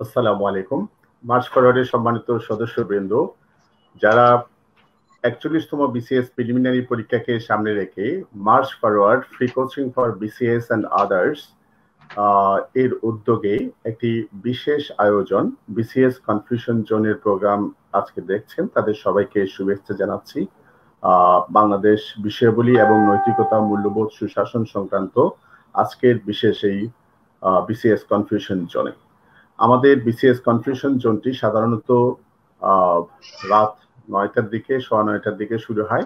আসসালামু আলাইকুম। মার্চ ফরওয়ার্ডের সম্মানিত সদস্যবৃন্দ, যারা ৪১তম বিসিএস প্রিলিমিনারি পরীক্ষাকে সামনে রেখে March forward free coaching for BCS and others এর উদ্যোগে একটি বিশেষ আয়োজন বিসিএস কনফিউশন জোনের প্রোগ্রাম আজকে দেখছেন, তাদের সবাইকে শুভেচ্ছা জানাচ্ছি। বাংলাদেশ বিষয়াবলী এবং নৈতিকতা, মূল্যবোধ, সুশাসন সংক্রান্ত আজকের বিশেষ এই বিসিএস কনফিউশন জোনে আমাদের বিসিএস কনফিউশন জোনটি সাধারণত রাত ৯টার দিকে, ৯:১০টার দিকে শুরু হয়।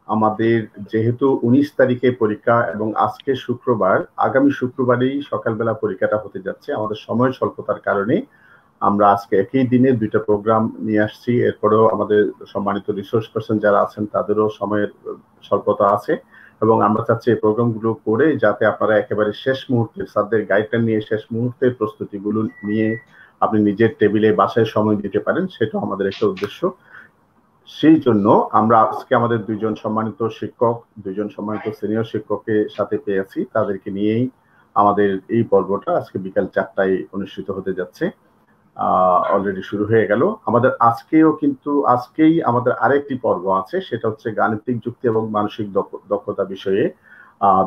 আমাদের যেহেতু ১৯ তারিখে পরীক্ষা এবং আজকে শুক্রবার, আগামী শুক্রবারেই সকালবেলা পরীক্ষাটা হতে যাচ্ছে, আমাদের সময় স্বল্পতার কারণে আমরা আজকে একই দিনে দুইটা প্রোগ্রাম নিয়ে আসছি। এরপরেও আমাদের সম্মানিত রিসোর্স পার্সন যারা আছেন তাদেরও সময়ের স্বল্পতা আছে এবং আমরা চাচ্ছি এই প্রোগ্রামগুলো করে যাতে আপনারা একেবারে শেষ মুহূর্তে স্যারদের গাইডলাইন নিয়ে শেষ মুহূর্তে প্রস্তুতিগুলো নিয়ে আপনি নিজের টেবিলে বাসায় সময় দিতে পারেন, সেটাও আমাদের একটা উদ্দেশ্য। সেই জন্য আমরা আজকে আমাদের দুইজন সম্মানিত শিক্ষক, দুইজন সম্মানিত সিনিয়র শিক্ষককে সাথে পেয়েছি, তাদেরকে নিয়েই আমাদের এই পর্বটা আজকে বিকাল ৪টায় অনুষ্ঠিত হতে যাচ্ছে। অলরেডি শুরু হয়ে গেল আমাদের আজকেই আমাদের আরেকটি পর্ব আছে, সেটা হচ্ছে গাণিতিক যুক্তি এবং মানসিক দক্ষতা বিষয়ে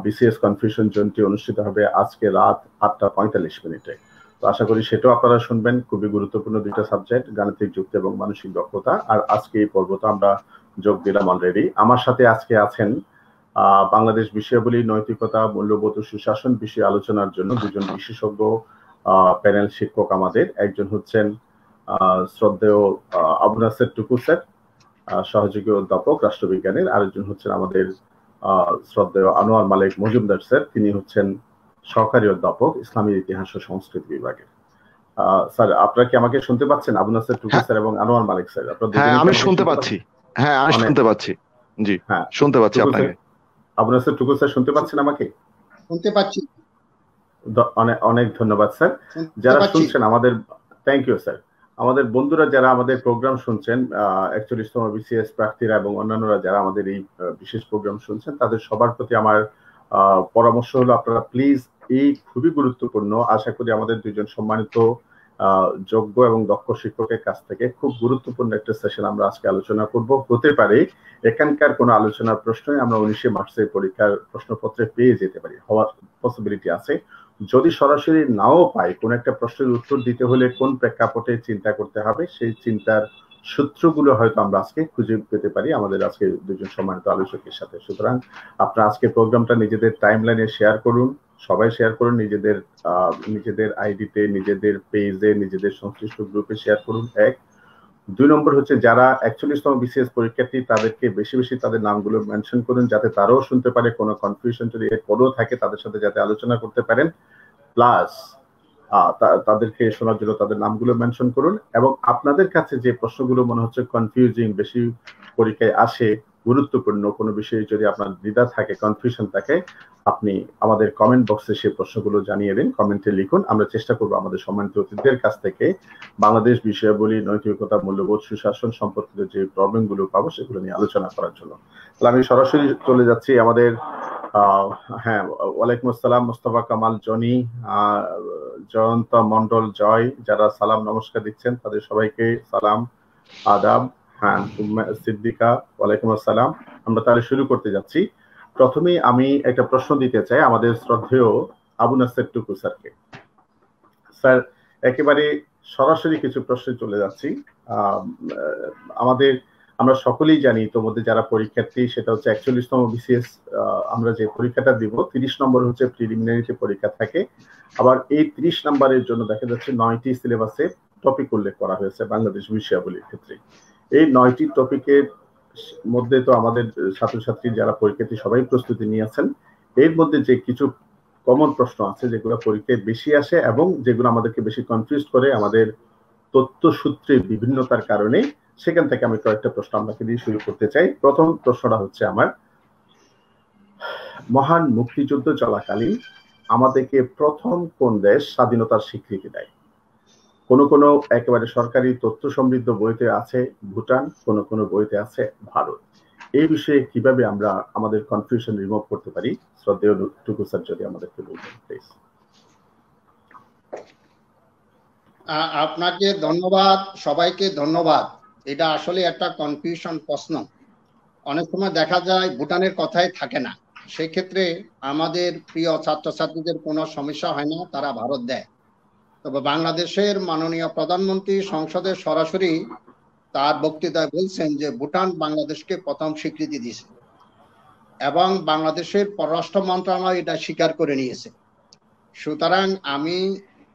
বিসিএস কনফিউশন জোনটি অনুষ্ঠিত হবে আজকে রাত ৮টা ৪৫ মিনিটে। তো আশা করি সেটাও আপনারা শুনবেন। খুবই গুরুত্বপূর্ণ দুইটা সাবজেক্ট, গাণিতিক যুক্তি এবং মানসিক দক্ষতা। আর আজকে এই পর্বটা আমরা যোগ দিলাম অলরেডি। আমার সাথে আজকে আছেন বাংলাদেশ বিষয়াবলী, নৈতিকতা, মূল্যবোধ ও সুশাসন বিষয়ে আলোচনার জন্য দুজন বিশেষজ্ঞ প্যানেল শিক্ষক আমাদের। একজন হচ্ছেন শ্রদ্ধেয় আবু নাসের টুকু স্যার, সহযোগী অধ্যাপক রাষ্ট্রবিজ্ঞানের। আরেকজন হচ্ছেন আমাদের শ্রদ্ধেয় আনোয়ার মালিক মজুমদার স্যার, তিনি হচ্ছেন সহকারী অধ্যাপক ইসলামী ইতিহাস ও সংস্কৃতি বিভাগের। স্যার, আপনারা কি আমাকে শুনতে পাচ্ছেন? আবু নাসের টুকু স্যার এবং আনোয়ার মালিক স্যার, আপনারা হ্যাঁ, দুজনেই আমি শুনতে পাচ্ছি। হ্যাঁ, আমি শুনতে পাচ্ছি। জি, হ্যাঁ, শুনতে পাচ্ছি আপনাকে। আবু নাসের টুকু স্যার শুনতে পাচ্ছেন আমাকে? শুনতে পাচ্ছি। অনেক অনেক ধন্যবাদ স্যার। যারা শুনছেন আমাদের, থ্যাংক ইউ স্যার। আমাদের বন্ধুরা যারা আমাদের প্রোগ্রাম শুনছেন, ৪১তম বিসিএস প্রার্থীরা এবং অন্যান্যরা যারা আমাদের এই বিশেষ প্রোগ্রাম শুনছেন, তাদের সবার প্রতি আমার পরামর্শ হলো আপনারা প্লিজ এই খুবই গুরুত্বপূর্ণ, আশা করি আমাদের দুইজন সম্মানিত যোগ্য এবং দক্ষ শিক্ষকের কাছ থেকে খুব গুরুত্বপূর্ণ একটা সেশন আমরা আজকে আলোচনা করব। হতে পারে এখানকার কোনো আলোচনার প্রশ্নই আমরা ১৯শে মার্চের পরীক্ষার প্রশ্নপত্রে পেয়ে যেতে পারি, হওয়ার পসিবিলিটি আছে। যদি সরাসরি নাও পাই, কোন একটা প্রশ্নের উত্তর দিতে হলে কোন প্রেক্ষাপটে চিন্তা করতে হবে, সেই চিন্তার সূত্রগুলো হয়তো আমরা আজকে খুঁজে পেতে পারি আমাদের আজকে দুজন সম্মানিত আলোচকের সাথে। সুতরাং আপনারা আজকে প্রোগ্রামটা নিজেদের টাইমলাইনে শেয়ার করুন, সবাই শেয়ার করুন, নিজেদের আইডিতে, নিজেদের পেজে, নিজেদের সংশ্লিষ্ট গ্রুপে শেয়ার করুন। ১। ২ নম্বর হচ্ছে যারা ৪১তম বিসিএস পরীক্ষার্থী তাদেরকে বেশি বেশি তাদের নামগুলো মেনশন করুন, যাতে তারাও শুনতে পারে, কোনো কনফিউশন যদি এরপরেও থাকে তাদের সাথে যাতে আলোচনা করতে পারেন। প্লাস তাদেরকে শোনার জন্য তাদের নামগুলো মেনশন করুন। এবং আপনাদের কাছে যে প্রশ্নগুলো মনে হচ্ছে কনফিউজিং, বেশি পরীক্ষায় আসে, গুরুত্বপূর্ণ কোনো বিষয়ে যদি আপনার দ্বিধা থাকে, কনফিউশন থাকে, আপনি আমাদের কমেন্ট বক্সে সেই প্রশ্নগুলো জানিয়ে দিন, কমেন্টে লিখুন। আমরা চেষ্টা করবো আমাদের সম্মানিত অতিথিদের কাছ থেকে বাংলাদেশ বিষয়াবলী, নৈতিকতা, মূল্যবোধ, সুশাসন সম্পর্কিত যে প্রবলেমগুলো পাবো সেগুলো নিয়ে আলোচনা করার জন্য। তাহলে আমি সরাসরি চলে যাচ্ছি আমাদের হ্যাঁ, ওয়ালাইকুম আসসালাম মোস্তফা কামাল, জনি, জয়ন্ত মন্ডল, জয়, যারা সালাম নমস্কার দিচ্ছেন তাদের সবাইকে সালাম, আদাব। হ্যাঁ, সিদ্দিকা, ওয়ালাইকুম আসসালাম। আমরা তাহলে শুরু করতে যাচ্ছি। প্রথমেই আমি একটা প্রশ্ন দিতে চাই আমাদের শ্রদ্ধেয় আবু নাসের টুকু স্যারকে। স্যার, একেবারে সরাসরি কিছু প্রশ্নে চলে যাচ্ছি। আমরা সকলেই জানি তোমাদের যারা পরীক্ষার্থী, সেটা হচ্ছে ৪১তম বিসিএস আমরা যে পরীক্ষাটা দিব, ৩০ নম্বর হচ্ছে প্রিলিমিনারিতে পরীক্ষা থাকে। আবার এই ৩০ নম্বরের জন্য দেখা যাচ্ছে ৯টি সিলেবাসে টপিক উল্লেখ করা হয়েছে বাংলাদেশ বিষয়াবলীর ক্ষেত্রে। এই ৯টি টপিকের মধ্যে তো আমাদের ছাত্রছাত্রী যারা পরীক্ষার্থী সবাই প্রস্তুতি নিয়েছেন। এর মধ্যে যে কিছু কমন প্রশ্ন আছে যেগুলো পরীক্ষায় বেশি আসে এবং যেগুলো আমাদেরকে বেশি কনফিউজ করে আমাদের তথ্যসূত্রের বিভিন্নতার কারণে, সেখান থেকে আমি কয়েকটা প্রশ্ন আপনাকে দিয়ে শুরু করতে চাই। প্রথম প্রশ্নটা হচ্ছে আমার, মহান মুক্তিযুদ্ধ চলাকালীন আমাদেরকে প্রথম কোন দেশ স্বাধীনতার স্বীকৃতি দেয়? কোন কোন একেবারে সরকারি তথ্য সমৃদ্ধ বইতে আছে ভুটান, কোন কোন বইতে আছে ভারত। এই বিষয়ে কিভাবে আমরা আমাদের কনফিউশন রিমুভ করতে পারি? শ্রদ্ধেয় টুকু স্যার যদি আমাদেরকে বলতেন প্লিজ। আপনাকে ধন্যবাদ, সবাইকে ধন্যবাদ। এটা আসলে একটা কনফিউশন প্রশ্ন। অনেক সময় দেখা যায় ভুটানের কথাই থাকে না, সেক্ষেত্রে আমাদের প্রিয় ছাত্রছাত্রীদের কোনো সমস্যা হয় না, তারা ভারত দেয়। তবে বাংলাদেশের মাননীয় প্রধানমন্ত্রী সংসদে সরাসরি তার বক্তৃতায় বলছেন যে ভুটান বাংলাদেশকে প্রথম স্বীকৃতি দিয়েছে এবং বাংলাদেশের পররাষ্ট্র মন্ত্রণালয় এটা স্বীকার করে নিয়েছে। সুতরাং আমি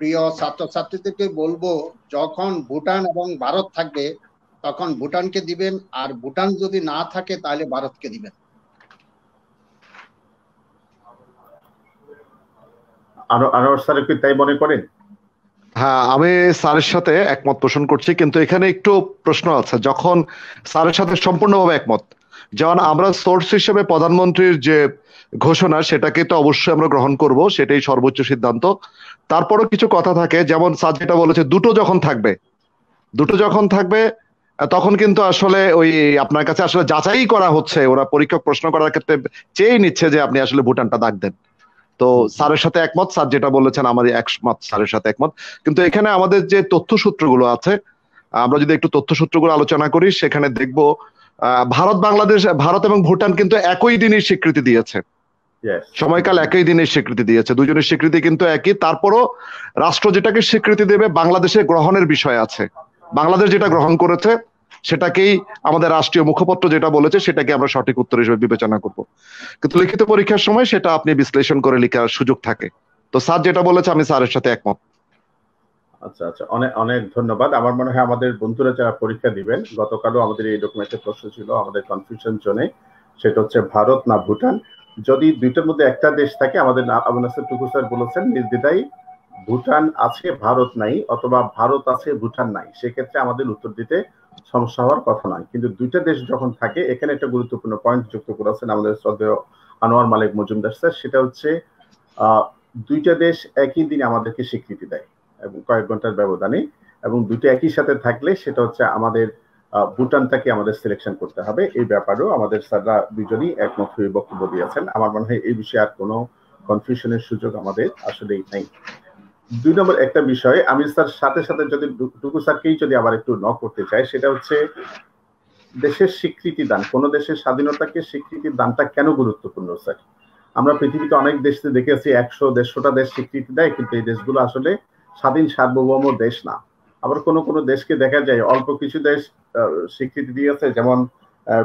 প্রিয় ছাত্রছাত্রীদেরকে বলবো, যখন ভুটান এবং ভারত থাকবে তখন ভুটানকে দিবেন, আর ভুটান যদি না থাকে তাহলে ভারতকে দিবেন। আনোয়ার স্যার কি তাই মনে করেন? হ্যাঁ, আমি স্যারের সাথে একমত পোষণ করছি, কিন্তু এখানে একটু প্রশ্ন আছে। যখন স্যারের সাথে সম্পূর্ণভাবে একমত, যেমন আমরা সোর্স হিসেবে প্রধানমন্ত্রীর যে ঘোষণা সেটাকে তো অবশ্যই আমরা গ্রহণ করব, সেটাই সর্বোচ্চ সিদ্ধান্ত। তারপরও কিছু কথা থাকে, যেমন স্যার যেটা বলেছে দুটো যখন থাকবে তখন কিন্তু আসলে ওই আপনার কাছে আসলে যাচাই করা হচ্ছে, ওরা পরীক্ষক প্রশ্ন করার ক্ষেত্রে চেয়ে নিচ্ছে যে আপনি আসলে ভুটানটা দাগ দেন। তো স্যারের সাথে একমত, স্যার যেটা বলেছেন আমার একমত, স্যারের সাথে একমত। কিন্তু এখানে আমাদের যে তথ্যসূত্রগুলো আছে, আমরা যদি একটু তথ্যসূত্রগুলো আলোচনা করি, সেখানে দেখব ভারত এবং ভুটান কিন্তু একই দিনের স্বীকৃতি দিয়েছে, সময়কাল একই দিনের স্বীকৃতি দিয়েছে, দুজনের স্বীকৃতি কিন্তু একই। তারপরও রাষ্ট্র যেটাকে স্বীকৃতি দেবে বাংলাদেশের গ্রহণের বিষয় আছে। বাংলাদেশ যেটা গ্রহণ করেছে সেটাকেই আমাদের রাষ্ট্রীয় মুখপত্র যেটা বলেছে সেটাকে আমরা সঠিক উত্তর হিসেবে বিবেচনা করব। কিন্তু লিখিত পরীক্ষার সময় সেটা আপনি বিশ্লেষণ করে লেখার সুযোগ থাকে। তো স্যার যেটা বলেছে আমি স্যারের সাথে একমত। আচ্ছা আচ্ছা, অনেক অনেক ধন্যবাদ। আমার মনে হয় আমাদের বন্ধুরা যারা পরীক্ষা দিবেন, গতকালও আমাদের এই ডকুমেন্টের প্রশ্ন ছিল আমাদের কনফিউশন জোনে, সেটা হচ্ছে ভারত না ভুটান। যদি দুইটার মধ্যে একটা দেশ থাকে, আমাদের আবু নাসের টুকু স্যার বলেছেন নির্দ্বিধায় ভুটান আছে ভারত নাই, অথবা ভারত আছে ভুটান নাই, সেক্ষেত্রে আমাদের উত্তর দিতে সমস্যা হওয়ার কথা নয়। কিন্তু দুইটা দেশ যখন থাকে, এখানে একটা গুরুত্বপূর্ণ পয়েন্ট যুক্ত করেছেন আমাদের শ্রদ্ধেয় আনোয়ার মালিক মজুমদার স্যার, সেটা হচ্ছে দুইটা দেশ একই দিনে আমাদেরকে স্বীকৃতি দেয় এবং কয়েক ঘন্টার ব্যবধানে, এবং দুটো একই সাথে থাকলে সেটা হচ্ছে আমাদের ভুটানটাকে আমাদের সিলেকশন করতে হবে। এই ব্যাপারেও আমাদের স্যাররা দুজনই একমত হয়ে বক্তব্য দিয়েছেন। আমার মনে হয় এই বিষয়ে আর কোনো কনফিউশনের সুযোগ আমাদের আসলেই নেই। 2 নম্বর একটা বিষয় আমি স্যার সাথে সাথে যদি টুকু স্যারকেই যদি আবার একটু ন করতে চাই, সেটা হচ্ছে দেশের স্বীকৃতি দান, কোন দেশের স্বাধীনতাকে স্বীকৃতি দানটা কেন গুরুত্বপূর্ণ স্যার? আমরা পৃথিবীতে অনেক দেশে দেখেছি 100-150টা দেশ স্বীকৃতি দেয়, কিন্তু এই দেশগুলো আসলে স্বাধীন সার্বভৌম দেশ না। আবার কোন কোন দেশকে দেখা যায় অল্প কিছু দেশ স্বীকৃতি দিয়েছে, যেমন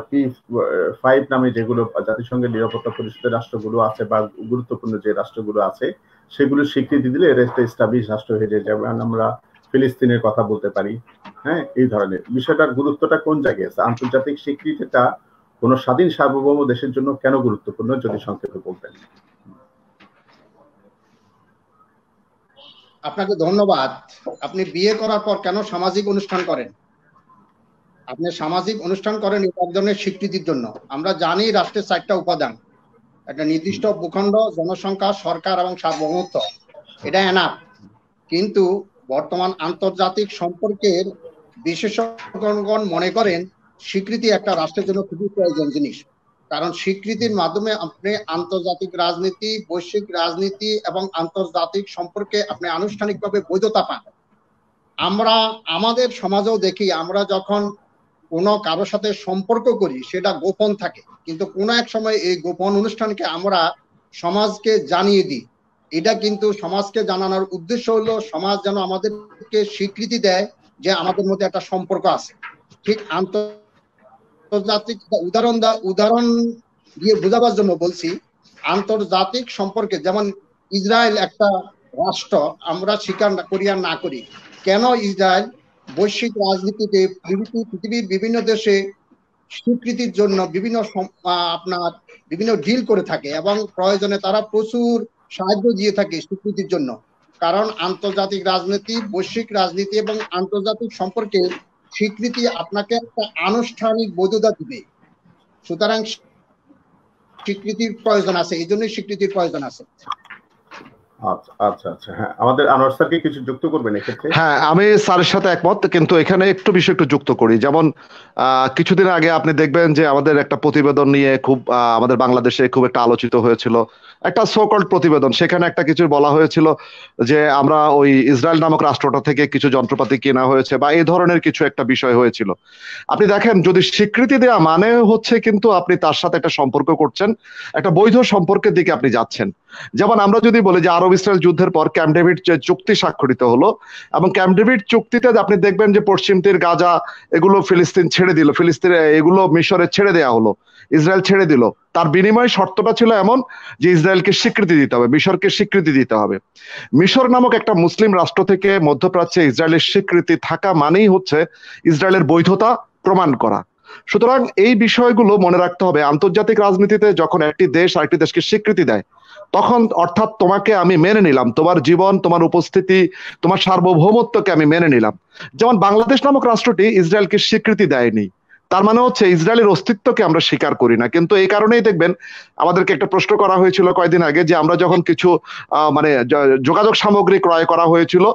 P5 নামে যেগুলো জাতিসংঘের নিরাপত্তা পরিষদের রাষ্ট্রগুলো আছে বা গুরুত্বপূর্ণ যে রাষ্ট্রগুলো আছে সেগুলো স্বীকৃতি দিলে এর একটা এস্টাবলিশ রাষ্ট্র হয়ে যায়, যেমন আমরা ফিলিস্তিনের কথা বলতে পারি। হ্যাঁ, এই ধরনের বিষয়টার গুরুত্বটা কোন জায়গায় আছে? আন্তর্জাতিক স্বীকৃতিটা কোন স্বাধীন সার্বভৌম দেশের জন্য কেন গুরুত্বপূর্ণ, যদি সংক্ষেপে বলতেন। আপনাকে ধন্যবাদ। আপনি বিয়ে করার পর কেন সামাজিক অনুষ্ঠান করেন? আপনি সামাজিক অনুষ্ঠান করেন এক ধরনের স্বীকৃতির জন্য। আমরা জানি রাষ্ট্রের 4টা উপাদান, একটা নির্দিষ্ট ভূখণ্ড, জনসংখ্যা, সরকার এবং সার্বভৌমত্ব, এটা এনাফ। কিন্তু বর্তমান আন্তর্জাতিক সম্পর্কের বিশেষজ্ঞগণ মনে করেন স্বীকৃতি একটা রাষ্ট্রের জন্য খুবই প্রয়োজন জিনিস, কারণ স্বীকৃতির মাধ্যমে আপনি আন্তর্জাতিক রাজনীতি, বৈশ্বিক রাজনীতি এবং আন্তর্জাতিক সম্পর্কে আপনি আনুষ্ঠানিকভাবে বৈধতা পান। আমরা আমাদের সমাজেও দেখি, আমরা যখন কোনো কারোর সাথে সম্পর্ক করি সেটা গোপন থাকে, কিন্তু কোনো এক সময় এই গোপন অনুষ্ঠানকে আমরা সমাজকে জানিয়ে দিই। এটা কিন্তু সমাজকে জানানোর উদ্দেশ্য হলো সমাজ যেন আমাদেরকে স্বীকৃতি দেয় যে আমাদের মধ্যে একটা সম্পর্ক আছে। ঠিক আন্তর্জাতিক উদাহরণ দিয়ে বোঝাবার জন্য বলছি, আন্তর্জাতিক সম্পর্কে যেমন ইসরায়েল একটা রাষ্ট্র, আমরা স্বীকার করি আর না করি, কেন ইসরায়েল বৈশ্বিক রাজনীতিতে পৃথিবীর বিভিন্ন দেশে স্বীকৃতির জন্য বিভিন্ন ডিল করে থাকে এবং প্রয়োজনে তারা প্রচুর সাহায্য দিয়ে থাকে স্বীকৃতির জন্য। কারণ আন্তর্জাতিক রাজনীতি, বৈশ্বিক রাজনীতি এবং আন্তর্জাতিক সম্পর্কে স্বীকৃতি আপনাকে একটা আনুষ্ঠানিক বৈধতা দিবে। সুতরাং স্বীকৃতির প্রয়োজন আছে, এই জন্যই স্বীকৃতির প্রয়োজন আছে। আচ্ছা আচ্ছা আচ্ছা, হ্যাঁ, আমাদের আনোয়ার স্যারকে কিছু যুক্ত করবেন এক্ষেত্রে। হ্যাঁ, আমি স্যারের সাথে একমত, কিন্তু এখানে একটু বিষয় একটু যুক্ত করি। যেমন কিছুদিন আগে আপনি দেখবেন যে আমাদের একটা প্রতিবেদন নিয়ে খুব আমাদের বাংলাদেশে খুব একটা আলোচিত হয়েছিল, একটা সোকল্ড প্রতিবেদন। সেখানে একটা কিছু বলা হয়েছিল যে আমরা ওই ইসরায়েল নামক রাষ্ট্রটা থেকে কিছু যন্ত্রপাতি কেনা হয়েছে বা এই ধরনের কিছু একটা বিষয় হয়েছিল। আপনি দেখেন, যদি স্বীকৃতি দেওয়া মানে হচ্ছে কিন্তু আপনি তার সাথে একটা সম্পর্ক করছেন, একটা বৈধ সম্পর্কের দিকে আপনি যাচ্ছেন। যেমন আমরা যদি বলি যে আরব ইসরায়েল যুদ্ধের পর ক্যাম্প ডেভিড যে চুক্তি স্বাক্ষরিত হলো, এবং ক্যাম্প ডেভিড চুক্তিতে আপনি দেখবেন যে পশ্চিম তীর, গাজা, এগুলো ফিলিস্তিন ছেড়ে দিল, ফিলিস্তিন এগুলো মিশরে ছেড়ে দেওয়া হলো, ইসরায়েল ছেড়ে দিল। তার বিনিময়ে শর্তটা ছিল এমন যে ইসরায়েলকে স্বীকৃতি দিতে হবে, মিশরকে স্বীকৃতি দিতে হবে। মিশর নামক একটা মুসলিম রাষ্ট্র থেকে মধ্যপ্রাচ্যে ইসরায়েলের স্বীকৃতি থাকা মানেই হচ্ছে ইসরায়েলের বৈধতা প্রমাণ করা। সুতরাং এই বিষয়গুলো মনে রাখতে হবে। আন্তর্জাতিক রাজনীতিতে যখন একটি দেশ আরেকটি দেশকে স্বীকৃতি দেয়, তখন অর্থাৎ তোমাকে আমি মেনে নিলাম, তোমার জীবন, তোমার উপস্থিতি, তোমার সার্বভৌমত্বকে আমি মেনে নিলাম। যেমন বাংলাদেশ নামক রাষ্ট্রটি ইসরায়েলকে স্বীকৃতি দেয়নি, তার মানে হচ্ছে ইসরায়েলের অস্তিত্বকে আমরা স্বীকার করি না। কিন্তু এই কারণেই দেখবেন আমাদেরকে একটা প্রশ্ন করা হয়েছিল কয়েকদিন আগে, যে আমরা যখন কিছু মানে যোগাযোগ সামগ্রী ক্রয় করা হয়েছিল,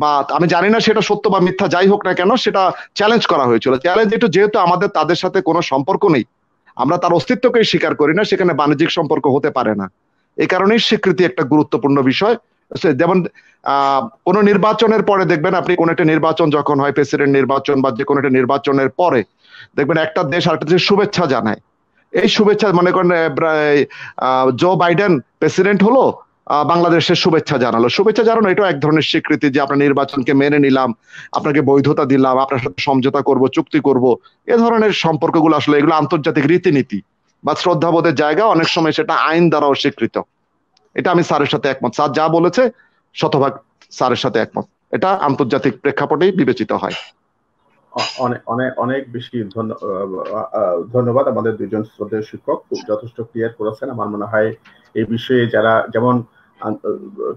বা আমি জানি না সেটা সত্য বা মিথ্যা, যাই হোক না কেন, সেটা চ্যালেঞ্জ করা হয়েছিল। চ্যালেঞ্জ একটু, যেহেতু আমাদের তাদের সাথে কোনো সম্পর্ক নেই, আমরা তার অস্তিত্বকে স্বীকার করি না, সেখানে বাণিজ্যিক সম্পর্ক হতে পারে না। এই কারণেই স্বীকৃতি একটা গুরুত্বপূর্ণ বিষয়। যেমন কোন নির্বাচনের পরে দেখবেন আপনি, কোন একটা নির্বাচন যখন হয়, প্রেসিডেন্ট নির্বাচন বা যে কোনো একটা নির্বাচনের পরে দেখবেন একটা দেশ আরেকটা দেশের শুভেচ্ছা জানায়। এই শুভেচ্ছা, মনে করেন জো বাইডেন প্রেসিডেন্ট হলো, বাংলাদেশের শুভেচ্ছা জানালো। শুভেচ্ছা জানানো এটা এক ধরনের স্বীকৃতি, যে আপনার নির্বাচনকে মেনে নিলাম, আপনাকে বৈধতা দিলাম, আপনার সাথে সমঝোতা করব, চুক্তি করব। এ ধরনের সম্পর্কগুলো আসলে এগুলো আন্তর্জাতিক রীতিনীতি বা শ্রদ্ধাবোধের জায়গা, অনেক সময় সেটা আইন দ্বারাও স্বীকৃত। এটা আমি স্যারের সাথে একমত, স্যার যা বলেছে শতভাগ স্যারের সাথে একমত, এটা আন্তর্জাতিক প্রেক্ষাপটেই বিবেচিত হয়। অনেক অনেক অনেক বেশি ধন্যবাদ আমাদের দুজন শ্রদ্ধেয় শিক্ষক, খুব যথেষ্ট ক্লিয়ার করেছেন। আমার মনে হয় এই বিষয়ে যারা, যেমন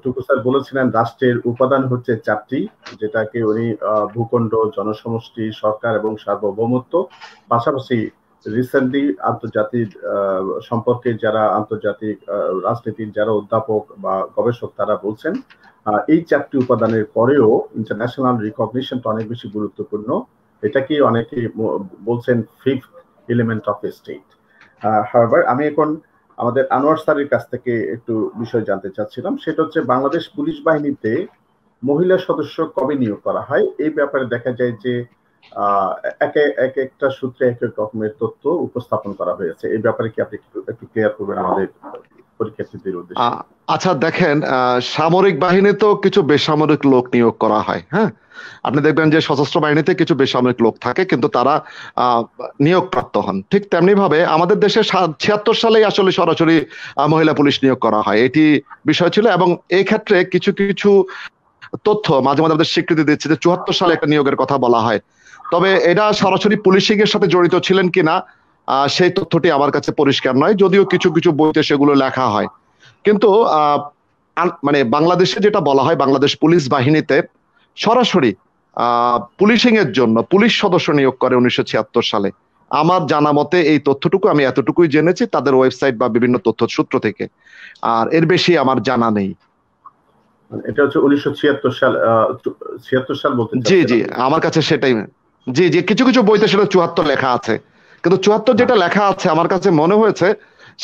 টুকু স্যার বলেছিলেন, রাষ্ট্রের উপাদান হচ্ছে চারটি, যেটাকে উনি ভূখণ্ড, জনসমষ্টি, সরকার এবং সার্বভৌমত্ব, পাশাপাশি রিসেন্টলি আন্তর্জাতিক সম্পর্কে যারা আন্তর্জাতিক রাজনীতির যারা অধ্যাপক বা গবেষক তারা বলছেন এই চারটি উপাদানের পরেও ইন্টারন্যাশনাল রিকগনিশনটা অনেক বেশি গুরুত্বপূর্ণ। এটাকে অনেকে বলছেন fifth element of a state. However আমি এখন আমাদের আনোয়ার স্যারের কাছ থেকে একটু বিষয় জানতে চাচ্ছিলাম, সেটা হচ্ছে বাংলাদেশ পুলিশ বাহিনীতে মহিলা সদস্য কবে নিয়োগ করা হয়। এই ব্যাপারে দেখা যায় যে এক একটা সূত্রে এক এক রকমের তথ্য উপস্থাপন করা হয়েছে। এই ব্যাপারে কি আপনি একটু ক্লিয়ার করবেন আমাদের পরীক্ষার্থীদের উদ্দেশ্যে? আচ্ছা, দেখেন, সামরিক বাহিনীতেও কিছু বেসামরিক লোক নিয়োগ করা হয়। হ্যাঁ, আপনি দেখবেন যে সশস্ত্র বাহিনীতে কিছু বেসামরিক লোক থাকে, কিন্তু তারা নিয়োগপ্রাপ্ত হন। ঠিক তেমনি ভাবে আমাদের দেশে 76 সালেই আসলে সরাসরি মহিলা পুলিশ নিয়োগ করা হয়, এটি বিষয় ছিল। এবং এই ক্ষেত্রে কিছু কিছু তথ্য মাঝে মাঝে আমাদের স্বীকৃতি দিচ্ছে যে 74 সালে একটা নিয়োগের কথা বলা হয়। তবে এটা সরাসরি পুলিশিং এর সাথে জড়িত ছিলেন কিনা সেই তথ্যটি আমার কাছে পরিষ্কার নয়, যদিও কিছু কিছু বইতে সেগুলো লেখা হয়। কিন্তু মানে বাংলাদেশে যেটা বলা হয়, বাংলাদেশ পুলিশ বাহিনীতে সরাসরি পুলিশিং এর জন্য পুলিশ সদস্য নিয়োগ করে 1976 সালে। আমার জানা মতে এই তথ্যটুকু, আমি এতটুকুই জেনেছি তাদের ওয়েবসাইট বা বিভিন্ন তথ্য সূত্র থেকে, আর এর বেশি আমার জানা নেই। এটা হচ্ছে 1976 সাল, 76 সাল বলতে? জি জি, আমার কাছে সেটাই। জি জি, কিছু কিছু বইতে সেটা 74 লেখা আছে, কিন্তু 74 যেটা লেখা আছে আমার কাছে মনে হয়েছে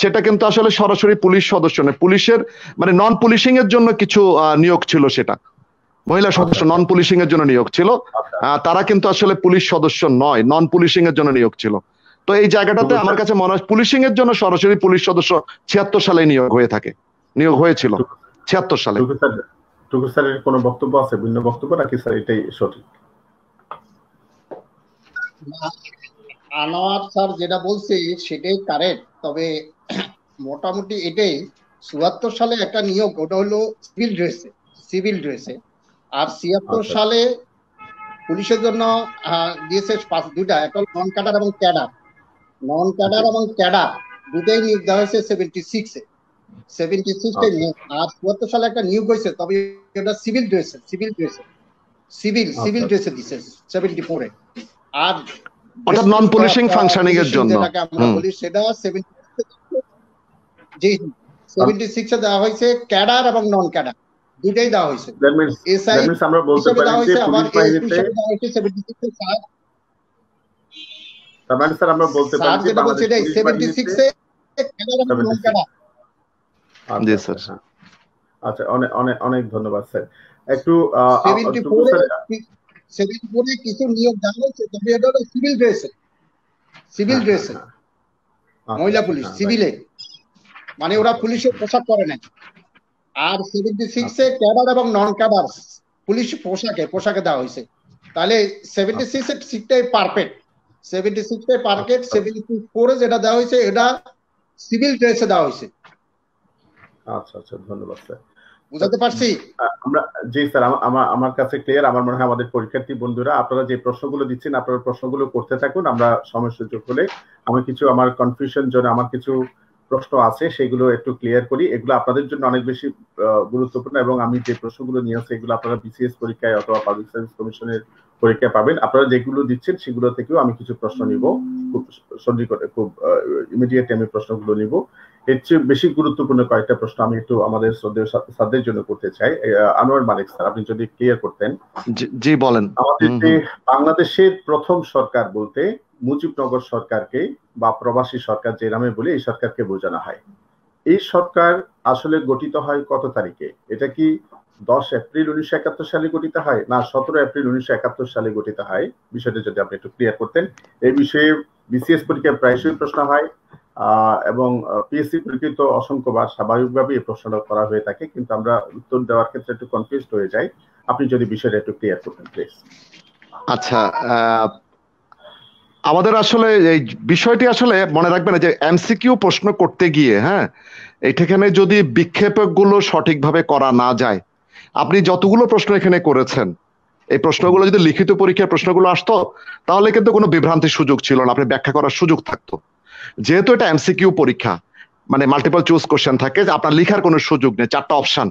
সেটা কিন্তু আসলে সরাসরি পুলিশ সদস্য নয়, পুলিশের মানে নন পুলিশিং এর জন্য কিছু নিয়োগ ছিল, সেটা মহিলা সদস্য নন পুলিশিং এর জন্য নিয়োগ ছিল। তারা কিন্তু আসলে পুলিশ সদস্য নয়, নন পুলিশিং এর জন্য নিয়োগ ছিল। তো এই জায়গাটাতে আমার কাছে মনে হয় পুলিশিং এর জন্য সরাসরি পুলিশ সদস্য 76 সালে নিয়োগ হয়ে থাকে, নিয়োগ হয়েছিল 76 সালে। টুকু স্যারের কোনো বক্তব্য আছে, ভিন্ন বক্তব্য নাকি স্যার এটাই সঠিক? আনোয়ার স্যার যেটা বলছে সেটাই কারেক্ট, তবে মোটামুটি এটাই 74 সালে একটা নিয়োগ, ওটা হলো সিভিল ড্রেসে। আর 76 সালে পুলিশের জন্য দিয়েছে দুটা, একটা নন ক্যাডার এবং ক্যাডার। নন ক্যাডার এবং ক্যাডার দুটাই নিয়োগ দেওয়া হয়েছে 76-এ। 76-এ নিয়োগ। আর 74 সালে একটা নিয়োগ হয়েছে, তবে এটা সিভিল ড্রেসে দিছে 74-এ। আর অর্থাৎ নন পুলিশিং ফাংশনিং এর জন্য যেটাকে আমরা বলি সেটা 76-এ দেওয়া হয়েছে ক্যাডার এবং নন ক্যাডার। দুইটাই দেওয়া হয়েছে। দ্যাট মিন্স এসআই আমরা বলতে হিসেবে পারি দেওয়া যে হয়েছে, আবার পুলিশ এএসপি বাহিনীতে, হিসেবে দেওয়া হয়েছে 76 এ স্যার। তার মানে স্যার আমরা বলতে পারি যে যেটা বলছে বাংলাদেশ এটাই পুলিশ 76 বাহিনীতে এ ক্যাডার এবং নন ক্যাডার। জি স্যার। আচ্ছা, অনেক অনেক অনেক ধন্যবাদ স্যার। একটু 74 এ কিছু নিয়োগ দেওয়া হয়েছে, তবে এটা হলো সিভিল ড্রেসে, সিভিল ড্রেসে মহিলা পুলিশ সিভিলে, মানে ওরা পুলিশের পোশাক পরে না। আর 76 এ ক্যাডার এবং নন ক্যাডার পুলিশ পোশাকে দেওয়া হয়েছে। তাহলে 76 এর সিটটাই পারফেক্ট, 76 টাই পারফেক্ট। 74 এ যেটা দেওয়া হয়েছে এটা সিভিল ড্রেসে দেওয়া হয়েছে। আচ্ছা আচ্ছা, ধন্যবাদ স্যার, বুঝাতে পারছি? আমরা জি স্যার, আমার কাছে ক্লিয়ার। আমার মনে হয় আমাদের পরীক্ষার্থী বন্ধুরা আপনারা যে প্রশ্নগুলো দিচ্ছেন আপনারা প্রশ্নগুলো করতে থাকুন। আমরা সময় সুযোগ হলে আমি কিছু আমার কনফিউশন জন্য আমার কিছু প্রশ্ন আছে সেগুলো একটু ক্লিয়ার করি। এগুলো আপনাদের জন্য অনেক বেশি গুরুত্বপূর্ণ এবং আমি যে প্রশ্নগুলো নিয়ে আসছি এগুলো আপনারা বিসিএস পরীক্ষায় অথবা পাবলিক সার্ভিস কমিশনের পরীক্ষায় পাবেন। আপনারা যেগুলো দিচ্ছেন সেগুলো থেকেও আমি কিছু প্রশ্ন নিব, খুব সন্নিকটে খুব ইমিডিয়েট আমি প্রশ্নগুলো নিব। এর চেয়ে বেশি গুরুত্বপূর্ণ কয়েকটা প্রশ্ন আমি একটু আমাদের শ্রদ্ধেয় স্যারদের জন্য করতে চাই। আনোয়ার মালিক স্যার, আপনি যদি ক্লিয়ার করতেন। জি বলেন। আমাদের যে বাংলাদেশের প্রথম সরকার বলতে মুজিবনগর সরকারকে বা প্রবাসী সরকার যে নামে বলে এই সরকারকে বোঝানো হয়। এই সরকার আসলে গঠিত হয় কত তারিখে? এটা কি 10 এপ্রিল 1971 সালে গঠিত হয়, না 17 এপ্রিল 1971 সালে গঠিত হয়? বিষয়টা যদি আপনি একটু ক্লিয়ার করতেন। এই বিষয়ে বিসিএস পরীক্ষায় প্রায়শই প্রশ্ন হয় এবং পিএসসি পরীক্ষিত অসংখ্যবার স্বাভাবিকভাবে এই প্রশ্নটা করা হয়ে থাকে, কিন্তু আমরা উত্তর দেওয়ার ক্ষেত্রে একটু কনফিউজড হয়ে যাই। আপনি যদি বিষয়টা একটু ক্লিয়ার করতেন প্লিজ। আচ্ছা, আমাদের আসলে এই বিষয়টি আসলে মনে রাখবেন যে এমসিকিউ প্রশ্ন করতে গিয়ে, হ্যাঁ, এইখানে যদি বিক্ষেপগুলো সঠিকভাবে করা না যায়, আপনি যতগুলো প্রশ্ন এখানে করেছেন এই প্রশ্নগুলো যদি লিখিত পরীক্ষার প্রশ্নগুলো আসতো তাহলে কিন্তু কোনো বিভ্রান্তির সুযোগ ছিল না, আপনি ব্যাখ্যা করার সুযোগ থাকতো। যেহেতু এটা এমসিকিউ পরীক্ষা, মানে মাল্টিপল চুজ কোশ্চেন থাকে, আপনার লিখার কোনো সুযোগ নেই, 4টা অপশন,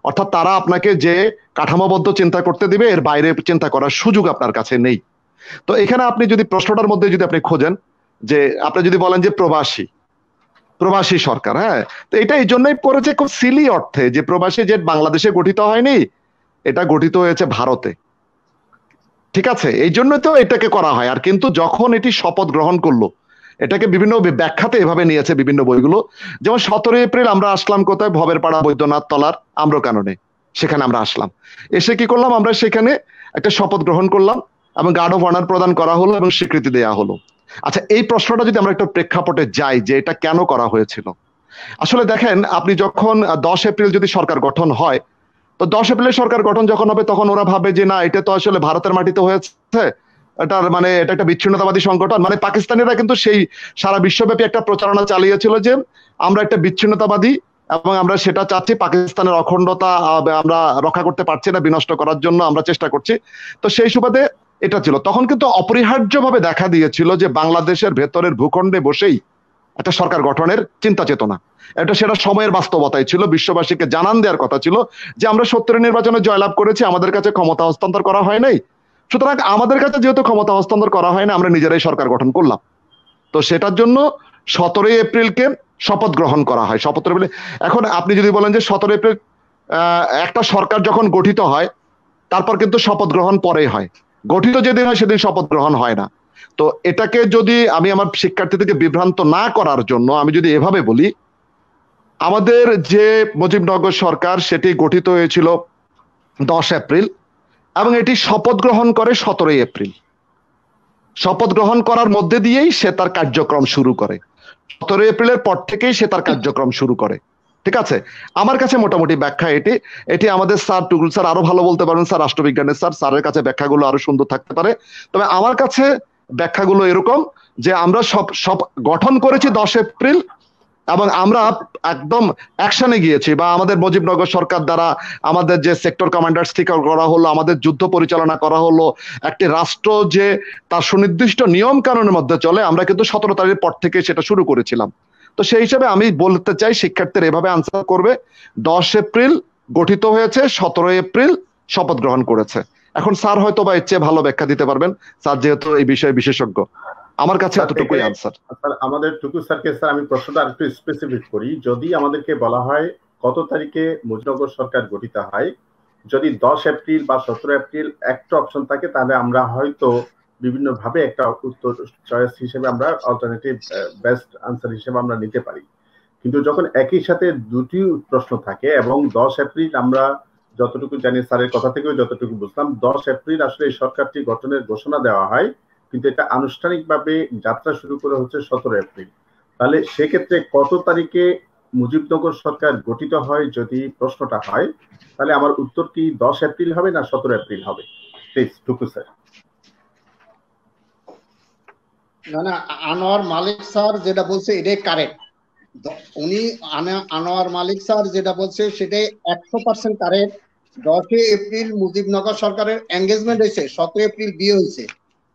অর্থাৎ তারা আপনাকে যে কাঠামোবদ্ধ চিন্তা করতে দিবে এর বাইরে চিন্তা করার সুযোগ আপনার কাছে নেই। তো এখানে আপনি যদি প্রশ্নটার মধ্যে যদি আপনি খোঁজেন যে আপনি যদি বলেন যে প্রবাসী সরকার, হ্যাঁ, তো এটা এই জন্যই করেছে খুব সিলি অর্থে যে প্রবাসী যে বাংলাদেশে গঠিত হয়নি, এটা গঠিত হয়েছে ভারতে, ঠিক আছে, এই জন্য তো এটাকে করা হয়। আর কিন্তু যখন এটি শপথ গ্রহণ করলো, এটাকে বিভিন্ন ব্যাখ্যাতে এভাবে নিয়েছে বিভিন্ন বইগুলো। যেমন 17 এপ্রিল আমরা আসলাম কোথায়? ভবের পাড়া বৈদ্যনাথ তলার আম্রকাননে, সেখানে আমরা আসলাম। এসে কি করলাম? আমরা সেখানে একটা শপথ গ্রহণ করলাম এবং গার্ড অফ অনার প্রদান করা হলো এবং স্বীকৃতি দেওয়া হলো। আচ্ছা, এই প্রশ্নটা যদি আমরা একটা প্রেক্ষাপটে যাই যে এটা কেন করা হয়েছিল, আসলে দেখেন, আপনি যখন 10 এপ্রিল যদি সরকার গঠন হয়, তো 10 এপ্রিলের সরকার গঠন যখন হবে তখন ওরা ভাবে যে না, এটা তো আসলে ভারতের মাটিতে হয়েছে, এটার মানে এটা একটা বিচ্ছিন্নতাবাদী সংগঠন। মানে পাকিস্তানিরা কিন্তু সেই সারা বিশ্বব্যাপী একটা প্রচারণা চালিয়েছিল যে আমরা একটা বিচ্ছিন্নতাবাদী এবং আমরা সেটা চাচ্ছি, পাকিস্তানের অখণ্ডতা আমরা রক্ষা করতে পারছি না, বিনষ্ট করার জন্য আমরা চেষ্টা করছি। তো সেই সুবাদে এটা ছিল। তখন কিন্তু অপরিহার্যভাবে দেখা দিয়েছিল যে বাংলাদেশের ভেতরের ভূখণ্ডে বসেই একটা সরকার গঠনের চিন্তা চেতনা, সেটা সময়ের বাস্তবতায় ছিল। বিশ্ববাসীকে জানান দেওয়ার কথা ছিল যে আমরা 70 নির্বাচনে জয়লাভ করেছি, আমাদের কাছে ক্ষমতা হস্তান্তর করা হয় নাই, সুতরাং আমাদের কাছে যেহেতু ক্ষমতা হস্তান্তর করা হয় না, আমরা নিজেরাই সরকার গঠন করলাম। তো সেটার জন্য 17 এপ্রিলকে শপথ গ্রহণ করা হয়। শপথ এপ্রিল, এখন আপনি যদি বলেন যে 17 এপ্রিল একটা সরকার যখন গঠিত হয় তারপর কিন্তু শপথ গ্রহণ পরে হয়, গঠিত যেদিন হয় সেদিন শপথ গ্রহণ হয় না। তো এটাকে যদি আমি আমার শিক্ষার্থীদেরকে বিভ্রান্ত না করার জন্য আমি যদি এভাবে বলি, আমাদের যে মুজিবনগর সরকার সেটি গঠিত হয়েছিল 10 এপ্রিল এবং এটি শপথ গ্রহণ করে 17 এপ্রিল। শপথ গ্রহণ করার মধ্যে দিয়েই সে তার কার্যক্রম শুরু করে, 17 এপ্রিলের পর থেকেই সে তার কার্যক্রম শুরু করে, ঠিক আছে। আমার কাছে মোটামুটি ব্যাখ্যা এটি আমাদের স্যার টুকুল স্যার আরো ভালো বলতে পারবেন, স্যার রাষ্ট্রবিজ্ঞানের স্যারের কাছে ব্যাখ্যাগুলো আরো সুন্দর থাকতে পারে। তবে আমার কাছে ব্যাখ্যাগুলো এরকম যে আমরা সব গঠন করেছি 10 এপ্রিল এবং আমরা একদম অ্যাকশনে গিয়েছি, বা আমাদের মুজিবনগর সরকার দ্বারা আমাদের যে সেক্টর কমান্ডার ঠিক করা হলো, আমাদের যুদ্ধ পরিচালনা করা হলো, একটি রাষ্ট্র যে তার সুনির্দিষ্ট নিয়ম কানুনের মধ্যে চলে, আমরা কিন্তু 17 তারিখের পর থেকে সেটা শুরু করেছিলাম। তো সেই হিসাবে আমি বলতে চাই শিক্ষার্থীরা এভাবে আনসার করবে, 10 এপ্রিল গঠিত হয়েছে, 17 এপ্রিল শপথ গ্রহণ করেছে। এখন স্যার হয়তো বা এর চেয়ে ভালো ব্যাখ্যা দিতে পারবেন, স্যার যেহেতু এই বিষয়ে বিশেষজ্ঞ। আমার কাছে এতটুকুই আনসার। আমাদের টুকু স্যারকে স্যার আমি প্রশ্নটা আরেকটু স্পেসিফিক করি। যদি আমাদেরকে বলা হয় কত তারিখে মুজিবনগর সরকার গঠিত হয়। যদি 10 এপ্রিল বা 17 এপ্রিল একটা অপশন থাকে তাহলে আমরা হয়তো বিভিন্ন ভাবে একটা উত্তর চয়েস হিসেবে আমরা অল্টারনেটিভ বেস্ট আনসার হিসেবে আমরা নিতে পারি। কিন্তু যখন একই সাথে দুটি প্রশ্ন থাকে এবং 10 এপ্রিল আমরা যতটুকু জানি, স্যারের কথা থেকেও যতটুকু বুঝলাম, 10 এপ্রিল আসলে এই সরকারটি গঠনের ঘোষণা দেওয়া হয়, কিন্তু এটা আনুষ্ঠানিকভাবে যাত্রা শুরু করে হচ্ছে 17 এপ্রিল। তাহলে সেক্ষেত্রে কত তারিখে মুজিবনগর সরকার গঠিত হয় যদি প্রশ্নটা হয়, তাহলে আমার উত্তর কি 10 এপ্রিল হবে না 17 এপ্রিল হবে? প্লিজ টুকু স্যার। না, আনোয়ার মালিক স্যার যেটা বলছে এটাই কারেক্ট। উনি আনোয়ার মালিক স্যার যেটা বলছে সেটাই 100% কারেক্ট। 10 এপ্রিল মুজিবনগর সরকারের এঙ্গেজমেন্ট হয়েছে, 17 এপ্রিল বিয়ে হয়েছে।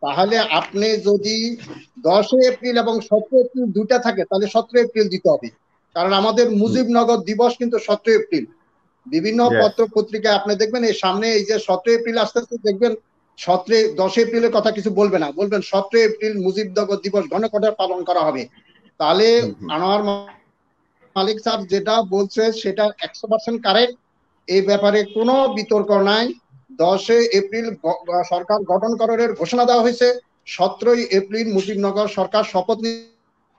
তাহলে আপনি যদি 10 এপ্রিল এবং 17 এপ্রিল দুটা থাকে তাহলে 17 এপ্রিল দিতে হবে, কারণ আমাদের মুজিবনগর দিবস কিন্তু 17 এপ্রিল। বিভিন্ন পত্র পত্রিকায় আপনি দেখবেন এই সামনে এই যে 17 এপ্রিল আসতেছে, দেখবেন 10 এপ্রিলের কথা কিছু বলবে না, বলবেন 17 এপ্রিল মুজিবনগর দিবস ঘনঘটা পালন করা হবে। তাহলে আনোয়ার মালিক স্যার যেটা বলছে সেটা 100% কারেক্ট, এই ব্যাপারে কোনো বিতর্ক নাই। 10 এপ্রিল সরকার গঠন করার ঘোষণা দেওয়া হয়েছে, 17 এপ্রিল মুজিবনগর সরকার শপথ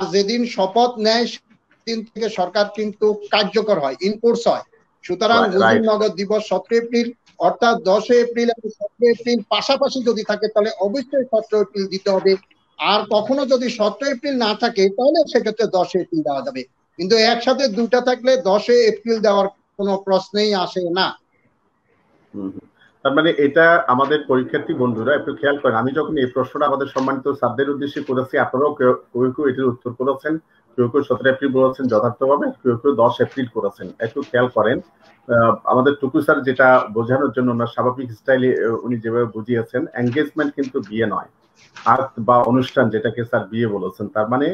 যেদিন শপথ নেয় সেদিন থেকে সরকার কিন্তু কার্যকর হয়, ইনফোর্স হয়। সুতরাং মুজিবনগর দিবস 17 এপ্রিল, অর্থাৎ 10 এপ্রিল এবং 17 এপ্রিল পাশাপাশি যদি থাকে তাহলে অবশ্যই 17 এপ্রিল দিতে হবে। আর কখনো যদি 17 এপ্রিল না থাকে তাহলে সেক্ষেত্রে 10 এপ্রিল দেওয়া যাবে, কিন্তু একসাথে দুটা থাকলে 10 এপ্রিল দেওয়ার কোনো প্রশ্নেই আসে না। তার মানে এটা আমাদের পরীক্ষার্থী বন্ধুরা একটু খেয়াল করেন, আমি যখন এই প্রশ্নটা আমাদের সম্মানিত স্যারদের উদ্দেশ্যে করেছি, আপনারাও কেউ কেউ এটির উত্তর করেছেন, কেউ কেউ 17 এপ্রিল বলেছেন যথার্থভাবে, কেউ কেউ 10 এপ্রিল করেছেন। একটু খেয়াল করেন, আমাদের টুকু স্যার যেটা বোঝানোর জন্য ওনার স্বাভাবিক স্টাইলে উনি যেভাবে বুঝিয়েছেন, এঙ্গেজমেন্ট কিন্তু বিয়ে নয়, আর্ট বা অনুষ্ঠান যেটাকে স্যার বিয়ে বলেছেন। তার মানে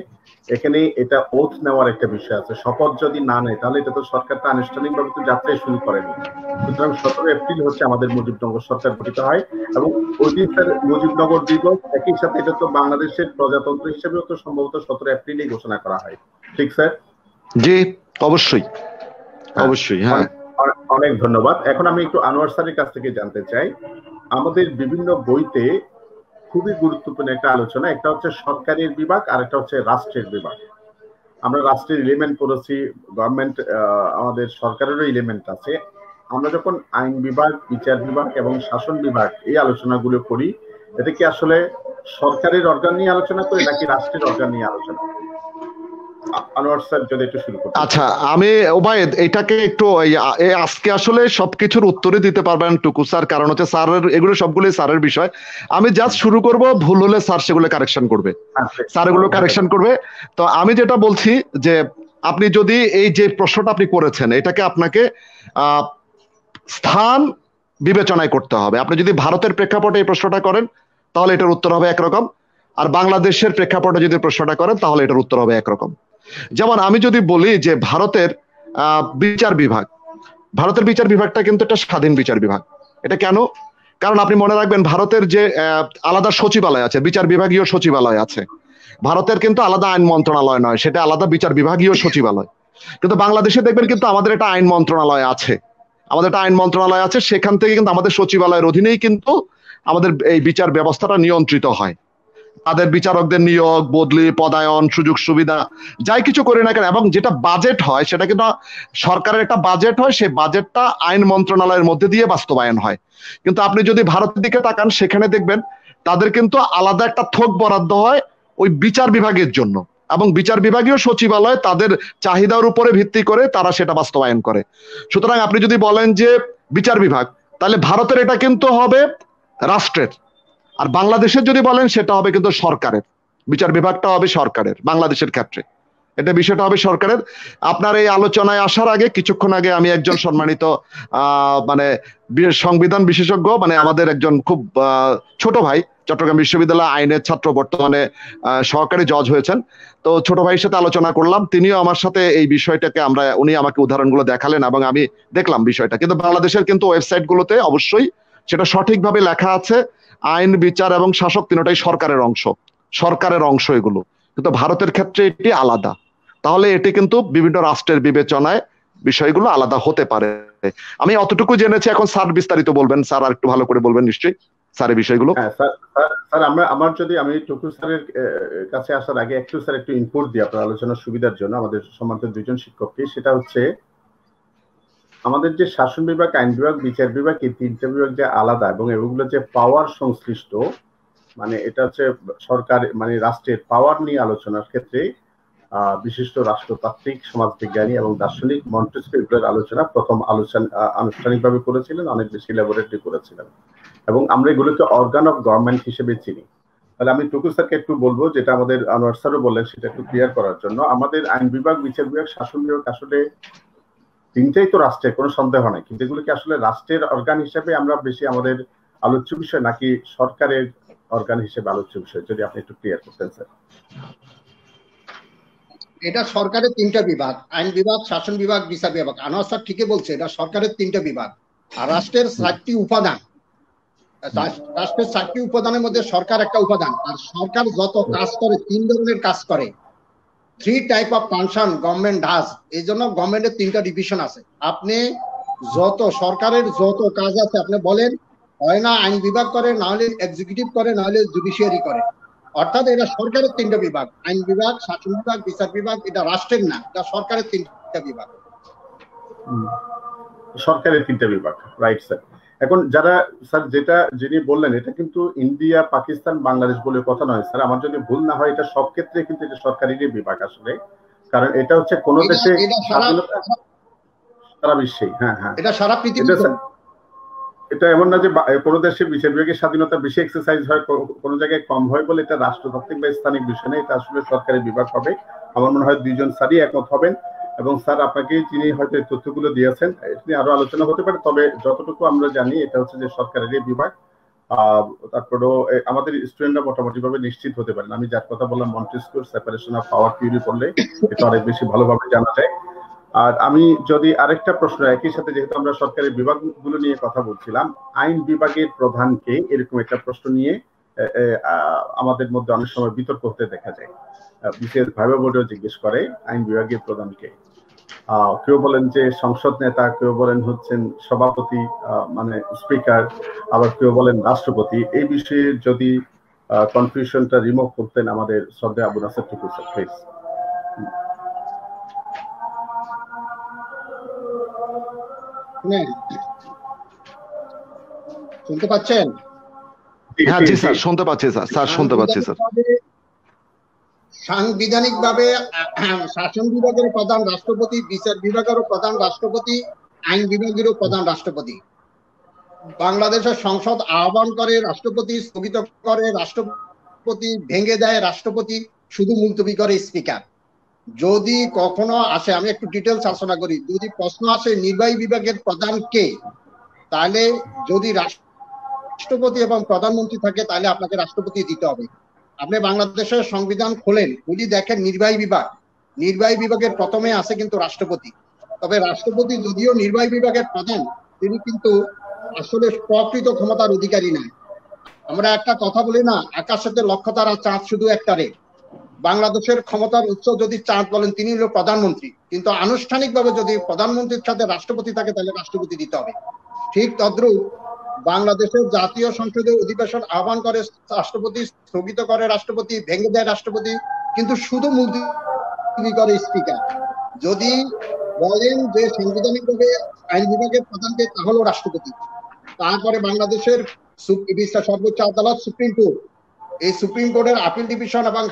এখানে এটা ওথ নেওয়ার একটা বিষয় আছে, শপথ যদি না নেয় তাহলে এটা তো সরকারটা আনুষ্ঠানিকভাবে তো যাত্রাই শুরু করেনি। সুতরাং 17 এপ্রিল হচ্ছে আমাদের মুজিবনগর সরকার গঠিত হয় এবং ওই দিন স্যার মুজিবনগর দিবস, একই সাথে এটা তো বাংলাদেশের প্রজাতন্ত্র হিসেবেও তো সম্ভবত 17 এপ্রিলেই ঘোষণা করা হয়, ঠিক স্যার? জি অবশ্যই, অবশ্যই। হ্যাঁ, অনেক ধন্যবাদ। এখন আমি একটু আনোয়ার স্যারের কাছ থেকে জানতে চাই, আমাদের বিভিন্ন বইতে খুবই গুরুত্বপূর্ণ একটা আলোচনা, একটা হচ্ছে সরকারের বিভাগ আর একটা হচ্ছে রাষ্ট্রের বিভাগ। আমরা রাষ্ট্রের এলিমেন্ট পড়েছি, গভর্নমেন্ট আমাদের সরকারেরও এলিমেন্ট আছে। আমরা যখন আইন বিভাগ, বিচার বিভাগ এবং শাসন বিভাগ এই আলোচনাগুলো করি, এটা কি আসলে সরকারের অর্গান নিয়ে আলোচনা করি নাকি রাষ্ট্রের অর্গান নিয়ে আলোচনা? আনোয়ার স্যার যদি একটু শুরু করেন। আচ্ছা, আমি ওবায়েদ এটাকে একটু আজকে আসলে সবকিছুর উত্তরই দিতে পারবেন টুকু স্যার, কারণ হচ্ছে স্যারের এগুলো সবগুলোই স্যারের বিষয়। আমি জাস্ট শুরু করব, ভুল হলে স্যার সেগুলো কারেকশন করবে, স্যার এগুলো কারেকশন করবে। তো আমি যেটা বলছি যে আপনি যদি এই যে প্রশ্নটা আপনি করেছেন এটাকে আপনাকে স্থান বিবেচনায় করতে হবে। আপনি যদি ভারতের প্রেক্ষাপটে এই প্রশ্নটা করেন তাহলে এটার উত্তর হবে একরকম, আর বাংলাদেশের প্রেক্ষাপটে যদি প্রশ্নটা করেন তাহলে এটার উত্তর হবে একরকম। যেমন আমি যদি বলি যে ভারতের বিচার বিভাগ, ভারতের বিচার বিভাগটা কিন্তু একটা স্বাধীন বিচার বিভাগ। এটা কেন? কারণ আপনি মনে রাখবেন ভারতের যে আলাদা সচিবালয় আছে, বিচার বিভাগীয় সচিবালয় আছে। ভারতের কিন্তু আলাদা আইন মন্ত্রণালয় নয়, সেটা আলাদা বিচার বিভাগীয় সচিবালয়। কিন্তু বাংলাদেশে দেখবেন কিন্তু আমাদের একটা আইন মন্ত্রণালয় আছে, আমাদের একটা আইন মন্ত্রণালয় আছে, সেখান থেকে কিন্তু আমাদের সচিবালয়ের অধীনেই কিন্তু আমাদের এই বিচার ব্যবস্থাটা নিয়ন্ত্রিত হয়। তাদের বিচারকদের নিয়োগ, বদলি, পদায়ন, সুযোগ সুবিধা যাই কিছু করি না কেন, এবং যেটা বাজেট হয় সেটা কিন্তু সরকারের একটা বাজেট হয়, সেই বাজেটটা আইন মন্ত্রণালয়ের মধ্যে দিয়ে বাস্তবায়ন হয়। কিন্তু আপনি যদি ভারতের দিকে তাকান সেখানে দেখবেন তাদের কিন্তু আলাদা একটা থোক বরাদ্দ হয় ওই বিচার বিভাগের জন্য, এবং বিচার বিভাগীয় সচিবালয় তাদের চাহিদার উপরে ভিত্তি করে তারা সেটা বাস্তবায়ন করে। সুতরাং আপনি যদি বলেন যে বিচার বিভাগ, তাহলে ভারতের এটা কিন্তু হবে রাষ্ট্রের, আর বাংলাদেশের যদি বলেন সেটা হবে কিন্তু সরকারের। বিচার বিভাগটা হবে সরকারের বাংলাদেশের ক্ষেত্রে, এটা বিষয়টা হবে সরকারের। আপনার এই আলোচনায় আসার আগে কিছুক্ষণ আগে আমি একজন সম্মানিত মানে সংবিধান বিশেষজ্ঞ, মানে আমাদের একজন খুব ছোট ভাই, চট্টগ্রাম বিশ্ববিদ্যালয় আইনের ছাত্র, বর্তমানে সহকারী জজ হয়েছেন, তো ছোট ভাইয়ের সাথে আলোচনা করলাম, তিনিও আমার সাথে এই বিষয়টাকে উনি আমাকে উদাহরণগুলো দেখালেন এবং আমি দেখলাম বিষয়টা। কিন্তু বাংলাদেশের কিন্তু ওয়েবসাইট গুলোতে অবশ্যই সেটা সঠিকভাবে লেখা আছে, আইন, বিচার এবং শাসক তিনটাই সরকারের অংশ, সরকারের অংশ এগুলো। কিন্তু ভারতের ক্ষেত্রে এটি আলাদা। তাহলে এটি কিন্তু বিভিন্ন রাষ্ট্রের বিবেচনায় বিষয়গুলো আলাদা হতে পারে। আমি অতটুকু জেনেছি, এখন স্যার বিস্তারিত বলবেন, স্যার আর একটু ভালো করে বলবেন নিশ্চয়ই স্যার এই বিষয়গুলো। হ্যাঁ স্যার আমি টুকু স্যারের কাছে আসার আগে একটু স্যার একটু ইনপুট দিই আপনার আলোচনার সুবিধার জন্য আমাদের সম্মানিত দুইজন শিক্ষককে। সেটা হচ্ছে আমাদের যে শাসন বিভাগ, আইন বিভাগ, বিচার বিভাগ, এই তিনটা বিভাগ যে আলাদা এবং এগুলো যে পাওয়ার সংশ্লিষ্ট, মানে এটা হচ্ছে সরকার মানে রাষ্ট্রের পাওয়ার নিয়ে আলোচনার ক্ষেত্রে বিশিষ্ট রাষ্ট্রতাত্ত্বিক, সমাজবিজ্ঞানী এবং দার্শনিক মন্টেস্কিউ এগুলোর আলোচনা প্রথম আনুষ্ঠানিকভাবে করেছিলেন, অনেক বেশি ল্যাবরেটরি করেছিলেন এবং আমরা এগুলোকে অর্গান অফ গভর্নমেন্ট হিসেবে চিনি। তাহলে আমি টুকু স্যারকে একটু বলবো, যেটা আমাদের আনোয়ার স্যারও বললেন, সেটা একটু ক্লিয়ার করার জন্য। আমাদের আইন বিভাগ, বিচার বিভাগ, শাসন বিভাগ আসলে তিনটাই তো রাষ্ট্রের, কোনো সন্দেহ নাই, কিন্তু এগুলোকে আসলে রাষ্ট্রের অর্গান হিসেবে আমরা বেশি আমাদের আলোচ্য বিষয় নাকি সরকারের অর্গান হিসেবে আলোচ্য বিষয়, যদি আপনি একটু ক্লিয়ার করতেন স্যার। এটা সরকারের তিনটা বিভাগ, আইন বিভাগ, শাসন বিভাগ, বিচার বিভাগ। আনোয়ার স্যার ঠিকই বলছে, এটা সরকারের তিনটা বিভাগ। আর রাষ্ট্রের 4টি উপাদান, রাষ্ট্রের 4টি উপাদানের মধ্যে সরকার একটা উপাদান। আর সরকার যত কাজ করে, 3 ধরনের কাজ করে, 3 type of function government does. এই জন্য গভর্নমেন্টের 3টা ডিভিশন আছে। আপনি যত সরকারের যত কাজ আছে আপনি বলেন, হয় না আইন বিভাগ করে, না হলে এক্সিকিউটিভ করে, না হলে জুডিশিয়ারি করে। অর্থাৎ এটা সরকারের 3টা বিভাগ, আইন বিভাগ, শাসন বিভাগ, বিচার বিভাগ। এটা রাষ্ট্রের না, এটা সরকারের 3টা বিভাগ। সরকারের 3টা বিভাগ, রাইট স্যার। এখন যারা স্যার যেটা যিনি বললেন, এটা কিন্তু ইন্ডিয়া, পাকিস্তান, বাংলাদেশ বলে কথা নয় স্যার, আমার যদি ভুল না হয় এটা সব ক্ষেত্রে কিন্তু এটা সরকারেরই বিভাগ আসলে, কারণ এটা হচ্ছে কোন দেশে সারা বিশ্বে, হ্যাঁ হ্যাঁ, এটা সারা পৃথিবীতে। এটা এমন না যে কোনো দেশে বিচার বিভাগের স্বাধীনতা বেশি এক্সারসাইজ হয়, কোনো জায়গায় কম হয় বলে এটা রাষ্ট্রতাত্ত্বিক বা স্থানিক বিষয় নেই, এটা আসলে সরকারি বিভাগ হবে। আমার মনে হয় দুইজন স্যারই একমত হবেন এবং স্যার আপনাকে যিনি হয়তো এই তথ্যগুলো দিয়েছেন এটা নিয়ে আরো আলোচনা হতে পারে, তবে যতটুকু আমরা জানি এটা হচ্ছে যে সরকারেরই বিভাগ। তারপরেও আমাদের স্টুডেন্টরা মোটামুটি ভাবে নিশ্চিত হতে পারেন। আমি যার কথা বললাম মন্টেস্কিউর সেপারেশন অফ পাওয়ার থিওরি পড়লে এটা অনেক বেশি ভালোভাবে জানা যায়। আর আমি যদি আরেকটা প্রশ্ন একই সাথে, যেহেতু আমরা সরকারি বিভাগগুলো নিয়ে কথা বলছিলাম, আইন বিভাগের প্রধানকে, এরকম একটা প্রশ্ন নিয়ে আমাদের মধ্যে অনেক সময় বিতর্ক হতে দেখা যায়। বিশেষ ভাইবা বোর্ডেও জিজ্ঞেস করে আইন বিভাগের প্রধানকে। কেউ বলেন যে সংসদ নেতা, কেউ বলেন হচ্ছেন সভাপতি মানে স্পিকার, আবার কেউ বলেন রাষ্ট্রপতি। এই বিষয়ে যদি কনফিউশনটা রিমুভ করতেন আমাদের শ্রদ্ধা আবু নাসের টুকু স্যার, প্লিজ। শুনতে পাচ্ছেন? হ্যাঁ জি স্যার, শুনতে পাচ্ছি স্যার, স্যার শুনতে পাচ্ছি স্যার। সাংবিধানিকভাবে শাসন বিভাগের প্রধান রাষ্ট্রপতি, বিচার বিভাগেরও প্রধান রাষ্ট্রপতি, আইন বিভাগেরও প্রধান রাষ্ট্রপতি। বাংলাদেশের সংসদ আহ্বান করে রাষ্ট্রপতি, স্থগিত করে রাষ্ট্রপতি, ভেঙে দেয় রাষ্ট্রপতি, শুধু মুলতবি করে স্পিকার। যদি কখনো আসে, আমি একটু ডিটেলস আলোচনা করি, যদি প্রশ্ন আসে নির্বাহী বিভাগের প্রধান কে, তাহলে যদি রাষ্ট্রপতি এবং প্রধানমন্ত্রী থাকে তাহলে আপনাকে রাষ্ট্রপতি দিতে হবে। আপনি বাংলাদেশের সংবিধান খোলেন, যদি দেখেন নির্বাহী বিভাগের প্রথমে আছে কিন্তু রাষ্ট্রপতি। তবে রাষ্ট্রপতি যদিও নির্বাহী বিভাগের প্রধান, তিনি কিন্তু আসলে প্রকৃত ক্ষমতার অধিকারী নয়। আমরা একটা কথা বলি না, আকাশেতে লক্ষ তারা, চাঁদ শুধু একটা রে। বাংলাদেশের ক্ষমতার উৎস যদি চাঁদ বলেন, তিনি হলো প্রধানমন্ত্রী, কিন্তু আনুষ্ঠানিকভাবে যদি প্রধানমন্ত্রীর সাথে রাষ্ট্রপতি থাকে তাহলে রাষ্ট্রপতি দিতে হবে। ঠিক তদ্রুপ বাংলাদেশের জাতীয় সংসদে অধিবেশন আহ্বান করে রাষ্ট্রপতি, স্থগিত করে রাষ্ট্রপতি, ভেঙে দেয় রাষ্ট্রপতি, কিন্তু শুধু মুলতবি করে স্পিকার। যদি বলেন যে সাংবিধানিকভাবে আইন বিভাগের প্রধানকে, তাহলে রাষ্ট্রপতি। তারপরে বাংলাদেশের সর্বোচ্চ আদালত সুপ্রিম কোর্ট, এই সুপ্রিম কোর্টের আপিল ডিভিশন এবং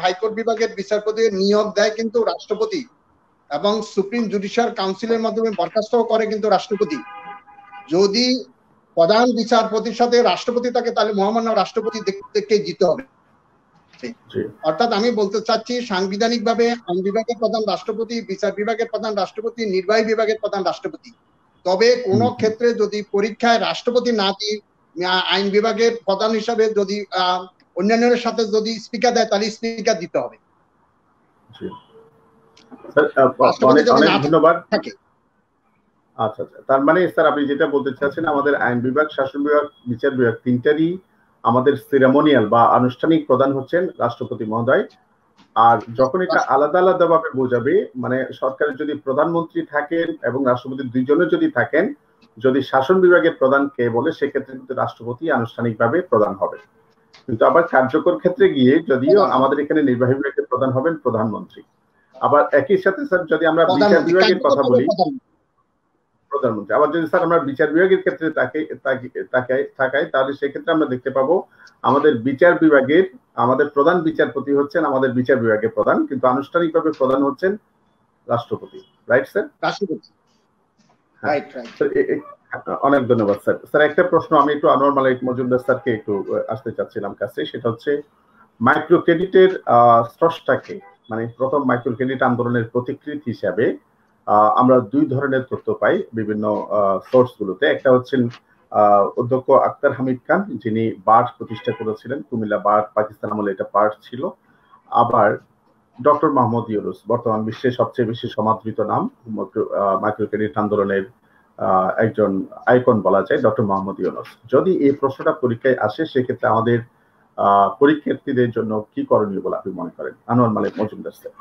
হাইকোর্ট বিভাগের বিচারপতির নিয়োগ দেয় কিন্তু রাষ্ট্রপতি, এবং সুপ্রিম জুডিশিয়াল কাউন্সিলের মাধ্যমে বরখাস্ত করে কিন্তু রাষ্ট্রপতি। যদি প্রধান বিচারপতির সাথে রাষ্ট্রপতি থাকে তাহলে মহামান্য রাষ্ট্রপতি দেখতে জিতে হবে। অর্থাৎ আমি বলতে চাচ্ছি সাংবিধানিকভাবে আইন বিভাগের প্রধান রাষ্ট্রপতি, বিচার বিভাগের প্রধান রাষ্ট্রপতি, নির্বাহী বিভাগের প্রধান রাষ্ট্রপতি। তবে কোন ক্ষেত্রে যদি পরীক্ষায় রাষ্ট্রপতি না দিয়ে আইন বিভাগের প্রধান হিসাবে যদি অন্যান্যের সাথে যদি স্পিকার দেয় তাহলে স্পিকার দিতে হবে। ধন্যবাদ। আচ্ছা আচ্ছা, তার মানে স্যার আপনি যেটা বলতে চাচ্ছেন, আমাদের আইন বিভাগ, শাসন বিভাগ, বিচার বিভাগ তিনটারই আমাদের সেরেমোনিয়াল বা আনুষ্ঠানিক প্রধান হচ্ছেন রাষ্ট্রপতি মহোদয়। আর যখন এটা আলাদা আলাদা ভাবে বোঝাবে, মানে সরকারের যদি প্রধানমন্ত্রী থাকেন এবং রাষ্ট্রপতি দুইজনে যদি থাকেন, যদি শাসন বিভাগের প্রধান কে বলে, সেক্ষেত্রে কিন্তু রাষ্ট্রপতি আনুষ্ঠানিকভাবে প্রধান হবে। কিন্তু আবার কার্যকর ক্ষেত্রে গিয়ে যদিও আমাদের এখানে নির্বাহী বিভাগের প্রধান হবেন প্রধানমন্ত্রী। আবার একই সাথে স্যার যদি আমরা বিচার বিভাগের কথা বলি, প্রধানমন্ত্রী। আবার যদি স্যার আমরা বিচার বিভাগের ক্ষেত্রে তাকাই, তাহলে সেক্ষেত্রে আমরা দেখতে পাবো আমাদের বিচার বিভাগের আমাদের প্রধান বিচারপতি হচ্ছেন আমাদের বিচার বিভাগের প্রধান, কিন্তু আনুষ্ঠানিকভাবে প্রধান হচ্ছেন রাষ্ট্রপতি। Right sir? রাষ্ট্রপতি। Right right. অনেক ধন্যবাদ স্যার। স্যার একটা প্রশ্ন আমি একটু আনোয়ার মালিক মজুমদার স্যারকে একটু আসতে চাচ্ছিলাম কাছে, সেটা হচ্ছে মাইক্রো ক্রেডিটের স্রষ্টাকে, মানে প্রথম মাইক্রো ক্রেডিট আন্দোলনের প্রতিকৃতি হিসাবে আমরা দুই ধরনের তথ্য পাই বিভিন্ন সোর্স গুলোতে। একটা হচ্ছেন অধ্যক্ষ আক্তার হামিদ খান, যিনি বার্ড প্রতিষ্ঠা করেছিলেন, কুমিল্লা বার্ড পাকিস্তান আমলে এটা পার্ট ছিল। আবার ডক্টর মোহাম্মদ ইউনূস, বর্তমান বিশ্বের সবচেয়ে বেশি সমাদৃত নাম, মাইক্রো ক্রেডিট আন্দোলনের একজন আইকন বলা যায় ডক্টর মোহাম্মদ ইউনূস। যদি এই প্রশ্নটা পরীক্ষায় আসে, সেক্ষেত্রে আমাদের পরীক্ষার্থীদের জন্য কি করণীয় বলে আপনি মনে করেন? আনোয়ার মালিক মজুমদার স্যার।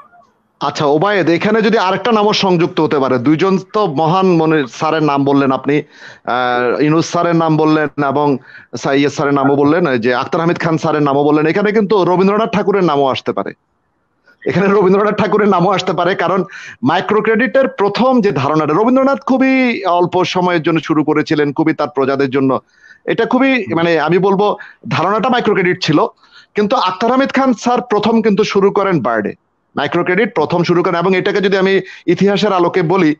আচ্ছা ওবায়েদ, এখানে যদি আরেকটা নামও সংযুক্ত হতে পারে, দুইজন তো মহান মনে স্যারের নাম বললেন আপনি, ইউনূস স্যারের নাম বললেন এবং সাইয়্যেদ স্যারের নামও বললেন, যে আক্তার হামিদ খান স্যারের নামও বললেন। এখানে কিন্তু রবীন্দ্রনাথ ঠাকুরের নামও আসতে পারে, এখানে রবীন্দ্রনাথ ঠাকুরের নামও আসতে পারে। কারণ মাইক্রো ক্রেডিটের প্রথম যে ধারণাটা রবীন্দ্রনাথ খুবই অল্প সময়ের জন্য শুরু করেছিলেন, খুবই তার প্রজাদের জন্য, এটা খুবই মানে আমি বলবো ধারণাটা মাইক্রো ক্রেডিট ছিল। কিন্তু আক্তার হামিদ খান স্যার প্রথম কিন্তু শুরু করেন বার্ডে, মাইক্রো ক্রেডিট প্রথম শুরু করেন। এবং এটাকে যদি আমি ইতিহাসের আলোকে বলি,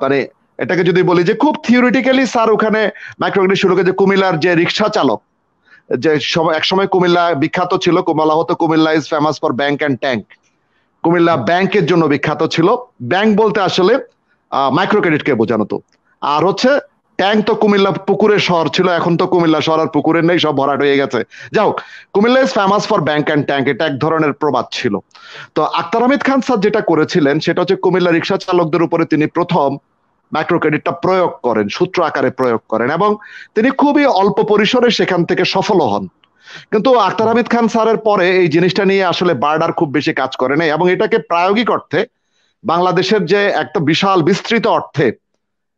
মানে এটাকে যদি বলি যে খুব থিওরিটিক্যালি স্যার ওখানে মাইক্রো ক্রেডিট শুরু করে, যে কুমিল্লার যে রিক্সা চালক, যে একসময় কুমিল্লা বিখ্যাত ছিল, বলা হতো Comilla is famous for bank and tank, Comilla ব্যাংকের জন্য বিখ্যাত ছিল। ব্যাংক বলতে আসলে মাইক্রো ক্রেডিটকে বোঝানো তো। আর হচ্ছে ট্যাঙ্ক তো কুমিল্লা পুকুরের শহর ছিল, এখন তো কুমিল্লা শহর আর পুকুরের নেই, সব ভরাট হয়ে গেছে। যাই হোক, Comilla is famous for bank and tank, এটা এক ধরনের প্রবাদ ছিল। তো আক্তার হামিদ খান স্যার যেটা করেছিলেন সেটা হচ্ছে কুমিল্লা রিক্সা চালকদের উপরে তিনি প্রথম মাইক্রো ক্রেডিটটা প্রয়োগ করেন, সূত্র আকারে প্রয়োগ করেন, এবং তিনি খুবই অল্প পরিসরে সেখান থেকে সফল হন। কিন্তু আক্তার হামিদ খান স্যারের পরে এই জিনিসটা নিয়ে আসলে বার্ডার খুব বেশি কাজ করে নাই, এবং এটাকে প্রায়োগিক অর্থে বাংলাদেশের যে একটা বিশাল বিস্তৃত অর্থে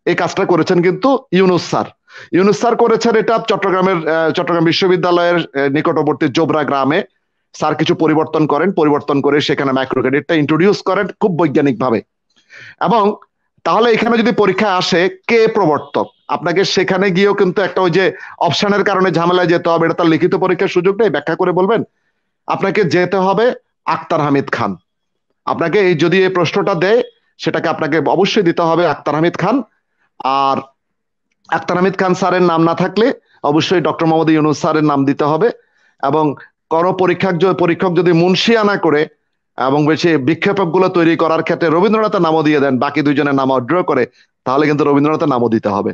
এই কাজটা করেছেন কিন্তু ইউনূস স্যার। ইউনূস স্যার করেছেন এটা চট্টগ্রাম বিশ্ববিদ্যালয়ের নিকটবর্তী জোবরা গ্রামে স্যার কিছু পরিবর্তন করে সেখানে মাইক্রো ক্রেডিটটা ইন্ট্রোডিউস করেন খুব বৈজ্ঞানিক ভাবে। এবং তাহলে এখানে যদি পরীক্ষা আসে কে প্রবর্তক, আপনাকে সেখানে গিয়েও কিন্তু একটা ওই যে অপশনের কারণে ঝামেলায় যেতে হবে, এটা তার লিখিত পরীক্ষার সুযোগ নেই, ব্যাখ্যা করে বলবেন, আপনাকে যেতে হবে আক্তার হামিদ খান। আপনাকে এই যদি এই প্রশ্নটা দেয় সেটাকে আপনাকে অবশ্যই দিতে হবে আক্তার হামিদ খান। আর আক্তার হামিদ খান স্যারের নাম না থাকলে অবশ্যই ডক্টর মোহাম্মদ ইউনূস স্যারের নাম দিতে হবে। এবং কোন পরীক্ষক যদি মুন্সিয়ানা করে এবং বেশি বিক্ষেপক গুলো তৈরি করার ক্ষেত্রে রবীন্দ্রনাথের নামও দিয়ে দেন, বাকি দুইজনের নাম অড্র করে, তাহলে কিন্তু রবীন্দ্রনাথের নামও দিতে হবে,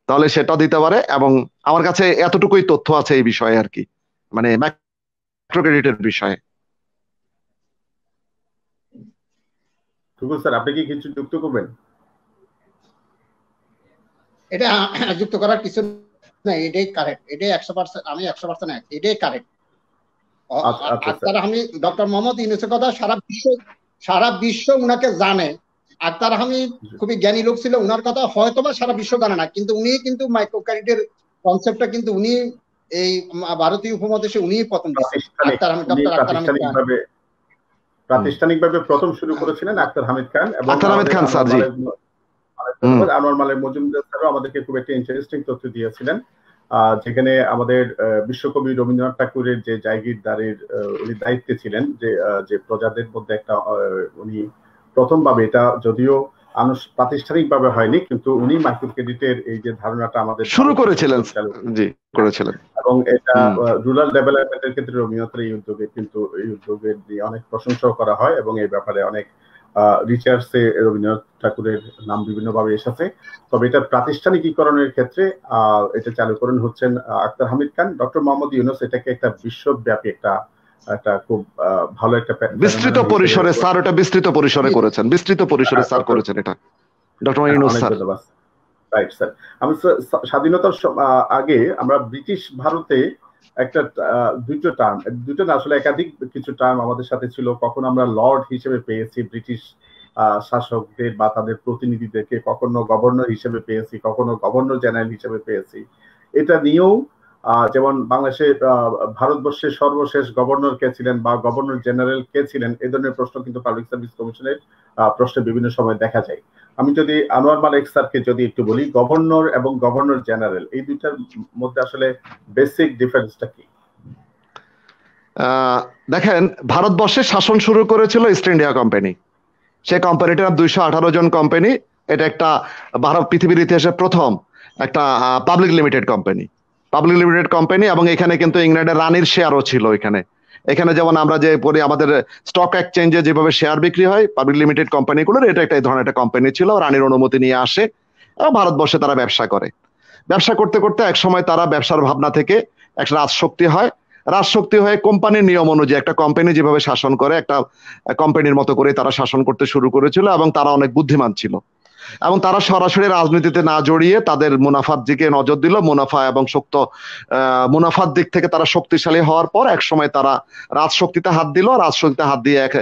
তাহলে সেটা দিতে পারে। এবং আমার কাছে এতটুকুই তথ্য আছে এই বিষয়ে আর কি, মানে মাইক্রো ক্রেডিটের বিষয়ে। স্যার আপনি কি কিছু যুক্ত করবেন? এটা যুক্ত করার কিছু না, এটাই কারেক্ট, এটাই 100%, আমি 100% এটাই কারেক্ট। আক্তার হামিদ, ডক্টর মোহাম্মদ ইউনূসের কথা সারা বিশ্ব উনাকে জানে। আক্তার হামিদ খুবই জ্ঞানী লোক ছিল, উনার কথা হয়তোবা সারা বিশ্ব জানে না, কিন্তু উনি কিন্তু মাইক্রো ক্রেডিটের কনসেপ্টটা কিন্তু উনি এই ভারতীয় উপমহাদেশে উনি প্রথম আক্তার হামিদ, ডক্টর আক্তার হামিদ প্রাতিষ্ঠানিকভাবে প্রথম শুরু করেছিলেন আক্তার হামিদ খান। এবং আক্তার হামিদ খান স্যার, জি আনোয়ার মালিক মজুমদার স্যারও আমাদেরকে খুব একটা ইন্টারেস্টিং তথ্য দিয়েছিলেন, যেখানে আমাদের বিশ্বকবি রবীন্দ্রনাথ ঠাকুরের যে জায়গিরদারের উনি দায়িত্বে ছিলেন, যে প্রজাদের মধ্যে একটা উনি প্রথমভাবে, এটা যদিও প্রাতিষ্ঠানিক ভাবে হয়নি, কিন্তু উনি মাইক্রো ক্রেডিটের এই যে ধারণাটা আমাদের শুরু করেছিলেন, জি করেছিলেন। এবং এটা রুরাল ডেভেলপমেন্টের ক্ষেত্রে রবীন্দ্রনাথের এই উদ্যোগে কিন্তু এই উদ্যোগের নিয়ে অনেক প্রশংসাও করা হয়, এবং এই ব্যাপারে অনেক রিসার্চে রবীন্দ্রনাথ ঠাকুরের নাম বিভিন্নভাবে এসেছে। তবে এটা প্রাতিষ্ঠানিকীকরণের ক্ষেত্রে এটা চালু করেন হচ্ছেন আক্তার হামিদ খান। ডক্টর মোহাম্মদ ইউনূস এটাকে একটা বিশ্বব্যাপী একটা খুব ভালো একটা বিস্তৃত পরিসরে স্যার, এটা বিস্তৃত পরিসরে করেছেন, বিস্তৃত পরিসরে স্যার করেছেন এটা doctor Yunus sir. Right sir. আমি স্বাধীনতার আগে আমরা ব্রিটিশ ভারতে একটা দুটো না আসলে একাধিক কিছু টার্ম আমাদের সাথে ছিল। কখনো আমরা লর্ড হিসেবে পেয়েছি ব্রিটিশ শাসকদের বা তাদের প্রতিনিধিদেরকে, কখনো গভর্নর হিসেবে পেয়েছি, কখনো গভর্নর জেনারেল হিসেবে পেয়েছি। এটা নিয়েও যেমন বাংলাদেশে ভারতবর্ষের সর্বশেষ গভর্নর কে ছিলেন বা গভর্নর জেনারেল কে ছিলেন, এ ধরনের প্রশ্ন কিন্তু পাবলিক সার্ভিস কমিশনের প্রশ্নে বিভিন্ন সময় দেখা যায়। আমি যদি আনোয়ার মালিক স্যারকে যদি একটু বলি, গভর্নর এবং গভর্নর জেনারেল এই দুইটার মধ্যে আসলে বেসিক ডিফারেন্সটা কি? দেখেন, ভারতবর্ষে শাসন শুরু করেছিল ইস্ট ইন্ডিয়া কোম্পানি। সেই কোম্পানিটা 218 জন কোম্পানি। এটা একটা ভারত পৃথিবীর ইতিহাসে প্রথম একটা পাবলিক লিমিটেড কোম্পানি। এবং এখানে কিন্তু ইংল্যান্ডের রানীর শেয়ারও ছিল এখানে যেমন আমরা যে পরে আমাদের স্টক এক্সচেঞ্জে যেভাবে শেয়ার বিক্রি হয় পাবলিক লিমিটেড কোম্পানিগুলোর, এটা একটা এই ধরনের একটা কোম্পানি ছিল। রানীর অনুমতি নিয়ে আসে এবং ভারতবর্ষে তারা ব্যবসা করতে করতে এক সময় তারা ব্যবসার ভাবনা থেকে একটা রাজশক্তি হয়ে কোম্পানির নিয়ম অনুযায়ী একটা কোম্পানি যেভাবে শাসন করে একটা কোম্পানির মতো করে তারা শাসন করতে শুরু করেছিল। এবং তারা অনেক বুদ্ধিমান ছিল এবং তারা সরাসরি রাজনীতিতে না জড়িয়ে তাদের মুনাফার দিকে নজর দিল। মুনাফার দিক থেকে তারা শক্তিশালী হওয়ার পর এক সময় তারা রাজশক্তিতে হাত দিয়ে এক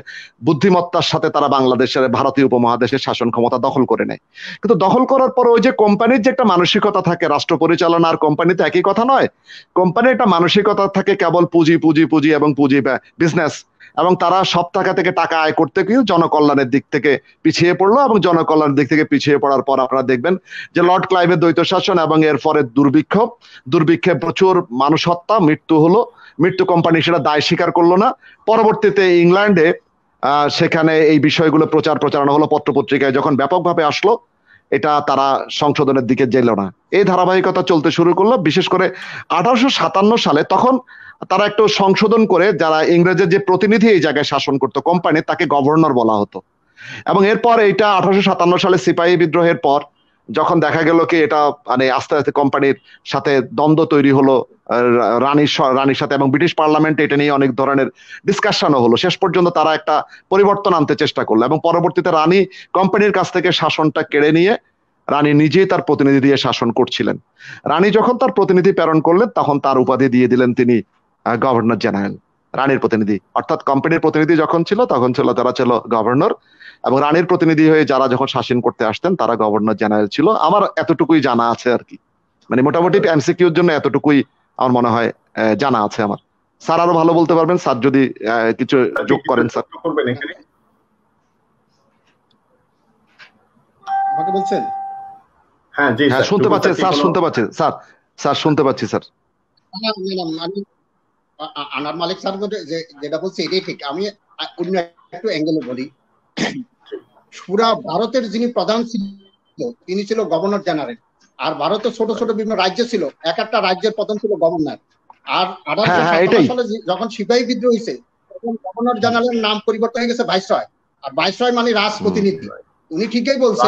বুদ্ধিমত্তার সাথে তারা বাংলাদেশের ভারতীয় উপমহাদেশের শাসন ক্ষমতা দখল করে নেয়। কিন্তু দখল করার পর ওই যে কোম্পানির যে একটা মানসিকতা থাকে, রাষ্ট্র পরিচালনা আর কোম্পানিতে একই কথা নয়। কোম্পানির একটা মানসিকতা থাকে কেবল পুঁজি এবং পুঁজি বিজনেস, এবং তারা সব টাকা থেকে টাকা আয় করতে গিয়ে জনকল্যাণের দিক থেকে পিছিয়ে পড়লো। এবং জনকল্যাণের দিক থেকে পিছিয়ে পড়ার পর আপনারা দেখবেন যে লর্ড ক্লাইভের দ্বৈত শাসন এবং এরপরে দুর্ভিক্ষে প্রচুর মানুষ হত্যা, মৃত্যু কোম্পানি সেটা দায় স্বীকার করলো না। পরবর্তীতে ইংল্যান্ডে সেখানে এই বিষয়গুলো প্রচারণা হলো পত্রপত্রিকায়, যখন ব্যাপকভাবে আসলো এটা তারা সংশোধনের দিকে যেল না। এই ধারাবাহিকতা চলতে শুরু করলো। বিশেষ করে 1857 সালে তখন তারা একটু সংশোধন করে, যারা ইংরেজের যে প্রতিনিধি এই জায়গায় শাসন করতো কোম্পানি, তাকে গভর্নর বলা হতো। এবং এরপর এইটা 1857 সালে সিপাহী বিদ্রোহের পর যখন দেখা গেল কি এটা মানে আস্তে আস্তে কোম্পানির সাথে দ্বন্দ্ব তৈরি হলো রানীর সাথে, এবং ব্রিটিশ পার্লামেন্টে এটা নিয়ে অনেক ধরনের ডিসকাশনও হলো। শেষ পর্যন্ত তারা একটা পরিবর্তন আনতে চেষ্টা করলো এবং পরবর্তীতে রানী কোম্পানির কাছ থেকে শাসনটা কেড়ে নিয়ে রানী নিজেই তার প্রতিনিধি দিয়ে শাসন করছিলেন। রানী যখন তার প্রতিনিধি প্রেরণ করলেন তখন তার উপাধি দিয়ে দিলেন তিনি গভর্নর জেনারেল। রানীর প্রতিনিধি অর্থাৎ কোম্পানির প্রতিনিধি যখন ছিল তখন তারা ছিল গভর্নর, এবং রানীর প্রতিনিধি হয়ে যারা যখন শাসন করতে আসতেন তারা গভর্নর জেনারেল ছিল। আমার এতটুকুই জানা আছে আর কি, মানে মোটামুটি এমসিকিউর জন্য এতটুকুই আমার মনে হয় জানা আছে আমার। স্যার আরো ভালো বলতে পারবেন স্যার যদি কিছু যোগ করেন। স্যার আমাকে বলছেন? হ্যাঁ শুনতে পাচ্ছি স্যার, শুনতে পাচ্ছি স্যার। আনার মালিক স্যার যেটা বলছে এটাই ঠিক। আমি অন্য একটু অ্যাঙ্গেলে বলি। পুরা ভারতের যিনি প্রধান ছিল তিনি ছিল গভর্নর জেনারেল, আর ভারতের ছোট ছোট বিভিন্ন রাজ্য ছিল, এক একটা রাজ্যের প্রধান ছিল গভর্নর। আর 1857 সালে যখন সিপাহী বিদ্রোহ হয়েছে তখন গভর্নর জেনারেলের নাম পরিবর্তন হয়ে গেছে ভাইসরয়। আর ভাইসরয় মানে রাজ প্রতিনিধি। উনি ঠিকই বলছে,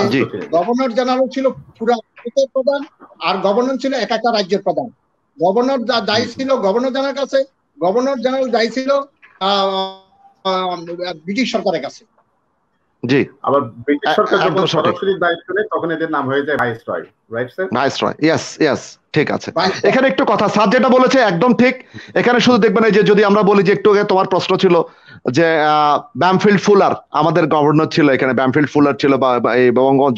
গভর্নর জেনারেল ছিল পুরা ভারতের প্রধান আর গভর্নর ছিল এক একটা রাজ্যের প্রধান। গভর্নর দায়ী ছিল গভর্নর জেনারেলের কাছে, গভর্নর জেনারেল দায়ী ছিল ব্রিটিশ সরকারের কাছে। জি, আবার ব্রিটিশ সরকার যখন সরাসরি দায়িত্ব নেয় তখন এদের নাম হয়ে যায় viceroy, right sir? Viceroy, yes ঠিক আছে। এখানে একটু কথা স্যার যেটা বলেছে একদম ঠিক। এখানে শুধু দেখবেন এই যে যদি আমরা বলি যে একটু আগে তোমার প্রশ্ন ছিল যে ব্যামফিল্ড ফুলার আমাদের গভর্নর ছিল, এখানে ব্যামফিল্ড ফুলার ছিল বা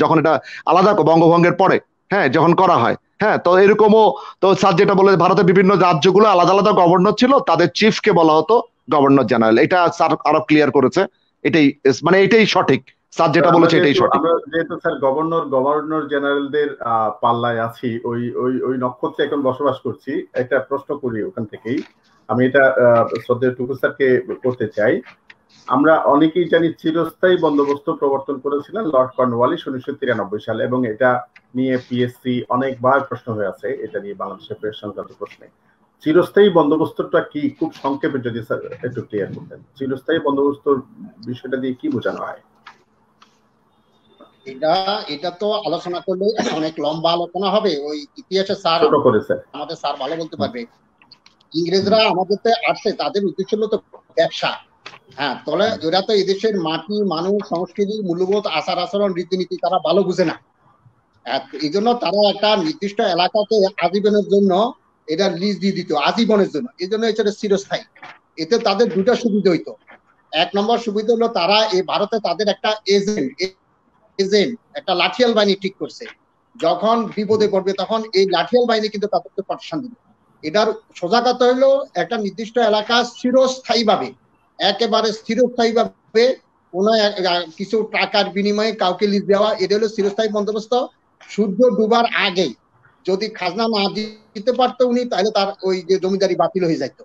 যখন এটা আলাদা বঙ্গভঙ্গের পরে যখন করা হয়, তো এরকমও তো স্যার যেটা বলে ভারতের বিভিন্ন রাজ্যগুলো আলাদা আলাদা গভর্নর ছিল, তাদের চিফকে বলা হতো গভর্নর জেনারেল। এটা স্যার আরো ক্লিয়ার করেছে, এটাই সঠিক। স্যার যেটা বলেছে এটাই সঠিক। আমরা যেহেতু স্যার গভর্নর জেনারেলদের পাল্লায় আছি, ওই নক্ষত্রে এখন বসবাস করছি, একটা প্রশ্ন করি ওখান থেকেই। আমি এটা শ্রদ্ধেয় টুকু স্যারকে করতে চাই। আমরা অনেকেই জানি চিরস্থায়ী বন্দোবস্ত প্রবর্তন করেছিলেন লর্ড কর্নওয়ালিস 1993 সালে, এবং এটা নিয়ে পিএসসি অনেকবার প্রশ্ন হয়ে আছে, এটা নিয়ে বাংলাদেশের প্রেস সংক্রান্ত প্রশ্নে। চিরস্থায়ী বন্দোবস্তটা কি, খুব সংক্ষেপে যদি স্যার একটু ক্লিয়ার করতেন। চিরস্থায়ী বন্দোবস্তর বিষয়টা দিয়ে কি বোঝানো হয়? এটা তো আলোচনা করলে অনেক লম্বা আলোচনা হবে। ওই ইতিহাসে স্যার আমাদের স্যার ভালো বলতে পারবে। ইংরেজরা আমাদেরতে আসছে, তাদের উদ্দেশ্য হলো তো ব্যবসা। তবে ওরা তো এদেশের মাটি, মানুষ, সংস্কৃতি, মূল্যবোধ, আচার আচরণ, রীতিনীতি তারা ভালো বুঝে না। এই জন্য তারা একটা নির্দিষ্ট এলাকাকে আজীবনের জন্য এটা লিজ দিয়ে দিত আজীবনের জন্য, এই জন্য এটা চিরস্থায়ী। এতে তাদের দুটা সুবিধা হইতো। এক নম্বর সুবিধা হলো তারা এই ভারতে তাদের একটা এজেন্ট একটা লাঠিয়াল বাহিনী ঠিক করছে, যখন বিপদে পড়বে তখন এই লাঠিয়াল বাহিনী কিন্তু তাদেরকে প্রোটেকশন দিবে। এটার সোজা কথা হলো একটা নির্দিষ্ট এলাকা চিরস্থায়ীভাবে, একেবারে স্থিরস্থায়ীভাবে কোনো কিছু টাকার বিনিময়ে কাউকে লিজ দেওয়া, এটা হলো চিরস্থায়ী বন্দোবস্ত। সূর্য ডুবার আগে যদি খাজনা না দিতে পারতো উনি, তাহলে তার ওই যে জমিদারি বাতিল হয়ে যেত।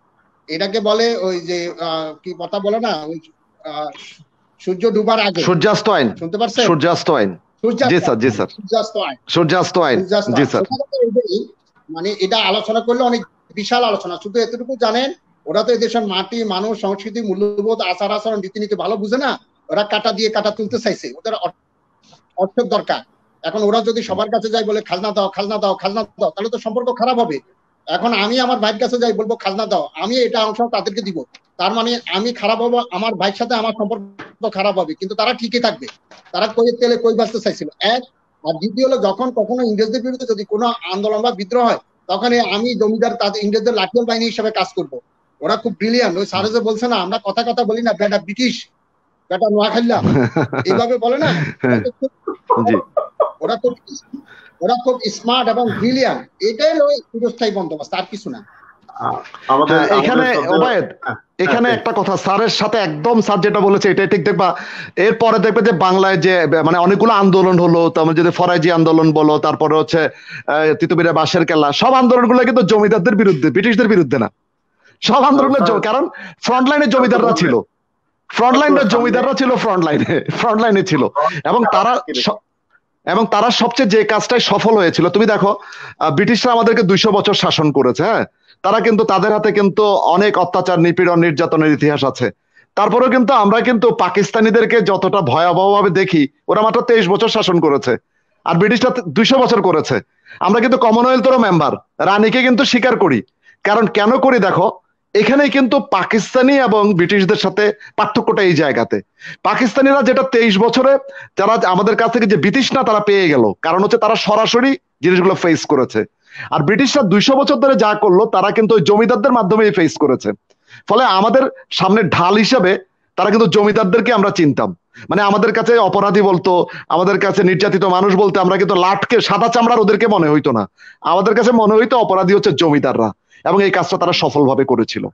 এটাকে বলে ওই যে কি কথা বলে না, ওই সূর্য ডুবার আগে সূর্যাস্ত আইন। শুনতে পারছেন? সূর্যাস্ত আইন। জি স্যার, জি স্যার। সূর্যাস্ত আইন, সূর্যাস্ত আইন, জি স্যার। মানে এটা আলোচনা করলে অনেক বিশাল আলোচনা। শুধু এতটুকু জানেন, ওরা তো এদেশের মাটি, মানুষ, সংস্কৃতি, মূল্যবোধ, আচার আচরণ, রীতিনীতি ভালো বুঝে না। ওরা কাটা দিয়ে কাটা তুলতে চাইছে, ওদের অর্থের দরকার। এখন ওরা যদি সবার কাছে যায় বলে খাজনা দাও, খাজনা দাও, খাজনা দাও, তাহলে তো সম্পর্ক খারাপ হবে। এখন আমি আমার ভাইয়ের কাছে যাই, বলবো খাজনা দাও, আমি এটা অংশ তাদেরকে দিব, তার মানে আমি খারাপ হবো, আমার ভাইয়ের সাথে আমার সম্পর্ক খারাপ হবে, কিন্তু তারা ঠিকই থাকবে। তারা কইয়ের তেলে কই বাঁচতে চাইছিল, এক। আর দ্বিতীয় হলো, যখন কখনো ইংরেজদের বিরুদ্ধে যদি কোনো আন্দোলন বা বিদ্রোহ হয়, তখন আমি জমিদার তাদের ইংরেজদের লাঠিয়াল বাহিনী হিসেবে কাজ করব। ওরা খুব ব্রিলিয়ান্ট। ওই স্যার যে বলছে না, আমরা কথা কথা বলি না, বেটা ব্রিটিশ, বেটা নোয়াখাইলা, এইভাবে বলে না, ওরা খুব স্মার্ট এবং ব্রিলিয়ান্ট। এটাই ওই চিরস্থায়ী বন্দোবস্ত, আর কিছু না। এখানে একটা কথা স্যারের সাথে একদম, স্যার যেটা বলেছে এটাই ঠিক। দেখবা এরপরে দেখবে যে বাংলায় যে মানে অনেকগুলো আন্দোলন হলো, তারপরে যদি ফরাজি আন্দোলন বলো, তারপরে হচ্ছে তিতুমিরে বাঁশের কেল্লা, সব আন্দোলনগুলো কিন্তু জমিদারদের বিরুদ্ধে, ব্রিটিশদের বিরুদ্ধে না। সব আন্দোলনের কারণ ফ্রন্টলাইনে জমিদাররা ছিল, ফ্রন্টলাইনে ছিল। এবং তারা সবচেয়ে যে কাজটাই সফল হয়েছিল, তুমি দেখো ব্রিটিশরা আমাদেরকে 200 বছর শাসন করেছে। হ্যাঁ, তারা কিন্তু তাদের হাতে কিন্তু অনেক অত্যাচার, নিপীড়ন, নির্যাতনের ইতিহাস আছে। তারপরেও কিন্তু আমরা কিন্তু পাকিস্তানিদেরকে যতটা ভয়াবহভাবে দেখি, ওরা মাত্র 23 বছর শাসন করেছে, আর ব্রিটিশরা 200 বছর করেছে। আমরা কিন্তু কমনওয়েলথেরও মেম্বার, রানীকে কিন্তু স্বীকার করি। কারণ কেন করি দেখো, এখানেই কিন্তু পাকিস্তানি এবং ব্রিটিশদের সাথে পার্থক্যটা এই জায়গাতে। পাকিস্তানিরা যেটা 23 বছরে যারা আমাদের কাছ থেকে যে বিতৃষ্ণা তারা পেয়ে গেল, কারণ হচ্ছে তারা সরাসরি জিনিসগুলো ফেস করেছে। আর ব্রিটিশরা 200 বছর ধরে যা করলো তারা কিন্তু ওই জমিদারদের মাধ্যমেই ফেস করেছে। ফলে আমাদের সামনে ঢাল হিসেবে তারা কিন্তু জমিদারদেরকে আমরা চিনতাম। মানে আমাদের কাছে অপরাধী বলতো, আমাদের কাছে নির্যাতিত মানুষ বলতে আমরা কিন্তু লাটকে, সাদা চামড়ার ওদেরকে মনে হইতো না, আমাদের কাছে মনে হইতো অপরাধী হচ্ছে জমিদাররা। এবং এই কাজটা তারা সফলভাবে করেছিল।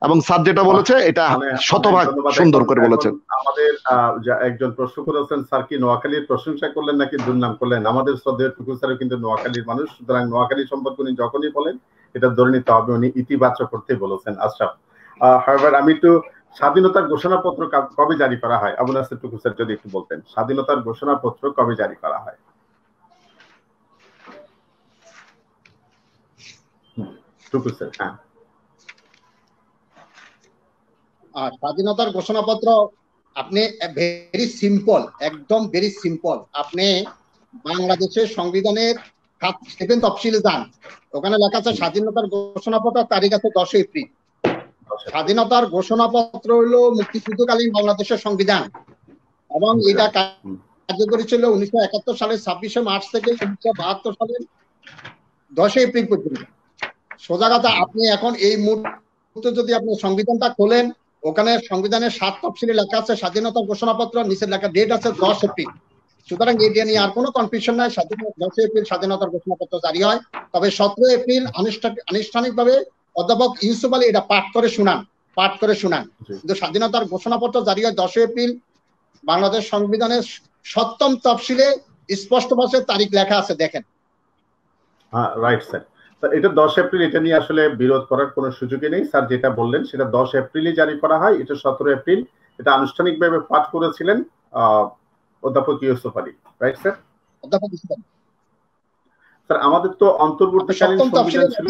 এবং স্যার যেটা বলেছে এটা শতভাগ সুন্দর করে বলেছেন। আমাদের একজন প্রশ্ন করেছেন, স্যার কি নোয়াখালীর প্রশংসা করলেন নাকি দুর্নাম করলেন? আমাদের শ্রদ্ধেয় টুকু স্যার কিন্তু নোয়াখালীর মানুষ, সুতরাং নোয়াখালী সম্পর্কে উনি যখনই বলেন এটা ধরে নিতে হবে উনি ইতিবাচক করতে বলেছেন। আশরাফ, হারবার আমি একটু স্বাধীনতার ঘোষণাপত্র কবে জারি করা হয়, আবু নাসের টুকু স্যার যদি একটু বলতেন, স্বাধীনতার ঘোষণাপত্র কবে জারি করা হয়? টুকু স্যার। হ্যাঁ, আর স্বাধীনতার ঘোষণাপত্র আপনি ভেরি সিম্পল, একদম ভেরি সিম্পল। আপনি বাংলাদেশের সংবিধানের 7 তফসিলে যান, ওখানে লেখা আছে স্বাধীনতার ঘোষণাপত্র, তারিখ আছে 10 এপ্রিল। স্বাধীনতার ঘোষণাপত্র হলো মুক্তিযুদ্ধকালীন বাংলাদেশের সংবিধান, এবং এটা কার্যকরী ছিল 1971 সালের 26শে মার্চ থেকে 1972 সালের 10 এপ্রিল পর্যন্ত। সোজা কথা, আপনি এখন এই মুহূর্তে যদি আপনি সংবিধানটা খোলেন, ওখানে সংবিধানের 7 তফসিলে লেখা আছে স্বাধীনতার ঘোষণাপত্র, নিচের লেখা ডেট আছে 10 এপ্রিল। সুতরাং এটা নিয়ে আর কোনো কনফিউশন নাই, 10 এপ্রিল স্বাধীনতার ঘোষণাপত্র জারি হয়। তবে 17 এপ্রিল আনুষ্ঠানিকভাবে অধ্যাপক ইউসুফ আলী এটা পাঠ করে শোনান। কিন্তু স্বাধীনতার ঘোষণাপত্র জারি হয় 10 এপ্রিল। বাংলাদেশ সংবিধানের 7ম তফসিলে স্পষ্টভাবে তারিখ লেখা আছে, দেখেন। হ্যাঁ, রাইট স্যার। এটা 10 এপ্রিল, এটা নিয়ে আসলে বিরোধ করার কোনো সুযোগই নেই। স্যার যেটা বললেন সেটা 10 এপ্রিলই জারি করা হয়, এটা 17 এপ্রিল। এটা আনুষ্ঠানিকভাবে পাঠ করেছিলেন অধ্যাপক ইউসুফ আলী, রাইট স্যার? অধ্যাপক ইউসুফ আলী। স্যার আমাদের তো অন্তর্বর্তীকালীন সংবিধান ছিল,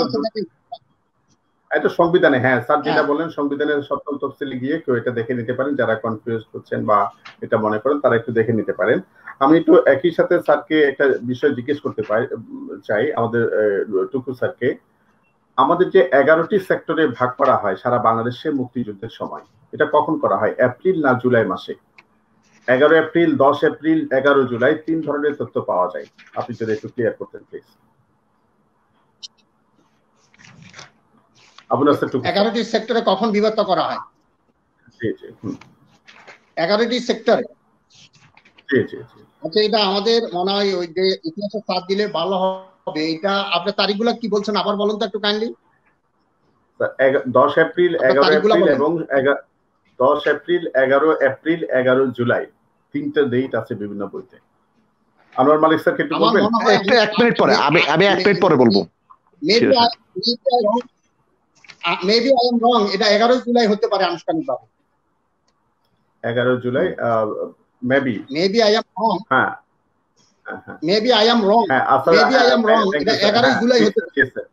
এটা সংবিধানে, হ্যাঁ স্যার যেটা বললেন সংবিধানের 7ম তফসিলে গিয়ে কেউ এটা দেখে নিতে পারেন, যারা কনফিউজ হচ্ছেন বা এটা মনে করেন তারা একটু দেখে নিতে পারেন। আমি একটু একই সাথে স্যারকে একটা বিষয় জিজ্ঞেস করতে চাই, আমাদের টুকু স্যারকে। আমাদের যে 11টি সেক্টরে ভাগ করা হয় সারা বাংলাদেশে মুক্তিযুদ্ধের সময়, এটা কখন করা হয়, এপ্রিল না জুলাই মাসে? 11 এপ্রিল, 10 এপ্রিল, 11 জুলাই, 3 ধরনের তথ্য পাওয়া যায়। আপনি যদি একটু ক্লিয়ার করতেন প্লিজ। আবুল নাসের টুকু 11টি সেক্টরে কখন বিভক্ত করা হয়? জি জি 11টি সেক্টরে। জি জি জি আচ্ছা, এটা আমাদের মনে হয় ওই যে ইতিহাসে সাথ দিলে ভালো হবে। এটা আপনার তারিখগুলো কি বলছেন আবার বলুন তো একটু কাইন্ডলি। 10 এপ্রিল, 11 এপ্রিল এবং 10 এপ্রিল, 11 এপ্রিল, 11 জুলাই, 3টা ডেট আছে বিভিন্ন বইতে। আনোয়ার মালিক স্যার একটু বলবেন? এক মিনিট পরে, আমি 1 মিনিট পরে বলবো। মেবি আই এম রং, এটা 11 জুলাই হতে পারে আনুষ্ঠানিকভাবে। 11 জুলাই মেবি আই এম রং। হ্যাঁ maybe I am wrong, maybe I am wrong, এটা 11 জুলাই হতে পারে।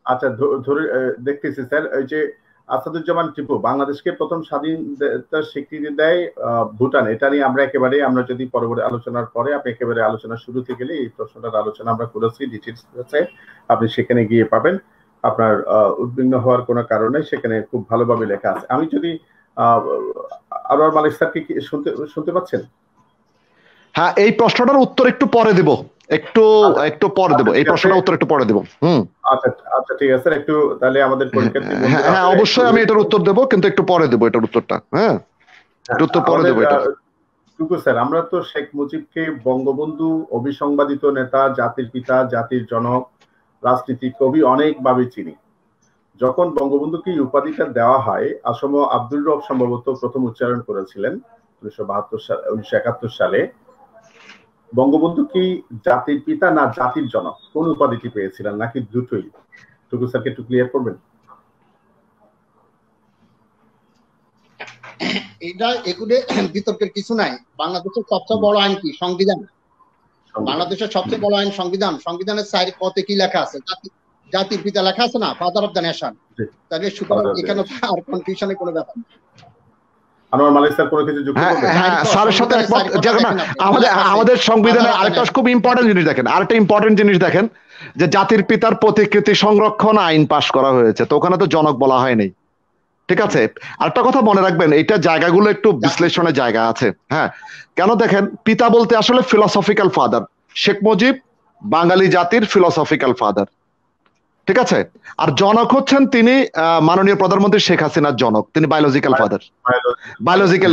আচ্ছা ধরে দেখতেছি স্যার, ওই যে আসাদুজ্জামান টিপু বাংলাদেশকে প্রথম স্বাধীনতার স্বীকৃতি দেয় ভুটান, এটা নিয়ে আমরা যদি পরবর্তী আলোচনার পরে আপনি একেবারে আলোচনা শুরুতে গেলে এই প্রশ্নটার আলোচনা আমরা করেছি, ডিটেইলস আছে, আপনি সেখানে গিয়ে পাবেন। আপনার উদ্বিগ্ন হওয়ার কোনো কারণ নেই, সেখানে খুব ভালোভাবে লেখা আছে। আমি যদি আনোয়ার মালিক স্যারকে কি শুনতে পাচ্ছেন? হ্যাঁ, এই প্রশ্নটার উত্তর একটু পরে দেব, একটু পরে দেব, এই প্রশ্নটার উত্তর একটু পরে দেব। আচ্ছা আচ্ছা ঠিক আছে, একটু তাহলে আমাদের পরীক্ষার্থী হ্যাঁ অবশ্যই আমি এটার উত্তর দেব, কিন্তু একটু পরে দেব এটার উত্তরটা। হ্যাঁ উত্তর পরে দেব এটা। টুকু স্যার, আমরা তো শেখ মুজিবকে বঙ্গবন্ধু, অবিসংবাদিত নেতা, জাতির পিতা, জাতির জনক, রাজনীতি কবি অনেকভাবে চিনি। যখন বঙ্গবন্ধুকে উপাধিটা দেওয়া হয়, আসম আব্দুর রব সম্ভবত প্রথম উচ্চারণ করেছিলেন 1971 সালে। বঙ্গবন্ধু কি জাতির পিতা না জাতির জনক, কোন উপাধিটি পেয়েছিলেন, নাকি দুটোই? টুকু স্যারকে একটু ক্লিয়ার করবেন। এটা এগুলো বিতর্কের কিছু নাই। বাংলাদেশের সবচেয়ে বড় আইন কি? সংবিধান। বাংলাদেশের সবচেয়ে বড় আইন সংবিধান। সংবিধানের সাইড পথে কি লেখা আছে? জাতির পিতা লেখা আছে না, ফাদার অফ দ্য নেশন। তাহলে সুতরাং এখানে আর কনফিউশনের কোনো ব্যাপার নেই। আনোয়ার মালিক স্যার কোনো কিছু যুক্ত করবেন? হ্যাঁ, স্যারের সাথে আমাদের সংবিধানে আরেকটা খুব ইম্পর্টেন্ট জিনিস দেখেন, আরেকটা ইম্পর্টেন্ট জিনিস দেখেন, যে জাতির পিতার প্রতিকৃতি সংরক্ষণ আইন পাশ করা হয়েছে, তো ওখানে তো জনক বলা হয়নি। ঠিক আছে, আরেকটা কথা মনে রাখবেন, এইটা জায়গাগুলো একটু বিশ্লেষণের জায়গা আছে। হ্যাঁ, কেন দেখেন, পিতা বলতে আসলে ফিলসফিক্যাল ফাদার। শেখ মুজিব বাঙালি জাতির ফিলসফিক্যাল ফাদার। ঠিক আছে, আর জনক হচ্ছেন তিনি মাননীয় প্রধানমন্ত্রী শেখ হাসিনার জনক, তিনি বায়োলজিক্যাল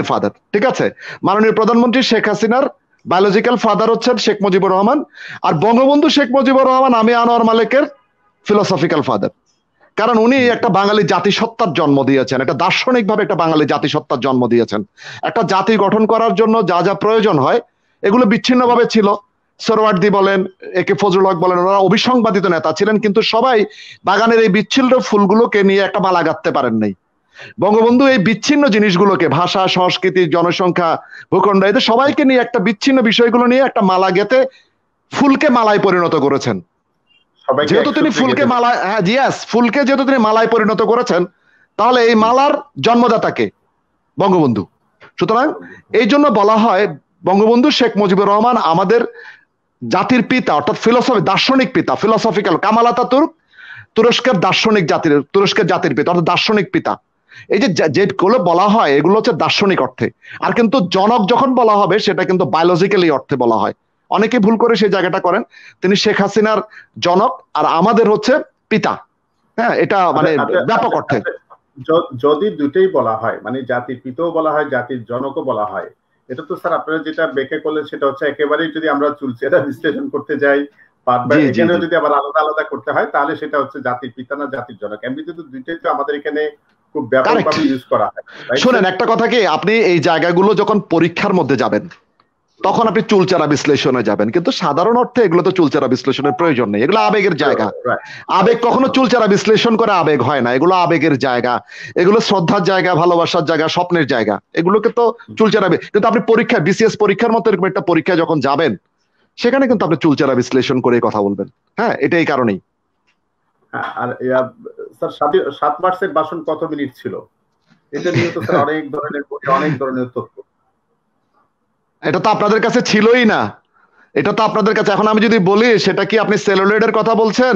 ফাদার। ঠিক আছে, মাননীয় প্রধানমন্ত্রী শেখ হাসিনার বায়োলজিক্যাল ফাদার হচ্ছেন শেখ মুজিবুর রহমান, আর বঙ্গবন্ধু শেখ মুজিবুর রহমান আমি আনোয়ার মালিকের ফিলসফিক্যাল ফাদার। কারণ উনি একটা বাঙালি জাতিসত্তার জন্ম দিয়েছেন, একটা দার্শনিক ভাবে একটা বাঙালি জাতিসত্তার জন্ম দিয়েছেন। একটা জাতি গঠন করার জন্য যা যা প্রয়োজন হয় এগুলো বিচ্ছিন্নভাবে ছিল। সোহরাওয়ার্দী বলেন, একে ফজলুল হক বলেন, ওরা অবিসংবাদিত নেতা ছিলেন, কিন্তু সবাই বাগানের এই বিচ্ছিন্ন ফুলগুলোকে নিয়ে একটা মালা গাঁথতে পারেন নাই। বঙ্গবন্ধু এই বিচ্ছিন্ন জিনিসগুলোকে, ভাষা, সংস্কৃতি, জনসংখ্যা, ভূখণ্ড, এদের সবাইকে নিয়ে একটা বিচ্ছিন্ন বিষয়গুলো নিয়ে একটা মালা গেঁথে ফুলকে মালায় পরিণত করেছেন। যেহেতু তিনি ফুলকে মালায়, ফুলকে যেহেতু তিনি মালায় পরিণত করেছেন, তাহলে এই মালার জন্মদাতাকে বঙ্গবন্ধু। সুতরাং এই জন্য বলা হয় বঙ্গবন্ধু শেখ মুজিবুর রহমান আমাদের জাতির পিতা, অর্থাৎ দার্শনিক পিতা, ফিলসফিক্যাল। কামাল আতাতুর্ক তুরস্কের জাতির পিতা, অর্থাৎ দার্শনিক পিতা। এই যেগুলো বলা হয় এগুলো হচ্ছে দার্শনিক অর্থে, আর কিন্তু জনক যখন বলা হবে সেটা কিন্তু বায়োলজিক্যালি অর্থে বলা হয়। অনেকে ভুল করে সেই জায়গাটা করেন। তিনি শেখ হাসিনার জনক আর আমাদের হচ্ছে পিতা। হ্যাঁ, এটা মানে ব্যাপক অর্থে যদি দুটোই বলা হয়, মানে জাতির পিতাও বলা হয়, জাতির জনকও বলা হয়, এটা তো স্যার আপনারা যেটা ব্যাখ্যা করলেন সেটা হচ্ছে একেবারেই যদি আমরা চুলচেরা বিশ্লেষণ করতে যাই, এখানে যদি আবার আলাদা আলাদা করতে হয়, তাহলে সেটা হচ্ছে জাতির পিতা না জাতির জনক। এমনিতে তো দুইটাই তো আমাদের এখানে খুব ব্যাপকভাবে ইউজ করা হয়। শুনেন একটা কথা কি, আপনি এই জায়গাগুলো যখন পরীক্ষার মধ্যে যাবেন তখন আপনি চুলচারা বিশ্লেষণে যাবেন, কিন্তু সাধারণ অর্থে এগুলো তো চুলচারা বিশ্লেষণের প্রয়োজন নেই। এগুলো আবেগের জায়গা। আবেগ কখনো চুলচারা বিশ্লেষণ করে আবেগ হয় না, এগুলো আবেগের জায়গা, এগুলো শ্রদ্ধার জায়গা, ভালোবাসার জায়গা, স্বপ্নের জায়গা। এগুলোকে তো চুলচারা, কিন্তু আপনি পরীক্ষা, বিসিএস পরীক্ষার মতো এরকম একটা পরীক্ষা যখন যাবেন, সেখানে কিন্তু আপনি চুলচারা বিশ্লেষণ করে কথা বলবেন। হ্যাঁ, এটা এই কারণেই। আর স্যার 7 মার্চের ভাষণ কত মিনিট ছিল? এটা নিয়ে তো স্যার অনেক ধরনের তথ্য। এটা তো আপনাদের কাছে ছিলই না, এটা তো আপনাদের কাছে। এখন আমি যদি বলি সেটা কি আপনি সেলুলয়েডের কথা বলছেন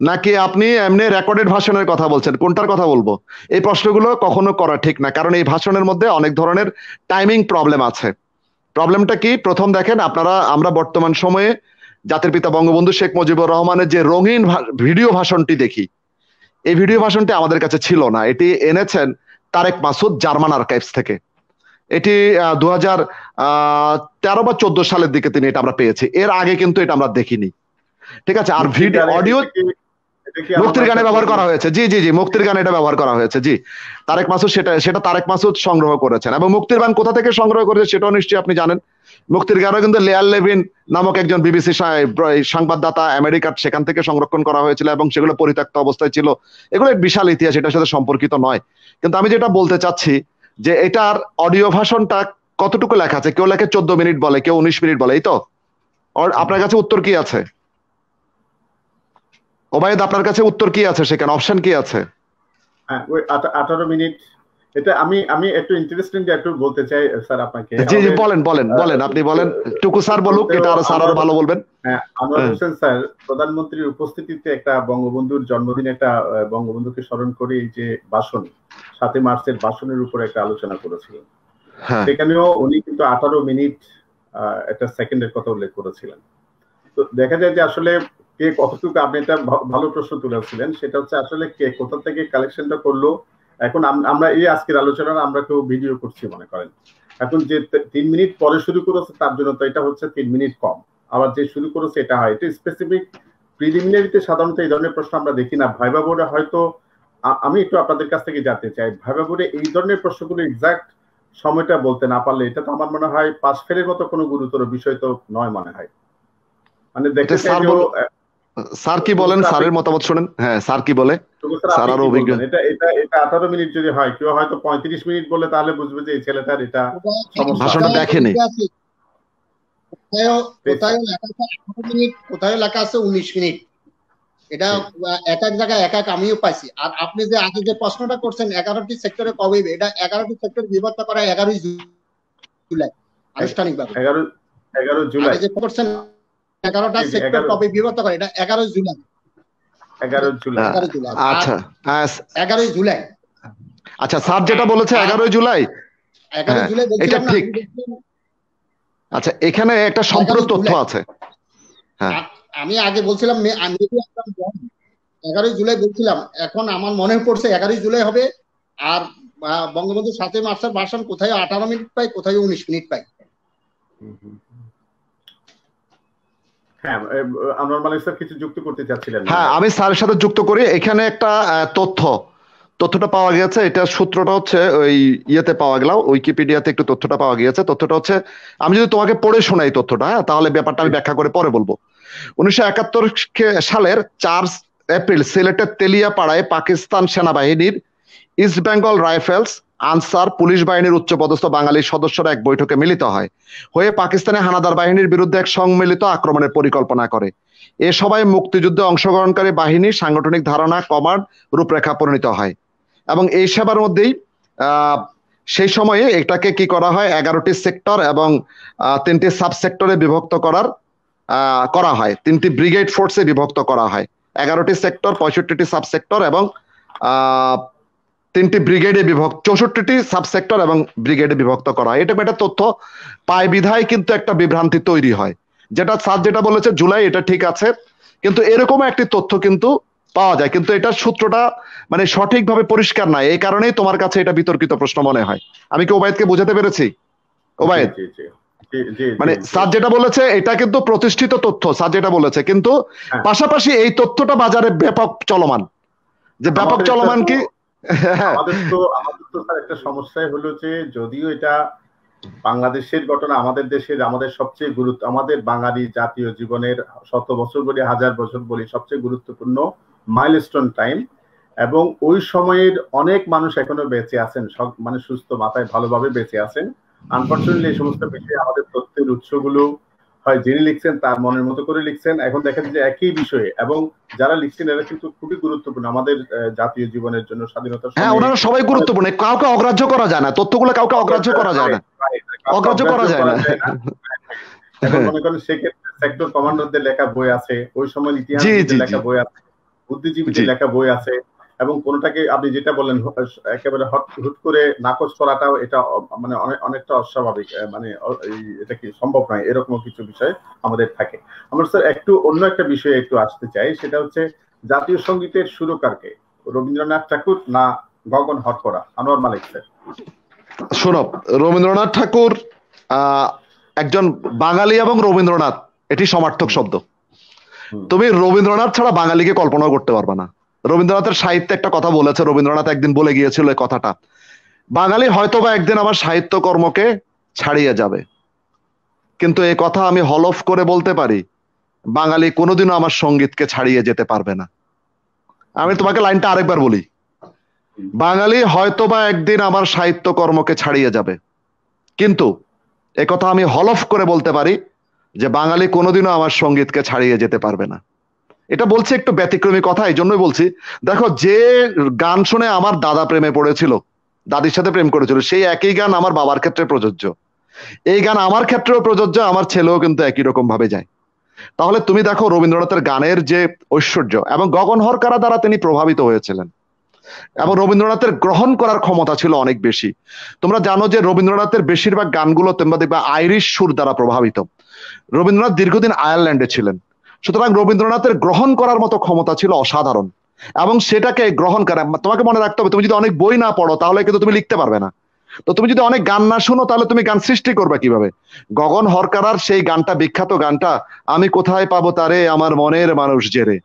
নাকি আপনি এমনি রেকর্ডেড ভাষণের কথা বলছেন, কোনটার কথা বলবো? এই প্রশ্নগুলো কখনো করা ঠিক না, কারণ এই ভাষণের মধ্যে অনেক ধরনের টাইমিং প্রবলেম আছে। প্রবলেমটা কি? প্রথম দেখেন, আমরা বর্তমান সময়ে জাতির পিতা বঙ্গবন্ধু শেখ মুজিবুর রহমানের যে রঙিন ভিডিও ভাষণটি দেখি, এই ভিডিও ভাষণটি আমাদের কাছে ছিল না, এটি এনেছেন তারেক মাসুদ জার্মান আর্কাইভস থেকে। এটি 2013 বা 14 সালের দিকে তিনি এটা আমরা পেয়েছি, এর আগে কিন্তু এটা আমরা দেখিনি। ঠিক আছে, আর ভিডিও অডিও মুক্তির গানে ব্যবহার করা হয়েছে, জি জি জি, মুক্তির গানে এটা ব্যবহার করা হয়েছে, জি। তারেক মাসুদ সেটা তারেক মাসুদ সংগ্রহ করেছেন, এবং মুক্তির গান কোথা থেকে সংগ্রহ করেছে সেটাও নিশ্চয়ই আপনি জানেন। মুক্তির গানও কিন্তু লেয়ার লেভিন নামক একজন বিবিসি সংবাদদাতা আমেরিকার, সেখান থেকে সংরক্ষণ করা হয়েছিল, এবং সেগুলো পরিত্যক্ত অবস্থায় ছিল। এগুলো এক বিশাল ইতিহাস, এটার সাথে সম্পর্কিত নয়। কিন্তু আমি যেটা বলতে চাচ্ছি যে এটার অডিও ভাষণটা কতটুকু লেখা আছে, কেউ লেখে 14 মিনিট বলে, কেউ 19 মিনিট বলে, এই তো। আপনার কাছে উত্তর কি আছে ওবায়দ? আপনার কাছে উত্তর কি আছে, সেখানে অপশন কি আছে? হ্যাঁ, ওই 18 মিনিট। এটা আমি একটু ইন্টারেস্টিং একটু বলতে চাই স্যার আপনাকে। জি জি, বলেন বলেন বলেন, আপনি বলেন, টুকু স্যার বলুক, এটা আরো স্যার আরো ভালো বলবেন। হ্যাঁ, আনোয়ার হোসেন স্যার প্রধানমন্ত্রীর উপস্থিতিতে একটা বঙ্গবন্ধুর জন্মদিনে একটা বঙ্গবন্ধুকে স্মরণ করে এই যে ভাষণ, 7 মার্চের ভাষণের উপর একটা আলোচনা করেছিলেন। সেখানেও উনি কিন্তু 18 মিনিট একটা সেকেন্ডের কথা উল্লেখ করেছিলেন। তো দেখা যায় যে আসলে কে কতটুকু, আপনি একটা ভালো প্রশ্ন তুলেছিলেন, সেটা হচ্ছে আসলে কে কোথা থেকে কালেকশনটা করলো। এখন আমরা এই আজকের আলোচনা আমরা কেউ ভিডিও করছি মনে করেন, এখন যে 3 মিনিট পরে শুরু করেছে তার জন্য তো এটা হচ্ছে 3 মিনিট কম, আবার যে শুরু করেছে এটা হয়, এটা স্পেসিফিক। প্রিলিমিনারিতে সাধারণত এই ধরনের প্রশ্ন আমরা দেখি না। ভাইবা বোর্ডে হয়তো, আমি একটু আপনাদের কাছ থেকে জানতে চাই, ভাইবা বোর্ডে এই ধরনের প্রশ্নগুলো এক্সাক্ট সময়টা বলতে না পারলে এটা তো আমার মনে হয় পাস ফেলের মতো কোনো গুরুতর বিষয় তো নয় মনে হয়। মানে দেখতে চাই স্যার কি বলেন, স্যারের মতামত শুনেন। হ্যাঁ, স্যার কি বলে, স্যার আরো অভিজ্ঞ। এটা 18 মিনিট যদি হয়, কেউ হয়তো 35 মিনিট বলে, তাহলে বুঝবে যে এই ছেলেটার এটা ভাষণটা দেখেনি। কোথায় লেখা আছে 19 মিনিট, এটা এক এক জায়গায় এক এক আমিও পাইছি। আর আপনি যে আগে যে প্রশ্নটা করছেন 11টি সেক্টরে কবে, এটা 11টি সেক্টর বিভক্ত করা 11 জুলাই আনুষ্ঠানিকভাবে। 11 জুলাই যে করছেন 11টা সেক্টর কবে বিভক্ত করে, এটা 11 জুলাই। 11 জুলাই, আচ্ছা 11 জুলাই। আচ্ছা, স্যার যেটা বলেছে 11 জুলাই, 11 জুলাই এটা ঠিক। আচ্ছা, এখানে একটা সম্পূর্ণ তথ্য আছে। হ্যাঁ, আমি আগে বলছিলাম 11 জুলাই বলছিলাম, এখন আমার মনে পড়ছে 11 জুলাই হবে। আর বঙ্গবন্ধু 7 মার্চের ভাষণ কোথায় 18 মিনিট পাই, কোথায় 19 মিনিট পাই। হ্যাঁ, আনোয়ার মালিক স্যার কিছু যুক্ত করতে চাচ্ছিলেন? হ্যাঁ, আমি স্যারের সাথে যুক্ত করি। এখানে একটা তথ্যটা পাওয়া গেছে, এটা সূত্রটা হচ্ছে ওই ইয়েতে পাওয়া গেল, উইকিপিডিয়াতে একটু তথ্যটা পাওয়া গিয়েছে। তথ্যটা হচ্ছে, আমি যদি তোমাকে পড়ে শোনাই তথ্যটা, হ্যাঁ, তাহলে ব্যাপারটা আমি ব্যাখ্যা করে পরে বলবো। 1971 সালের 4 এপ্রিল সিলেটের তেলিয়াপাড়ায় পাকিস্তান সেনাবাহিনীর east Bengal rifles, answer, police বাহিনীর উচ্চপদস্থ বাঙালি সদস্যরা এক বৈঠকে মিলিত হয়ে পাকিস্তানের হানাদার বাহিনীর বিরুদ্ধে এক সম্মিলিত আক্রমণের পরিকল্পনা করে। এ সবাই মুক্তিযুদ্ধে অংশগ্রহণকারী বাহিনীর সাংগঠনিক ধারণা, কমান্ড, রূপরেখা পরিণত হয়। এবং এই সেবার মধ্যেই সেই সময়ে এটাকে কি করা হয়, 11টি সেক্টর এবং 3টি সাব সেক্টরে বিভক্ত করা হয়, 3টি ব্রিগেড ফোর্সে বিভক্ত করা হয়। 11টি সেক্টর, 65টি সাব সেক্টর এবং 3টি ব্রিগেডে বিভক্ত, 64টি সাব সেক্টর এবং ব্রিগেডে বিভক্ত করা হয়। এটা একটা তথ্য পায় বিধায় কিন্তু একটা বিভ্রান্তি তৈরি হয়। যেটা স্যার যেটা বলেছে জুলাই, এটা ঠিক আছে, কিন্তু এরকম একটি তথ্য কিন্তু পাওয়া যায়, কিন্তু এটার সূত্রটা মানে সঠিকভাবে পরিষ্কার নাই। এই কারণেই তোমার কাছে এটা বিতর্কিত প্রশ্ন মনে হয়। আমি কি ওবায়দকে বোঝাতে পেরেছি? ওবায়দ, মানে স্যার যেটা বলেছে এটা কিন্তু প্রতিষ্ঠিত তথ্য, স্যার যেটা বলেছে, কিন্তু পাশাপাশি এই তথ্যটা বাজারে ব্যাপক চলমান। যে ব্যাপক চলমান কি, আমাদের তো একটা সমস্যাই হলো যে যদিও এটা বাংলাদেশের ঘটনা, আমাদের দেশের, আমাদের সবচেয়ে আমাদের বাঙালি জাতীয় জীবনের 100 বছর বলি, 1000 বছর বলি, সবচেয়ে গুরুত্বপূর্ণ মাইলস্টোন টাইম, এবং ওই সময়ের অনেক মানুষ এখনো বেঁচে আছেন, সব মানে সুস্থ মাথায় ভালোভাবে বেঁচে আছেন। আনফরচুনেটলি এই সমস্ত বিষয়ে আমাদের তথ্যের উৎসগুলো হয় যিনি লিখছেন তার মনের মতো করে লিখছেন। এখন দেখা যায় যে একই বিষয়ে, এবং যারা লিখছেন এরা কিন্তু খুবই গুরুত্বপূর্ণ আমাদের জাতীয় জীবনের জন্য, স্বাধীনতার। হ্যাঁ, ওনারা সবাই গুরুত্বপূর্ণ, কাউকে অগ্রাহ্য করা যায় না, তথ্যগুলো কাউকে অগ্রাহ্য করা যায় না, অগ্রাহ্য করা যায় না। এখন মনে করেন সেক্ষেত্রে সেক্টর কমান্ডারদের লেখা বই আছে, ওই সময় ইতিহাসবিদদের লেখা বই আছে, বুদ্ধিজীবীদের লেখা বই আছে, এবং কোনটাকে আপনি যেটা বললেন একেবারে হুট করে নাকচ করাটাও এটা মানে অনেকটা অস্বাভাবিক, মানে এটা কি সম্ভব নয়, এরকম কিছু বিষয় আমাদের থাকে। আমরা স্যার একটু অন্য একটা বিষয়ে একটু আসতে চাই, সেটা হচ্ছে জাতীয় সঙ্গীতের সুরকারকে। রবীন্দ্রনাথ ঠাকুর না গগন হরকরা? আনোয়ার মালিক স্যার। শোনো, রবীন্দ্রনাথ ঠাকুর একজন বাঙালি এবং রবীন্দ্রনাথ এটি সমার্থক শব্দ। তুমি রবীন্দ্রনাথ ছাড়া বাঙালিকে কল্পনাও করতে পারবে না। রবীন্দ্রনাথের সাহিত্যে একটা কথা বলেছে, রবীন্দ্রনাথ একদিন বলে গিয়েছিল এই কথাটা, বাঙালি হয়তোবা একদিন আমার সাহিত্য কর্মকে ছাড়িয়ে যাবে, কিন্তু এই কথা আমি হলফ করে বলতে পারি, বাঙালি কোনোদিনও আমার সঙ্গীতকে ছাড়িয়ে যেতে পারবে না। আমি তোমাকে লাইনটা আরেকবার বলি, বাঙালি হয়তোবা একদিন আমার সাহিত্য কর্মকে ছাড়িয়ে যাবে, কিন্তু একথা আমি হলফ করে বলতে পারি যে বাঙালি কোনোদিনও আমার সঙ্গীতকে ছাড়িয়ে যেতে পারবে না। এটা বলছি একটু ব্যতিক্রমী কথা, এই জন্যই বলছি। দেখো, যে গান শুনে আমার দাদা প্রেমে পড়েছিল, দাদির সাথে প্রেম করেছিল, সেই একই গান আমার বাবার ক্ষেত্রে প্রযোজ্য, এই গান আমার ক্ষেত্রেও প্রযোজ্য, আমার ছেলেও কিন্তু একই রকম ভাবে যায়। তাহলে তুমি দেখো রবীন্দ্রনাথের গানের যে ঐশ্বর্য, এবং গগন হরকারা দ্বারা তিনি প্রভাবিত হয়েছিলেন, এবং রবীন্দ্রনাথের গ্রহণ করার ক্ষমতা ছিল অনেক বেশি। তোমরা জানো যে রবীন্দ্রনাথের বেশিরভাগ গানগুলো তোমরা দেখবে আইরিশ সুর দ্বারা প্রভাবিত। রবীন্দ্রনাথ দীর্ঘদিন আয়ারল্যান্ডে ছিলেন, সুতরাং রবীন্দ্রনাথের গ্রহণ করার মতো ক্ষমতা ছিল অসাধারণ, এবং সেটাকে গ্রহণ করা তোমাকে মনে রাখতে হবে। তুমি যদি অনেক বই না পড়ো তাহলে কিন্তু তুমি লিখতে পারবে না, তো তুমি যদি অনেক গান না শুনো তাহলে তুমি গান সৃষ্টি করবে কিভাবে? গগন হরকারার সেই গানটা, বিখ্যাত গানটা, আমি কোথায় পাবো তারে আমার মনের মানুষ জেরে,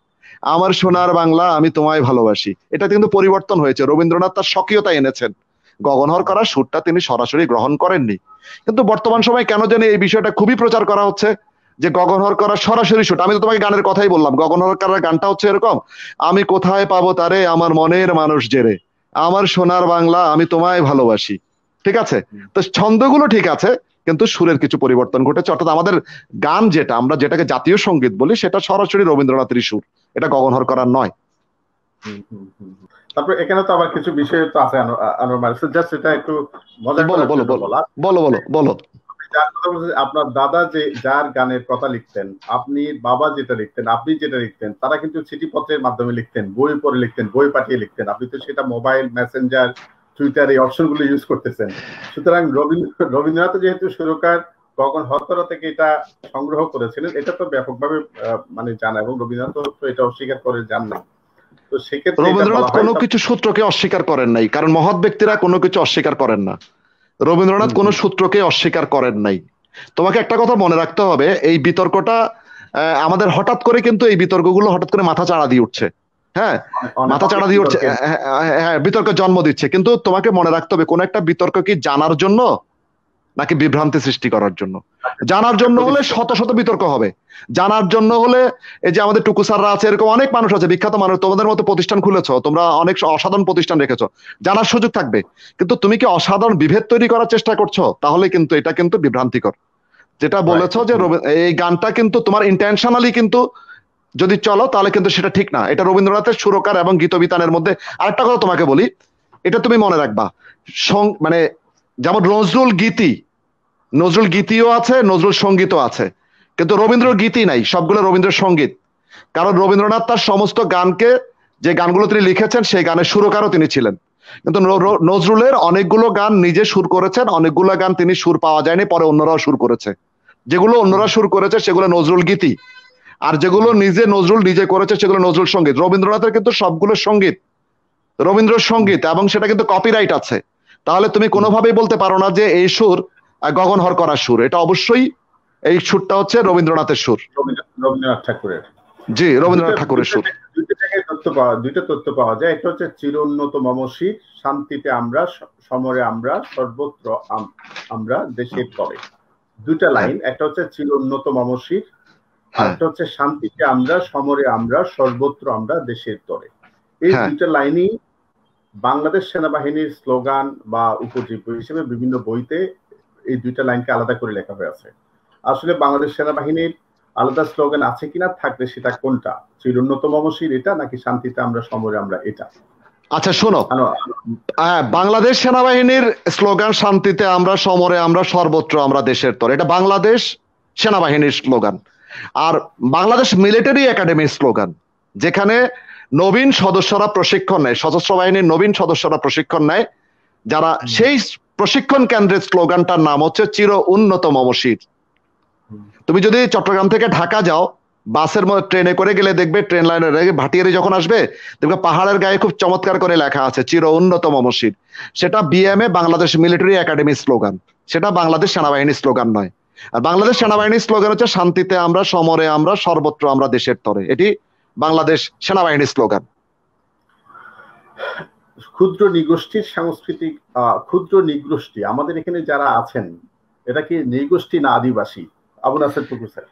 আমার সোনার বাংলা আমি তোমায় ভালোবাসি, এটা কিন্তু পরিবর্তন হয়েছে। রবীন্দ্রনাথ তার স্বকীয়তা এনেছেন, গগন হরকারার সুরটা তিনি সরাসরি গ্রহণ করেননি। কিন্তু বর্তমান সময় কেন জানি এই বিষয়টা খুবই প্রচার করা হচ্ছে যে গগন হরকারার সরাসরি সুর। আমি তো তোমাকে গানের কথাই বললাম, গগন হরকারার গানটা হচ্ছে এরকম, আমি কোথায় পাবো তারে আমার মনের মানুষ জেরে, আমার সোনার বাংলা আমি তোমায় ভালোবাসি। ঠিক আছে, তো ছন্দগুলো ঠিক আছে, কিন্তু সুরের কিছু পরিবর্তন ঘটেছে। অর্থাৎ আমাদের গান যেটা, আমরা যেটাকে জাতীয় সঙ্গীত বলি, সেটা সরাসরি রবীন্দ্রনাথেরই সুর, এটা গগন হরকারার নয়। তারপর এখানে তো আবার কিছু বিষয় তো আছে আনোয়ার মালিক স্যার, জাস্ট এটা একটু মজা করে বলো বলো বলো বলো। আপনার দাদা যে যার গানের কথা লিখতেন, আপনি বাবা যেটা লিখতেন, আপনি যেটা লিখতেন, তারা কিন্তু চিঠিপত্রের মাধ্যমে লিখতেন, বই পড়ে লিখতেন, বই পাঠিয়ে লিখতেন। আপনি তো সেটা মোবাইল, মেসেঞ্জার, টুইটার এই অপশনগুলো ইউজ করতেছেন। সুতরাং রবীন্দ্রনাথ যেহেতু সুরকার, গগন হরকারা থেকে এটা সংগ্রহ করেছিলেন, এটা তো ব্যাপকভাবে মানে জানা, এবং রবীন্দ্রনাথ তো এটা অস্বীকার করে যান না। তো সেক্ষেত্রে রবীন্দ্রনাথ কোনো কিছু সূত্রকে অস্বীকার করেন নাই, কারণ মহৎ ব্যক্তিরা কোনো কিছু অস্বীকার করেন না। রবীন্দ্রনাথ কোনো সূত্রকে অস্বীকার করেন নাই। তোমাকে একটা কথা মনে রাখতে হবে, এই বিতর্কটা আমাদের হঠাৎ করে, কিন্তু এই বিতর্কগুলো হঠাৎ করে মাথা চাড়া দিয়ে উঠছে। হ্যাঁ, মাথা চাড়া দিয়ে উঠছে, হ্যাঁ, বিতর্ক জন্ম দিচ্ছে। কিন্তু তোমাকে মনে রাখতে হবে, কোন একটা বিতর্ক কি জানার জন্য নাকি বিভ্রান্তি সৃষ্টি করার জন্য? জানার জন্য হলে শত শত বিতর্ক হবে, জানার জন্য হলে এই যে আমাদের টুকু স্যাররা আছে, এরকম অনেক মানুষ আছে, বিখ্যাত মানুষ, তোমাদের মতো প্রতিষ্ঠান খুলেছো, তোমরা অনেক অসাধারণ প্রতিষ্ঠান রেখেছো, জানার সুযোগ থাকবে। কিন্তু তুমি কি অসাধারণ বিভেদ তৈরি করার চেষ্টা করছো? তাহলে কিন্তু এটা কিন্তু বিভ্রান্তিকর। যেটা বলেছো যে এই গানটা কিন্তু তোমার ইন্টেনশনালি কিন্তু যদি চলো তাহলে কিন্তু সেটা ঠিক না। এটা রবীন্দ্রনাথের সুরকার এবং গীতবিতানের মধ্যে। আরেকটা কথা তোমাকে বলি, এটা তুমি মনে রাখবা, মানে যেমন নজরুল গীতিও আছে, নজরুল সঙ্গীতও আছে, কিন্তু রবীন্দ্র গীতি নাই, সবগুলো রবীন্দ্র সঙ্গীত। কারণ রবীন্দ্রনাথ তার সমস্ত গানকে, যে গানগুলো তিনি লিখেছেন, সেই গানের সুরকারও তিনি ছিলেন। কিন্তু নজরুলের অনেকগুলো গান নিজে সুর করেছেন, অনেকগুলো গান তিনি সুর পাওয়া যায়নি, পরে অন্যরাও সুর করেছে। যেগুলো অন্যরা সুর করেছে সেগুলো নজরুল গীতি, আর যেগুলো নজরুল নিজে করেছে সেগুলো নজরুল সঙ্গীত। রবীন্দ্রনাথের কিন্তু সবগুলো সঙ্গীত রবীন্দ্র সঙ্গীত, এবং সেটা কিন্তু কপিরাইট আছে। তাহলে তুমি কোনোভাবেই বলতে পারো না যে এই সুর গগন হরকারার সুর। এটা অবশ্যই, এই সুরটা হচ্ছে রবীন্দ্রনাথের সুর, রবীন্দ্রনাথ ঠাকুরের। জি, রবীন্দ্রনাথ ঠাকুরের সুর। দুইটা তথ্য পাওয়া যায়। একটা হচ্ছে চির উন্নত মমশির, শান্তিতে আমরা, সমরে আমরা, সর্বত্র আমরা, দেশের তরে। দুইটা লাইন, একটা হচ্ছে চির উন্নত মমশির, আর একটা হচ্ছে শান্তিতে আমরা, সমরে আমরা, সর্বত্র আমরা, দেশের তরে। এই দুইটা লাইনই বাংলাদেশ সেনাবাহিনীর স্লোগান বা উপজীব্য হিসেবে বিভিন্ন বইতে এই দুইটা লাইনকে আলাদা করে লেখা হয়ে আছে। আসলে বাংলাদেশ সেনাবাহিনীর আলাদা স্লোগান আছে কিনা, থাকলে সেটা কোনটা? চিরোন্নত মমশির এটা, নাকি শান্তিতে আমরা, সমরে আমরা এটা? আচ্ছা শোনো, বাংলাদেশ সেনাবাহিনীর স্লোগান শান্তিতে আমরা, সমরে আমরা, সর্বত্র আমরা, দেশের তরে। এটা বাংলাদেশ সেনাবাহিনীর স্লোগান। আর বাংলাদেশ মিলিটারি একাডেমির স্লোগান, যেখানে নবীন সদস্যরা প্রশিক্ষণ নেয়, সশস্ত্র বাহিনীর নবীন সদস্যরা প্রশিক্ষণ নেয়, যারা সেই প্রশিক্ষণ কেন্দ্রের স্লোগানটার নাম হচ্ছে চির উন্নত মমশির। তুমি যদি চট্টগ্রাম থেকে ঢাকা যাও, বাসের মধ্যে ট্রেনে করে গেলে দেখবে ট্রেন লাইনের ভাটিয়ারি যখন আসবে দেখবে পাহাড়ের গায়ে খুব চমৎকার করে লেখা আছে চির উন্নতম মসজিদ। সেটা BMA Bangladesh military academy slogan, সেটা বাংলাদেশ সেনাবাহিনীর স্লোগান নয়। আর বাংলাদেশ সেনাবাহিনীর স্লোগান হচ্ছে শান্তিতে আমরা, সমরে আমরা, সর্বত্র আমরা দেশের তরে। এটি বাংলাদেশ সেনাবাহিনীর স্লোগান। ক্ষুদ্র নিগোষ্ঠীর সাংস্কৃতিক ক্ষুদ্র নিগোষ্ঠী আমাদের এখানে যারা আছেন, এটা কি নিগোষ্ঠী না আদিবাসী? আবু নাসের টুকু স্যার,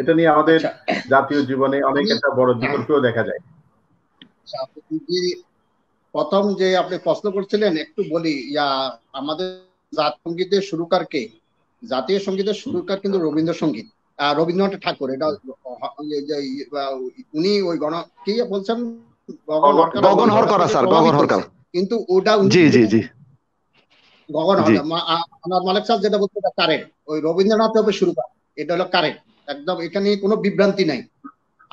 এটা নিয়ে আমাদের জাতীয় জীবনে অনেক একটা বড় বিতর্কও দেখা যায়। প্রথম যে আপনি প্রশ্ন করছিলেন একটু বলি, আমাদের জাতীয় সঙ্গীতের সুরকার কে? জাতীয় সঙ্গীতের সুরকার কিন্তু রবীন্দ্রসঙ্গীত, রবীন্দ্রনাথ ঠাকুর। এটা উনি ওই কি বলছেন, গগন হরকরা স্যার, গগন হরকরা। কিন্তু ওটা জি জি জি গগন আমার মালিক সাহেব যেটা বলছে এটা কারেন্ট, ওই রবীন্দ্রনাথ হবে সুরকার, এটা হলো কারেন্ট একদম, এখানে কোনো বিভ্রান্তি নাই।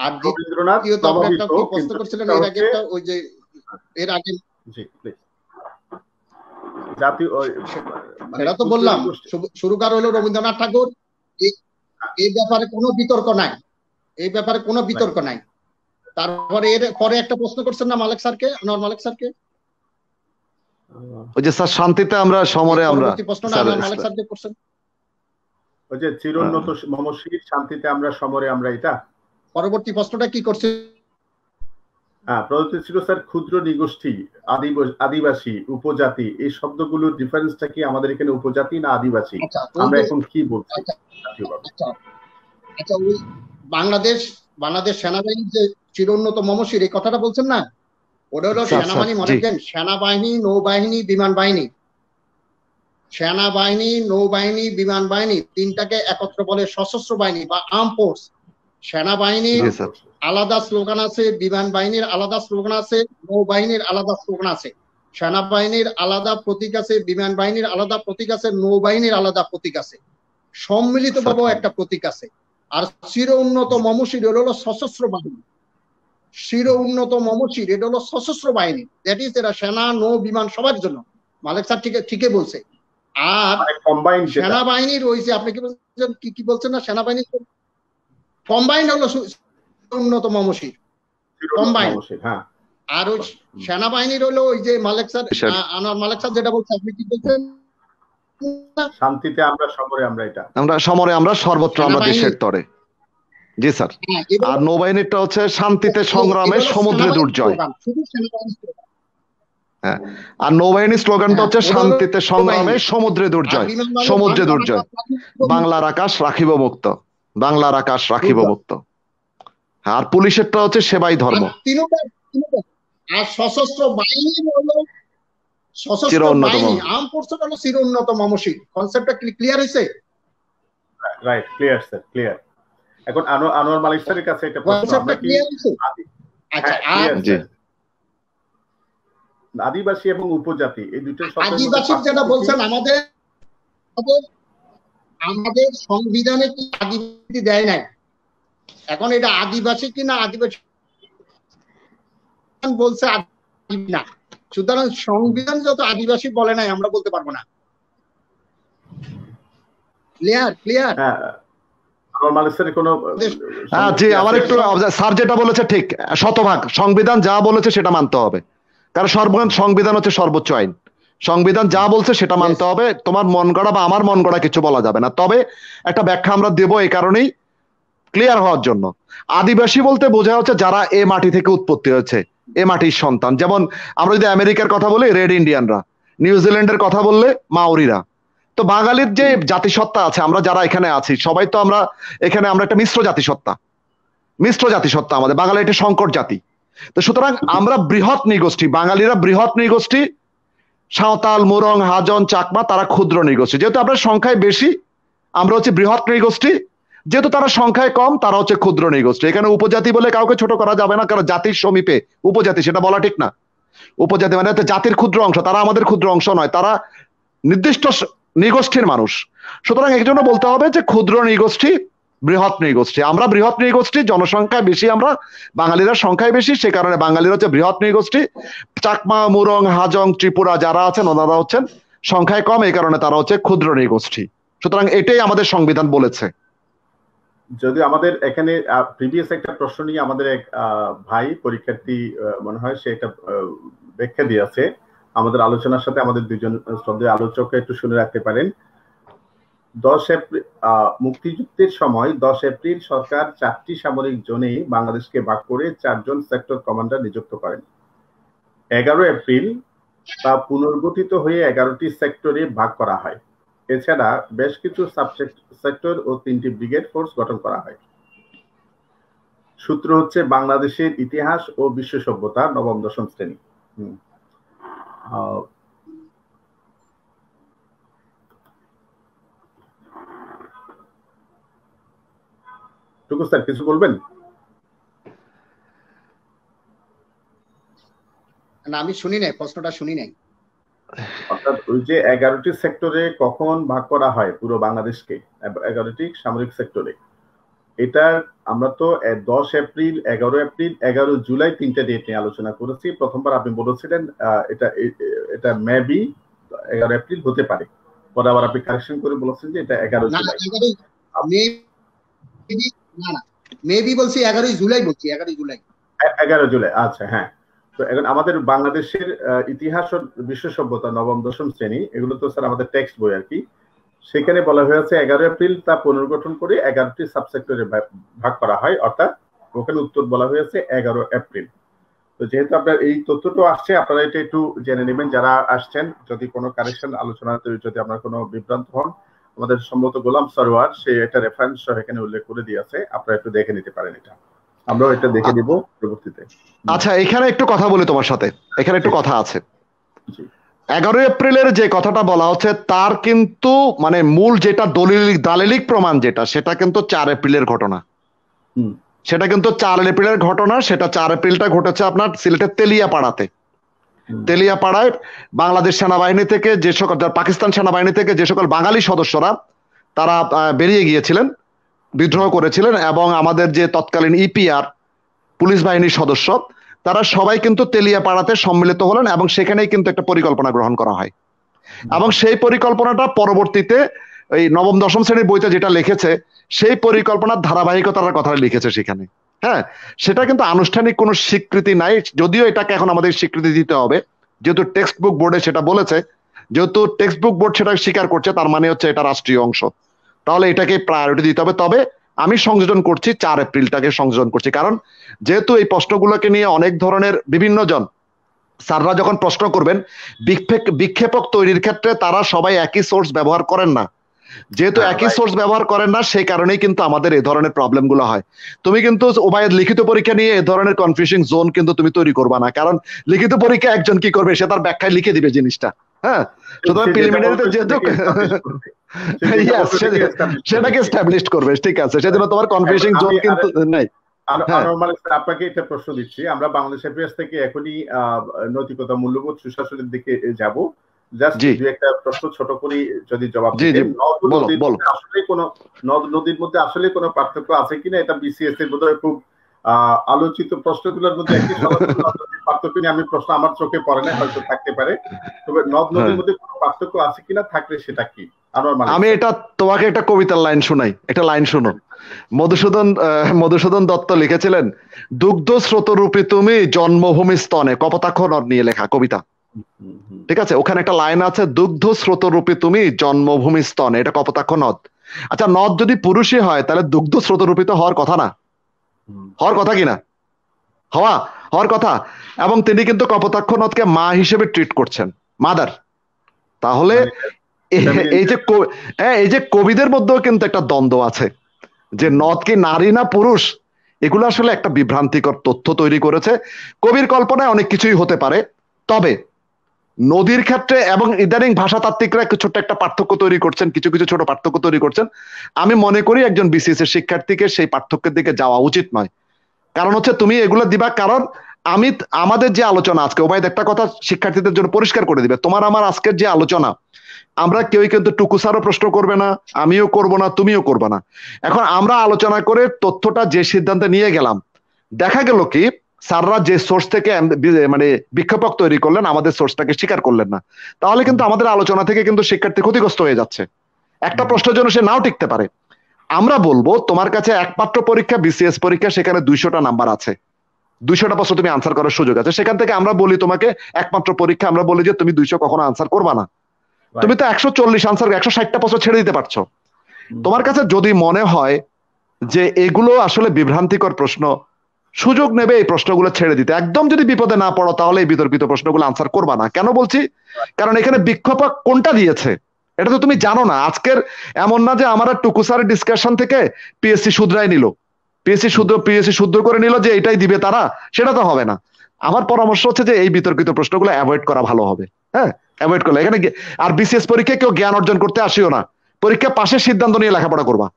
আর দ্বিতীয়ত আপনি একটা কি প্রশ্ন করছিলেন এর আগে, ওই যে এর আগে জাতীয় এটা তো বললাম সুরকার হলো রবীন্দ্রনাথ ঠাকুর। এই ব্যাপারে কোনো বিতর্ক নাই, এই ব্যাপারে কোনো বিতর্ক নাই। তারপরে এর পরে একটা প্রশ্ন করছেন না মালিক স্যারকে, আনোয়ার মালিক স্যারকে, ওই যে স্যার শান্তিতে আমরা, সমরে আমরা, প্রশ্নটা আনোয়ার মালিক স্যারকে করছেন, ওই যে চিরোন্নত মমশির, শান্তিতে আমরা, সমরে আমরা, এটা পরবর্তী প্রশ্নটা কি করছে? প্রদত্ত ছিল স্যার ক্ষুদ্র নিগোষ্ঠী, আদিবাসী, উপজাতি, এই শব্দগুলোর ডিফারেন্সটা কি? আমাদের এখানে উপজাতি না আদিবাসী, আমরা এখন কি বলছি? আচ্ছা, ওই বাংলাদেশ সেনাবাহিনী যে চিরোন্নত মমশির এই কথাটা বলছেন না, ওটা হলো সেনাবাহিনী, মনে রাখবেন সেনাবাহিনী, নৌবাহিনী, বিমান বাহিনী। সেনাবাহিনী, নৌবাহিনী, বিমান বাহিনী তিনটাকে একত্র বলে সশস্ত্র বাহিনী বা আর্ম ফোর্স। সেনাবাহিনীর আলাদা স্লোগান আছে, বিমান বাহিনীর আলাদা স্লোগান আছে, নৌবাহিনীর আলাদা স্লোগান আছে। সেনাবাহিনীর আলাদা প্রতীক আছে, বিমান বাহিনীর আলাদা প্রতীক আছে, নৌবাহিনীর আলাদা প্রতীক আছে, সম্মিলিত ভাবেও একটা প্রতীক আছে। আর চির উন্নত মমশির হলো সশস্ত্র বাহিনী। চির উন্নত মমশির এটা হলো সশস্ত্র বাহিনী, দ্যাট ইজ এরা সেনা, নৌ, বিমান সবার জন্য। মালিক স্যার ঠিকই বলছে। আর সেনাবাহিনীর ওই যে আপনি কি বলছেন, কি বলছেন না, সেনাবাহিনী কম্বাইন্ড হলো উন্নত মমশির, কম্বাইন্ড। আর ওই সেনাবাহিনীর হলো ওই যে মালিক স্যার, আনোয়ার মালিক স্যার যেটা বলছে, আপনি কি বলছেন, শান্তিতে আমরা, সমরে আমরা, এটা আমরা, সমরে আমরা, সর্বত্র আমরা দেশের তরে। জি স্যার। আর নৌবাহিনীটা হচ্ছে শান্তিতে সংগ্রামে সমুদ্রে দুর্জয়। হ্যাঁ, আর নৌবাহিনীর স্লোগানটা হচ্ছে শান্তিতে সংগ্রামে সমুদ্রে দুর্জয়, সমুদ্রে দুর্জয়, বাংলার আকাশ রাখিব মুক্ত, বাংলার আকাশ রাখিব মুক্ত। আর পুলিশেরটা হচ্ছে সেবাই ধর্ম। আর সশস্ত্র বাহিনী হলো সশস্ত্র বাহিনী, আর্ম ফোর্স হলো চির উন্নত মমশির। কনসেপ্টটা ক্লিয়ার হয়েছে? Right, clear sir, clear. এখন আনোয়ার মালিক স্যারের কাছে একটা প্রশ্ন, আমরা কি আদিবাসী এবং উপজাতি এই দুটো শব্দ, আদিবাসী যেটা বলছেন, আমাদের সংবিধানে কি আদিবাসী দেয় নাই? এখন এটা আদিবাসী কিনা, আদিবাসী বলছে না, সুতরাং সংবিধান যত আদিবাসী বলে নাই আমরা বলতে পারবো না। ক্লিয়ার। জি, আমার একটু স্যার যেটা বলেছে ঠিক, শতভাগ সংবিধান যা বলেছে সেটা মানতে হবে, কারণ সংবিধান হচ্ছে সর্বোচ্চ আইন। সংবিধান যা বলছে সেটা মানতে হবে, তোমার মন গড়া বা আমার মন গড়া কিছু বলা যাবে না। তবে একটা ব্যাখ্যা আমরা দেবো এই কারণেই, ক্লিয়ার হওয়ার জন্য। আদিবাসী বলতে বোঝা হচ্ছে যারা এ মাটি থেকে উৎপত্তি হয়েছে, এ মাটির সন্তান। যেমন আমরা যদি আমেরিকার কথা বলি, রেড ইন্ডিয়ানরা, নিউজিল্যান্ডের কথা বললে মাওরিরা। তো বাঙালির যে জাতিসত্তা আছে, আমরা যারা এখানে আছি সবাই তো আমরা এখানে, আমরা একটা মিশ্র জাতিসত্তা আমাদের, বাঙালি একটা সংকট জাতি। তো সুতরাং আমরা বৃহৎ নৃগোষ্ঠী, বাঙালিরা বৃহৎ নৃগোষ্ঠী, সাঁওতাল, মুরং, হাজং, চাকমা তারা ক্ষুদ্র নৃগোষ্ঠী। যেহেতু আমরা সংখ্যায় বেশি, আমরা হচ্ছে বৃহৎ নৃগোষ্ঠী, যেহেতু তারা সংখ্যায় কম, তারা হচ্ছে ক্ষুদ্র নৃগোষ্ঠী। এখানে উপজাতি বলে কাউকে ছোট করা যাবে না, কারণ জাতির সমীপে উপজাতি সেটা বলা ঠিক না। উপজাতি মানে হচ্ছে জাতির ক্ষুদ্র অংশ, তারা আমাদের ক্ষুদ্র অংশ নয়, তারা নির্দিষ্ট নৃগোষ্ঠীর মানুষ। সুতরাং এই জন্য বলতে হবে যে ক্ষুদ্র নৃগোষ্ঠী, বৃহৎ নৃগোষ্ঠী। আমরা বৃহৎ নৃগোষ্ঠী, জনসংখ্যায় বেশি, আমরা বাঙালিরা সংখ্যায় বেশি, সে কারণে বাঙালিরা হচ্ছে বৃহৎ নৃগোষ্ঠী। চাকমা, মুরং, হাজং, ত্রিপুরা যারা আছেন ওনারা হচ্ছেন সংখ্যায় কম, এই কারণে তারা হচ্ছে ক্ষুদ্র নৃগোষ্ঠী। সুতরাং এটাই আমাদের সংবিধান বলেছে। যদি আমাদের এখানে প্রিভিয়াস একটা প্রশ্ন নিয়ে আমাদের এক ভাই পরীক্ষার্থী মনে হয় সে একটা ব্যাখ্যা দিয়েছে আমাদের আলোচনার সাথে, আমাদের দুজন শ্রদ্ধেয় আলোচককে একটু শুনে রাখতে পারেন। 10 এপ্রিল মুক্তিযুদ্ধের সময় 10 এপ্রিল সরকার 4টি সামরিক জোনে বাংলাদেশকে ভাগ করে 4 জন সেক্টর কমান্ডার নিযুক্ত করেন। 11 এপ্রিল তা পুনর্গঠিত হয়ে 11টি সেক্টরে ভাগ করা হয়। এছাড়া বেশ কিছু সেক্টর ও 3টি ব্রিগেড ফোর্স গঠন করা হয়। সূত্র হচ্ছে বাংলাদেশের ইতিহাস ও বিশ্ব সভ্যতা, নবম দশম শ্রেণী। টুকু স্যার কিছু বলবেন? না, আমি শুনি নাই, প্রশ্নটা শুনি নাই। অর্থাৎ ওই যে 11টি সেক্টরে কখন ভাগ করা হয় পুরো বাংলাদেশকে, 11টি সামরিক সেক্টরে, এটার আমরা তো 10 এপ্রিল, 11 এপ্রিল, 11 জুলাই 3টা ডেট নিয়ে আলোচনা করেছি। প্রথমবার আপনি বলেছিলেন এটা মেবি 11 এপ্রিল হতে পারে, পরে আবার আপনি কারেকশন করে বলেছেন যে এটা 11 জুলাই। মেবি বলছি 11 জুলাই বলছি, 11 জুলাই। 11 জুলাই, আচ্ছা হ্যাঁ। তো এখন আমাদের বাংলাদেশের ইতিহাস ও বিশ্ব সভ্যতা, নবম দশম শ্রেণী, এগুলো তো স্যার আমাদের টেক্সট বই আর কি, সেখানে বলা হয়েছে 11 এপ্রিল তা পুনর্গঠন করে 11টি সাবসেক্টরে ভাগ করা হয়, অর্থাৎ ওখানে উত্তর বলা হয়েছে 11 এপ্রিল। তো যেহেতু আপনার এই তথ্যটা আসছে, আপনারা এটা একটু জেনে নেবেন যারা আসছেন। যদি কোনো কারেকশন আলোচনাতে যদি আপনার কোনো বিভ্রান্ত হন, আমাদের সম্ভবত গোলাম সরওয়ার সে একটা রেফারেন্স সহ এখানে উল্লেখ করে দিয়েছে, আপনারা একটু দেখে নিতে পারেন, এটা আমরাও এটা দেখে দিব পরবর্তীতে। আচ্ছা, এখানে একটু কথা বলি তোমার সাথে, এখানে একটু কথা আছে। 11 এপ্রিলের যে কথাটা বলা হচ্ছে তার কিন্তু মানে মূল যেটা দালিলিক প্রমাণ যেটা, সেটা কিন্তু 4 এপ্রিলের ঘটনা। সেটা কিন্তু 4 এপ্রিলের ঘটনা। সেটা 4 এপ্রিলটা ঘটেছে আপনার সিলেটের তেলিয়াপাড়াতে। তেলিয়াপাড়ায় বাংলাদেশ সেনাবাহিনী থেকে যে সকল, পাকিস্তান সেনাবাহিনী থেকে যে সকল বাঙালি সদস্যরা তারা বেরিয়ে গিয়েছিলেন, বিদ্রোহ করেছিলেন, এবং আমাদের যে তৎকালীন ইপিআর পুলিশ বাহিনীর সদস্য, তারা সবাই কিন্তু তেলিয়াপাড়াতে সম্মিলিত হলেন এবং সেখানেই কিন্তু একটা পরিকল্পনা গ্রহণ করা হয়। এবং সেই পরিকল্পনাটা পরবর্তীতে এই নবম দশম শ্রেণীর বইতে যেটা লিখেছে, সেই পরিকল্পনার ধারাবাহিকতার কথা লিখেছে সেখানে। হ্যাঁ, সেটা কিন্তু আনুষ্ঠানিক কোনো স্বীকৃতি নাই, যদিও এটাকে এখন আমাদের স্বীকৃতি দিতে হবে, যেহেতু টেক্সট বুক বোর্ডে সেটা বলেছে। যেহেতু টেক্সট বুক বোর্ড সেটা স্বীকার করছে, তার মানে হচ্ছে এটা রাষ্ট্রীয় অংশ, তাহলে এটাকে প্রায়োরিটি দিতে হবে। তবে আমি সংযোজন করছি 4 এপ্রিলটাকে সংযোজন করছি, কারণ যেহেতু এই প্রশ্নগুলোকে নিয়ে অনেক ধরনের বিভিন্ন জন স্যাররা যখন প্রশ্ন করবেন, বিক্ষেপক তৈরির ক্ষেত্রে তারা সবাই একই সোর্স ব্যবহার করেন না। যেহেতু একই সোর্স ব্যবহার করেন না, সেই কারণেই কিন্তু আমাদের এই ধরনের প্রবলেম গুলো হয়। তুমি কিন্তু ওবায়েদ লিখিত পরীক্ষা নিয়ে এই ধরনের কনফিউজিং জোন কিন্তু তুমি তৈরি করবা না, কারণ লিখিত পরীক্ষা একজন কি করবে, সে তার ব্যাখ্যায় লিখে দিবে জিনিসটা। হ্যাঁ, সুতরাং প্রিলিমিনারিতে যেহেতু সেটাকে এস্টাবলিশ করবে, ঠিক আছে, সেজন্য তোমার কনফিউজিং জোন কিন্তু নাই। আপনাকে একটা প্রশ্ন দিচ্ছি, আমরা বাংলাদেশ এফএস থেকে এখনই নৈতিকতা, মূল্যবোধ, সুশাসনের দিকে যাব। জাস্ট দুই একটা প্রশ্ন ছোট করে যদি জবাব দিতেন। নদ নদীর মধ্যে আসলে কোনো পার্থক্য আছে কিনা, এটা বিসিএস এর বোধহয় খুব আলোচিত প্রশ্নগুলোর মধ্যে একটি পার্থক্য নিয়ে আমি প্রশ্ন আমার চোখে পড়ে না, হয়তো থাকতে পারে, তবে নদ নদীর মধ্যে কোনো পার্থক্য আছে কিনা, থাকলে সেটা কি? আমি এটা তোমাকে একটা কবিতার লাইন শোনাই, একটা লাইন শোনো। মধুসূদন দত্ত লিখেছিলেন, দুগ্ধ স্রোতরূপী তুমি জন্মভূমি স্তনে, কপোতাক্ষ নদ নিয়ে লেখা কবিতা, ঠিক আছে? ওখানে একটা লাইন আছে, দুগ্ধ স্রোতরূপী তুমি জন্মভূমি স্তনে, এটা কপোতাক্ষ নদ। আচ্ছা, নদ যদি পুরুষই হয় তাহলে দুগ্ধ স্রোতরূপী তো হওয়ার কথা না? হওয়ার কথা কিনা? হওয়ার কথা। এবং তিনি কিন্তু কপোতাক্ষ নদকে মা হিসেবে ট্রিট করছেন, মাদার। তাহলে এই যে কবিদের মধ্যেও কিন্তু একটা দ্বন্দ্ব আছে, যে নদ কি নারী না পুরুষ, এগুলো আসলে একটা বিভ্রান্তিকর তথ্য তৈরি করেছে। কবির কল্পনায় অনেক কিছুই হতে পারে, তবে নদীর ক্ষেত্রে এবং ইদানিং ভাষাতাত্ত্বিকরা ছোট্ট একটা পার্থক্য তৈরি করছেন, কিছু কিছু ছোট পার্থক্য তৈরি করছেন। আমি মনে করি একজন বিসিএস এর শিক্ষার্থীকে সেই পার্থক্যের দিকে যাওয়া উচিত নয়। কারণ হচ্ছে তুমি এগুলো দিবা, কারণ আমাদের যে আলোচনা আজকে, ওবায়দ একটা কথা শিক্ষার্থীদের জন্য পরিষ্কার করে দিবে, তোমার আমার আজকের যে আলোচনা, আমরা কেউই কিন্তু টুকু স্যারও প্রশ্ন করবে না, আমিও করব না, তুমিও করবে না। এখন আমরা আলোচনা করে তথ্যটা যে সিদ্ধান্তে নিয়ে গেলাম, দেখা গেল কি স্যাররা যে সোর্স থেকে মানে বিক্ষেপক তৈরি করলেন, আমাদের সোর্সটাকে স্বীকার করলেন না, তাহলে কিন্তু আমাদের আলোচনা থেকে কিন্তু শিক্ষার্থী ক্ষতিগ্রস্ত হয়ে যাচ্ছে। একটা প্রশ্নের জন্য সে নাও টিকতে পারে। আমরা বলবো তোমার কাছে একমাত্র পরীক্ষা বিসিএস পরীক্ষা, সেখানে 200টা নাম্বার আছে, 200টা প্রশ্ন তুমি আনসার করার সুযোগ আছে। সেখান থেকে আমরা বলি তোমাকে একমাত্র পরীক্ষা, আমরা বলি যে তুমি 200 কখনো আনসার করবা না। তুমি তো 140 আনসার 160টা প্রশ্ন ছেড়ে দিতে পারছো। তোমার কাছে যদি মনে হয় যে এগুলো আসলে বিভ্রান্তিকর প্রশ্ন, সুযোগ নেবে এই প্রশ্নগুলো ছেড়ে দিতে। একদম যদি বিপদে না পড়ো তাহলে এই বিতর্কিত প্রশ্নগুলো আনসার করবা না। কেন বলছি? কারণ এখানে বিক্ষোভক কোনটা দিয়েছে এটা তো তুমি জানো না। আজকের এমন না যে আমার টুকু স্যারের ডিসকাশন থেকে পিএসসি শুধরাই নিল, পিএসসি শুদ্ধ করে নিল যে এটাই দিবে তারা, সেটা তো হবে না। আমার পরামর্শ হচ্ছে যে এই বিতর্কিত প্রশ্নগুলো অ্যাভয়েড করা ভালো হবে। হ্যাঁ, অ্যাভয়েড করলে এখানে আর বিসিএস পরীক্ষায় কেউ জ্ঞান অর্জন করতে আসিও না, পরীক্ষা পাশের সিদ্ধান্ত নিয়ে লেখাপড়া করবা।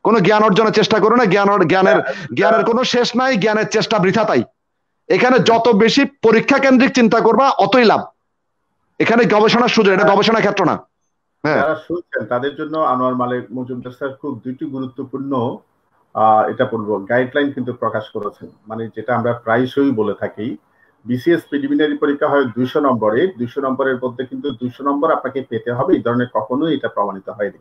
কোনো জ্ঞান অর্জনের চেষ্টা করো না, জ্ঞানের কোনো শেষ নাই, জ্ঞানের চেষ্টা বৃথা তাই। এখানে যত বেশি পরীক্ষা কেন্দ্রিক চিন্তা করবা অতই লাভ। এখানে গবেষণার সুযোগ, এটা গবেষণা ক্ষেত্র না। যারা শুনছেন তাদের জন্য আনোয়ার মালিক মজুমদার স্যার খুব দুইটি গুরুত্বপূর্ণ এটা বলবো গাইডলাইন কিন্তু প্রকাশ করেছেন। মানে যেটা আমরা প্রায়শই বলে থাকি, বিসিএস প্রিলিমিনারি পরীক্ষা হয় 200 নম্বরের, 200 নম্বরের মধ্যে কিন্তু 200 নম্বর আপনাকে পেতে হবে এই ধরনের কখনোই এটা প্রমাণিত হয়নি।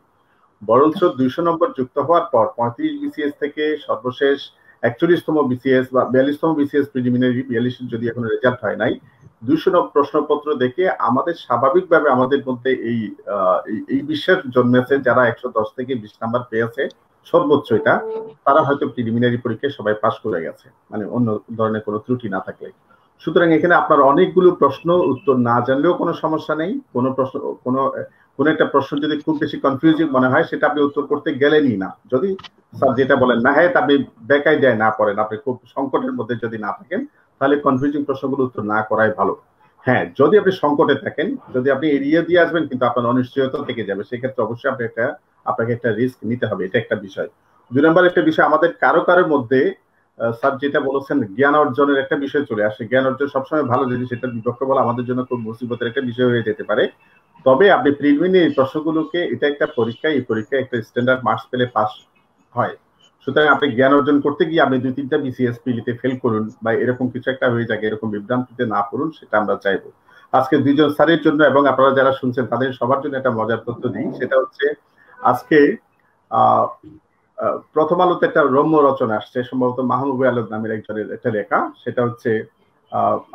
বরঞ্চ 200 নম্বর যুক্ত হওয়ার পর 35 বিসিএস থেকে সর্বশেষ 41তম বিসিএস বা 42তম বিসিএস প্রিলিমিনারি, 42 যদি এখনো রেজাল্ট হয় নাই, 200 প্রশ্নপত্র দেখে আমাদের স্বাভাবিকভাবে আমাদের মধ্যে এই বিশ্বাস জন্মেছে যারা 110 থেকে 20 নাম্বার পেয়েছে সর্বোচ্চ এটা, তারা হয়তো প্রিলিমিনারি পরীক্ষায় সবাই পাস করে গেছে, মানে অন্য ধরনের কোনো ত্রুটি না থাকলে। সুতরাং এখানে আপনার অনেকগুলো প্রশ্ন উত্তর না জানলেও কোনো সমস্যা নেই। কোনো একটা প্রশ্ন যদি খুব বেশি কনফিউজিং মনে হয় সেটা আপনি উত্তর করতে গেলেনই না। যদি স্যার যেটা বলেন না হয় আপনি বেকায় যায় না পড়েন, আপনি খুব সংকটের মধ্যে যদি না থাকেন তাহলে কনফিউজিং প্রশ্নগুলো উত্তর না করাই ভালো। হ্যাঁ, যদি আপনি সংকটে থাকেন, যদি আপনি এড়িয়ে দিয়ে আসবেন কিন্তু আপনার অনিশ্চয়তা থেকে যাবে, সেক্ষেত্রে অবশ্যই আপনাকে একটা রিস্ক নিতে হবে, এটা একটা বিষয়। 2 নম্বর একটা বিষয়, আমাদের কারোর মধ্যে স্যার যেটা বলেছেন জ্ঞান অর্জনের একটা বিষয় চলে আসে। জ্ঞান অর্জন সবসময় ভালো জিনিস, সেটা বিপক্ষে বলা আমাদের জন্য খুব মুসিবতের একটা বিষয় হয়ে যেতে পারে। তবে আপনি প্রিলিমিনারি প্রশ্নগুলোকে, এটা একটা পরীক্ষা, এই পরীক্ষায় একটা স্ট্যান্ডার্ড মার্কস পেলে পাস হয়। সুতরাং আপনি জ্ঞান অর্জন করতে গিয়ে আপনি 2-3টা বিসিএস পিলিতে ফেল করুন বা এরকম কিছু একটা হয়ে যাবে, এরকম বিভ্রান্তিতে না পড়ুন, সেটা আমরা চাইবো। আজকে 2জন স্যারের জন্য এবং আপনারা যারা শুনছেন তাদের সবার জন্য একটা মজার তথ্য দিই। সেটা হচ্ছে আজকে প্রথম আলোতে একটা রম্য রচনা আসছে, সম্ভবত মাহমুব আলম নামের একজনের একটা লেখা। সেটা হচ্ছে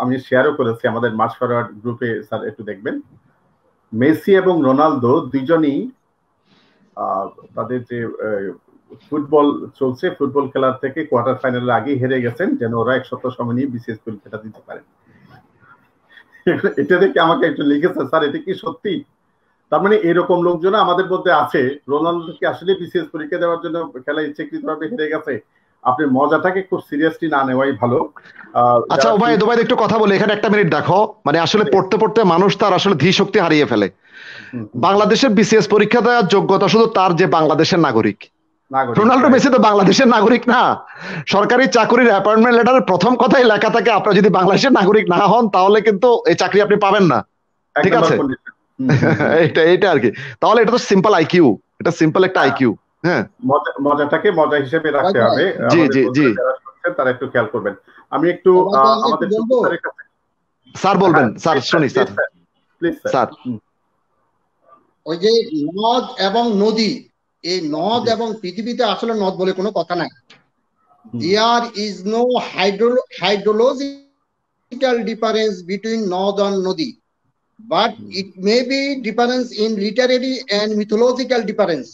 আমি শেয়ারও করেছি আমাদের মার্চ ফরওয়ার্ড গ্রুপে, স্যার একটু দেখবেন। মেসি এবং রোনালদো দুইজনই তাদের যে ফুটবল চলছে, ফুটবল খেলার থেকে কোয়ার্টার ফাইনালের আগে হেরে গেছেন, যেন ওরা 1 সপ্তাহ সময় নিয়ে বিসিএস পরীক্ষাটা দিতে পারে। এটা দেখে আমাকে একটু লিখেছে, স্যার এটা কি সত্যি? তার মানে এরকম লোকজন আমাদের মধ্যে আছে। রোনালদো কি আসলে বিসিএস পরীক্ষা দেওয়ার জন্য খেলায় ইচ্ছাকৃতভাবে হেরে গেছে? আপনি মজাটাকে খুব সিরিয়াসলি না নেওয়াই ভালো। আচ্ছা ওবায়দ একটু কথা বলে এখানে 1 মিনিট দেখো। মানে আসলে পড়তে পড়তে মানুষ তার আসলে ধী শক্তি হারিয়ে ফেলে। বাংলাদেশের বিসিএস পরীক্ষা দেওয়ার যোগ্যতা শুধু তার যে বাংলাদেশের নাগরিক। রোনাল্ডো মেসি তো বাংলাদেশের নাগরিক না। সরকারি চাকরির অ্যাপয়েন্টমেন্ট লেটারের প্রথম কথাই লেখা থাকে আপনারা যদি বাংলাদেশের নাগরিক না হন তাহলে কিন্তু এই চাকরি আপনি পাবেন না। ঠিক আছে, এটা আর কি। তাহলে এটা তো সিম্পল আইকিউ, এটা সিম্পল একটা আইকিউ। হ্যাঁ, মজাটাকে মজা হিসেবে রাখতে হবে। জি জি জি, তারা একটু খেয়াল করবেন। আমি একটু আমাদের স্যার বলবেন। স্যার শুনি স্যার, প্লিজ স্যার। ওই যে নদ এবং নদী, এই নদ এবং পৃথিবীতে আসলে নদ বলে কোনো কথা নাই। There is no hydrological difference between নদ and নদী, but it may be difference in literary and mythological difference.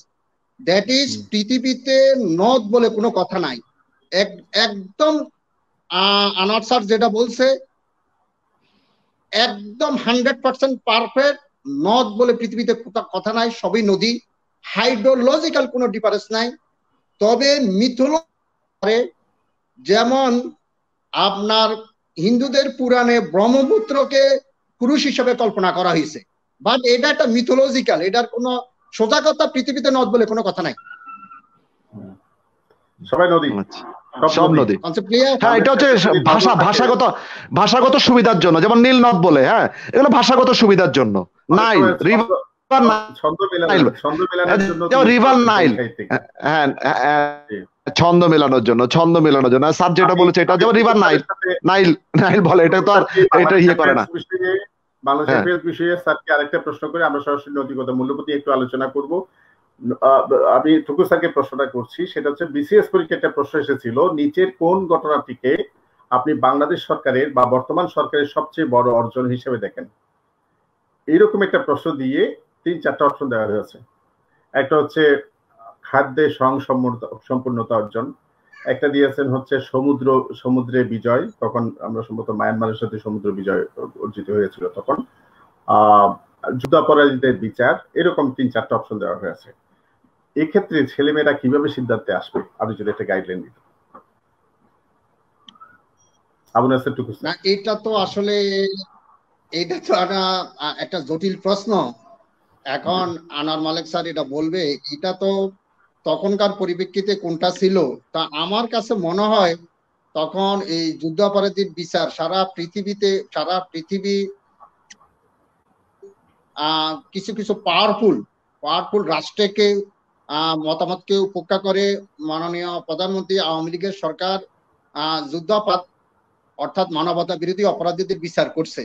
That is, পৃথিবীতে নদ বলে কোনো কথা নাই। একদম আনোয়ার স্যার যেটা বলছে একদম 100% পারফেক্ট। নদ বলে পৃথিবীতে কথা নাই, সবই নদী। হাইড্রোলজিক্যাল কোনো ডিফারেন্স নাই। তবে মিথোলজি, যেমন আপনার হিন্দুদের পুরাণে ব্রহ্মপুত্রকে পুরুষ হিসেবে কল্পনা করা হয়েছে, বাট এটা একটা মিথোলজিক্যাল, এটার কোনো সোজা কথা পৃথিবীতে নদ বলে কোনো কথা নাই, সবাই নদী, সব নদী। হ্যাঁ, এটা হচ্ছে ভাষাগত সুবিধার জন্য, যেমন নীল নদ বলে। হ্যাঁ, এগুলো ভাষাগত সুবিধার জন্য। নাইল রিভার, রিভার নাইল, হ্যাঁ ছন্দ মেলানোর জন্য, স্যার যেটা বলেছে এটা যেমন রিভার নাইল বলে, এটা তো আর এটা ইয়ে করে না। বাংলাদেশের বিষয়ে স্যারকে আরেকটা প্রশ্ন করে আমরা সরাসরি নদীগত মূল্যবোধ একটু আলোচনা করব। আমি টুকু স্যারকে প্রশ্নটা করছি, সেটা হচ্ছে বিসিএস পরীক্ষায় একটা প্রশ্ন এসেছিল, নিচের কোন ঘটনাটিকে আপনি বাংলাদেশ সরকারের বা বর্তমান সরকারের সবচেয়ে বড় অর্জন হিসেবে দেখেন? এইরকম একটা প্রশ্ন দিয়ে 3-4টা অপশন দেওয়া হয়েছে। একটা হচ্ছে খাদ্যে স্বয়ংসম্পূর্ণতা অর্জন, একটা দিয়েছেন হচ্ছে সমুদ্রে বিজয়, তখন আমরা সম্ভবত মায়ানমারের সাথে সমুদ্র বিজয় অর্জিত হয়েছিল তখন, যুদ্ধাপরাধীদের বিচার, এরকম 3-4টা অপশন দেওয়া হয়েছে। এক্ষেত্রে ছেলেমেয়েরা কিভাবে সিদ্ধান্তে আসবে, আপনি যদি একটা গাইডলাইন দিতেন। আবু নাসের টুকু। না, এটা তো আসলে একটা জটিল প্রশ্ন। এখন আনোয়ার মালিক স্যার এটা বলবে, এটা তো তখনকার পরিপ্রেক্ষিতে কোনটা ছিল। তা আমার কাছে মনে হয় তখন এই যুদ্ধাপরাধীর বিচার সারা পৃথিবী কিছু কিছু পাওয়ারফুল রাষ্ট্রকে মতামতকে উপেক্ষা করে মাননীয় প্রধানমন্ত্রী আওয়ামী লীগের সরকার যুদ্ধাপরাধ অর্থাৎ মানবতা বিরোধী অপরাধীদের বিচার করছে।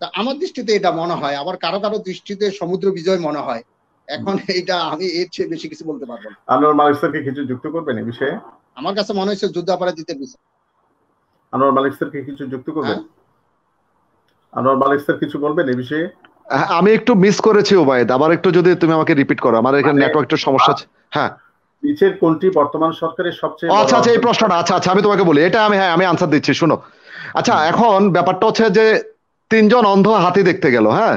তা আমার দৃষ্টিতে এটা মনে হয়, আবার কারো কারো দৃষ্টিতে সমুদ্র বিজয় মনে হয়। এখন এটা আমি এর চেয়ে বেশি কিছু বলতে পারবো না। আনোয়ার মালিক স্যারকে কিছু যুক্ত করবেন এই বিষয়ে? আমার কাছে মনে হচ্ছে যুদ্ধাপরাধীদের বিচার। আনোয়ার মালিক স্যারকে কিছু যুক্ত করবেন? আনোয়ার মালিক স্যার কিছু বলবেন এই বিষয়ে? আমি একটু মিস করেছি ওবায়েদ, আবার একটু যদি তুমি আমাকে রিপিট করো, আমার এখানে নেটওয়ার্কের সমস্যা আছে। হ্যাঁ, নিচের কোনটি বর্তমান সরকারের সবচেয়ে আচ্ছা এই প্রশ্নটা, আচ্ছা আমি তোমাকে বলি, এটা আমি আনসার দিচ্ছি, শুনো। আচ্ছা, এখন ব্যাপারটা হচ্ছে যে 3জন অন্ধ হাতি দেখতে গেল। হ্যাঁ,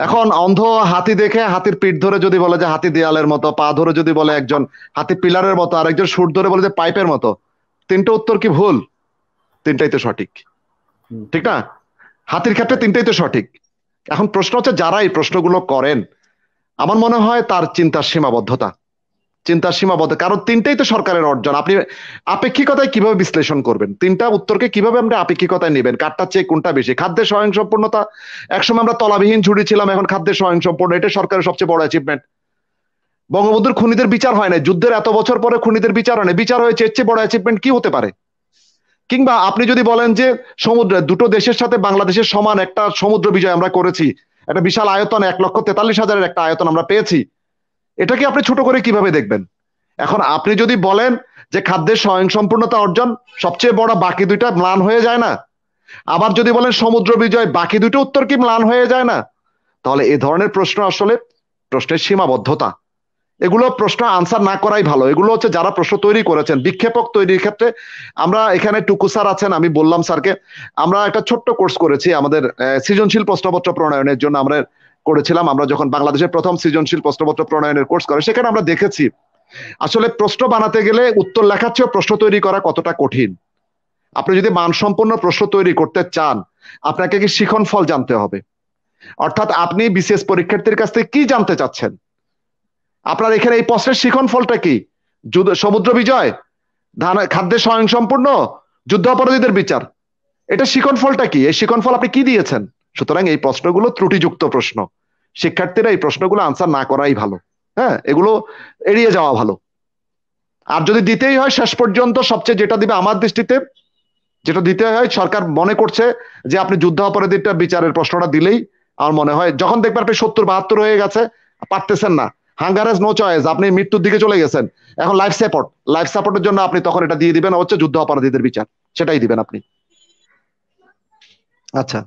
এখন অন্ধ হাতি দেখে হাতির পিঠ ধরে যদি বলে যে হাতি দেয়ালের মতো, পা ধরে যদি বলে একজন হাতি পিলারের মতো, আর একজন সুর ধরে বলে যে পাইপের মতো, 3টে উত্তর কি ভুল? 3টাই তো সঠিক, ঠিক না? হাতির ক্ষেত্রে 3টাই তো সঠিক। এখন প্রশ্ন হচ্ছে যারা এই প্রশ্নগুলো করেন, আমার মনে হয় তার চিন্তার সীমাবদ্ধতা, কারণ 3টাই তো সরকারের অর্জন। আপনি আপেক্ষিকতায় কিভাবে বিশ্লেষণ করবেন? 3টা উত্তরকে কিভাবে আমরা আপেক্ষিকতায় নেবেন? কারটা চেয়ে কোনটা বেশি? খাদ্যের স্বয়ংসম্পূর্ণতা, একসময় আমরা তলাবিহীন ঝুড়ি ছিলাম, এখন খাদ্যের স্বয়ংসম্পূর্ণ, এটা সরকারের সবচেয়ে বড় অ্যাচিভমেন্ট। বঙ্গবন্ধুর খুনিদের বিচার হয় না, যুদ্ধের এত বছর পরে খুনিদের বিচার হয় না, বিচার হয়েছে, এর চেয়ে বড় অ্যাচিভমেন্ট কি হতে পারে? কিংবা আপনি যদি বলেন যে সমুদ্রে দুটো দেশের সাথে বাংলাদেশের সমান একটা সমুদ্র বিজয় আমরা করেছি, একটা বিশাল আয়তন, 1,43,000-এর একটা আয়তন আমরা পেয়েছি, এটাকে আপনি ছোট করে কিভাবে দেখবেন? এখন আপনি যদি বলেন যে খাদ্যের স্বয়ংসম্পূর্ণতা অর্জন সবচেয়ে বড়, বাকি দুইটা ম্লান হয়ে যায় না? আবার যদি বলেন সমুদ্র বিজয়, বাকি দুটো উত্তর কি ম্লান হয়ে যায় না? তাহলে এ ধরনের প্রশ্ন আসলে প্রশ্নের সীমাবদ্ধতা, এগুলো প্রশ্ন আনসার না করাই ভালো। এগুলো হচ্ছে যারা প্রশ্ন তৈরি করেছেন, বিক্ষেপক তৈরির ক্ষেত্রে। আমরা এখানে টুকু স্যার আছেন, আমি বললাম স্যারকে, আমরা একটা ছোট্ট কোর্স করেছি আমাদের সৃজনশীল প্রশ্নপত্র প্রণয়নের জন্য। আমরা করেছিলাম, আমরা যখন বাংলাদেশের প্রথম সৃজনশীল প্রশ্নপত্র প্রণয়নের কোর্স করে, সেখানে আমরা দেখেছি আসলে প্রশ্ন বানাতে গেলে উত্তর লেখার চেয়ে প্রশ্ন তৈরি করা কতটা কঠিন। আপনি যদি মানসম্পন্ন প্রশ্ন তৈরি করতে চান, আপনাকে কি শিখন ফল জানতে হবে, অর্থাৎ আপনি বিসিএস পরীক্ষার্থীর কাছ থেকে কি জানতে চাচ্ছেন। আপনার এখানে এই প্রশ্নের শিখন ফলটা কি? সমুদ্র বিজয়, খাদ্যের স্বয়ংসম্পূর্ণ, যুদ্ধাপরাধীদের বিচার, এটা শিখন ফলটা কি? এই শিখন ফল আপনি কি দিয়েছেন? সুতরাং এই প্রশ্নগুলো ত্রুটিযুক্ত প্রশ্ন, শিক্ষার্থীরা এই প্রশ্নগুলো আনসার না করাই ভালো। হ্যাঁ, এগুলো এড়িয়ে যাওয়া ভালো। আর যদি দিতেই হয়, শেষ পর্যন্ত সবচেয়ে যেটা দিবে আমার দৃষ্টিতে, যেটা দিতে হয়, সরকার মনে করছে যে আপনি যুদ্ধাপরাধীটা বিচারের প্রশ্নটা দিলেই, আমার মনে হয় যখন দেখবেন আপনি 70-72 হয়ে গেছে, পারতেছেন না, হাঙ্গার হ্যাজ নো চয়েস, আপনি মৃত্যুর দিকে চলে গেছেন, এখন লাইফ সাপোর্টের জন্য আপনি তখন এটা দিয়ে দিবেন হচ্ছে যুদ্ধাপরাধীদের বিচার, সেটাই দিবেন আপনি। আচ্ছা,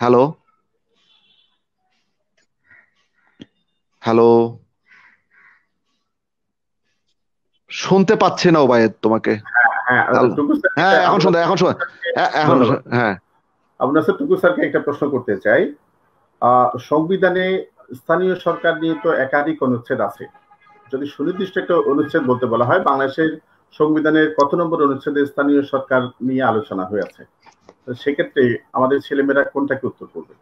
হ্যালো শুনতে পাচ্ছি না ওবায়েদ তোমাকে। হ্যাঁ, এখন শুনতে, হ্যাঁ। আপনার স্যার টুকু স্যারকে একটা প্রশ্ন করতে চাই। সংবিধানে স্থানীয় সরকার নিয়ে তো একাধিক অনুচ্ছেদ আছে। যদি সুনির্দিষ্ট একটা অনুচ্ছেদ বলতে বলা হয়, বাংলাদেশের সংবিধানের কত নম্বর অনুচ্ছেদে স্থানীয় সরকার নিয়ে আলোচনা হয়ে আছে? সেক্ষেত্রে আমাদের ছেলেমেয়েরা কোনটাকে উত্তর করবে?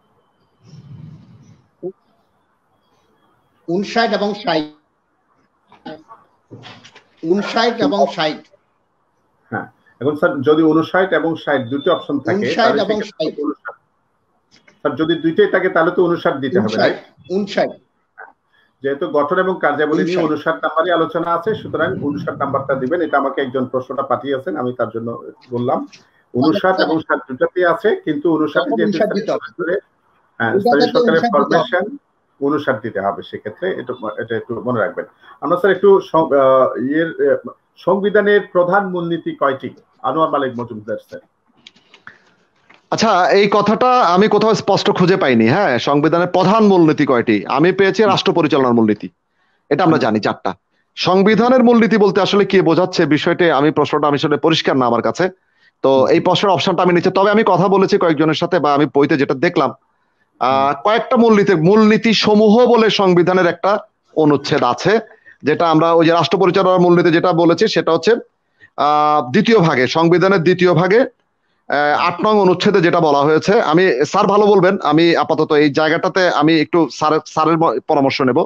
59 এবং 60। 59 এবং 60। হ্যাঁ, এখন স্যার যদি 59 এবং 60 দুটো অপশন থাকে, স্যার যদি দুইটাই থাকে তাহলে তো 59 দিতে হবে, রাইট? 59, যেহেতু গঠন এবং কার্যাবলী নিয়ে 59 নাম্বারই আলোচনা আছে, সুতরাং 59 নাম্বারটা দিবেন। এটা আমাকে একজন প্রশ্নটা পাঠিয়েছেন, আমি তার জন্য বললাম 59 এবং 60 দুটাতেই আছে, কিন্তু 59 যেহেতু স্থানীয় সরকারের ফরমেশন অনুসার দিতে হবে, সেক্ষেত্রে এটা একটু মনে রাখবেন। আমরা স্যার একটু সংবিধানের প্রধান মূলনীতি কয়টি? আনোয়ার মালিক মজুমদার স্যার। আচ্ছা, এই কথাটা আমি কোথাও স্পষ্ট খুঁজে পাইনি। হ্যাঁ, সংবিধানের প্রধান মূলনীতি কয়টি? আমি পেয়েছি রাষ্ট্র পরিচালনার মূলনীতি, এটা আমরা জানি 4টা। সংবিধানের মূলনীতি বলতে আসলে কি বোঝাচ্ছে বিষয়টা, আমি প্রশ্নটা আমি আসলে পরিষ্কার না আমার কাছে। তো এই প্রশ্নের অপশনটা আমি নিচ্ছি। তবে আমি কথা বলেছি কয়েকজনের সাথে, বা আমি বইতে যেটা দেখলাম কয়েকটা মূলনীতি সমূহ বলে সংবিধানের একটা অনুচ্ছেদ আছে, যেটা আমরা ওই যে রাষ্ট্র পরিচালনার মূলনীতি যেটা বলেছি সেটা হচ্ছে দ্বিতীয় ভাগে, সংবিধানের দ্বিতীয় ভাগে 8 নং অনুচ্ছেদে যেটা বলা হয়েছে। আমি স্যার ভালো বলবেন, আমি আপাতত এই জায়গাটাতে আমি একটু স্যারের পরামর্শ নেব।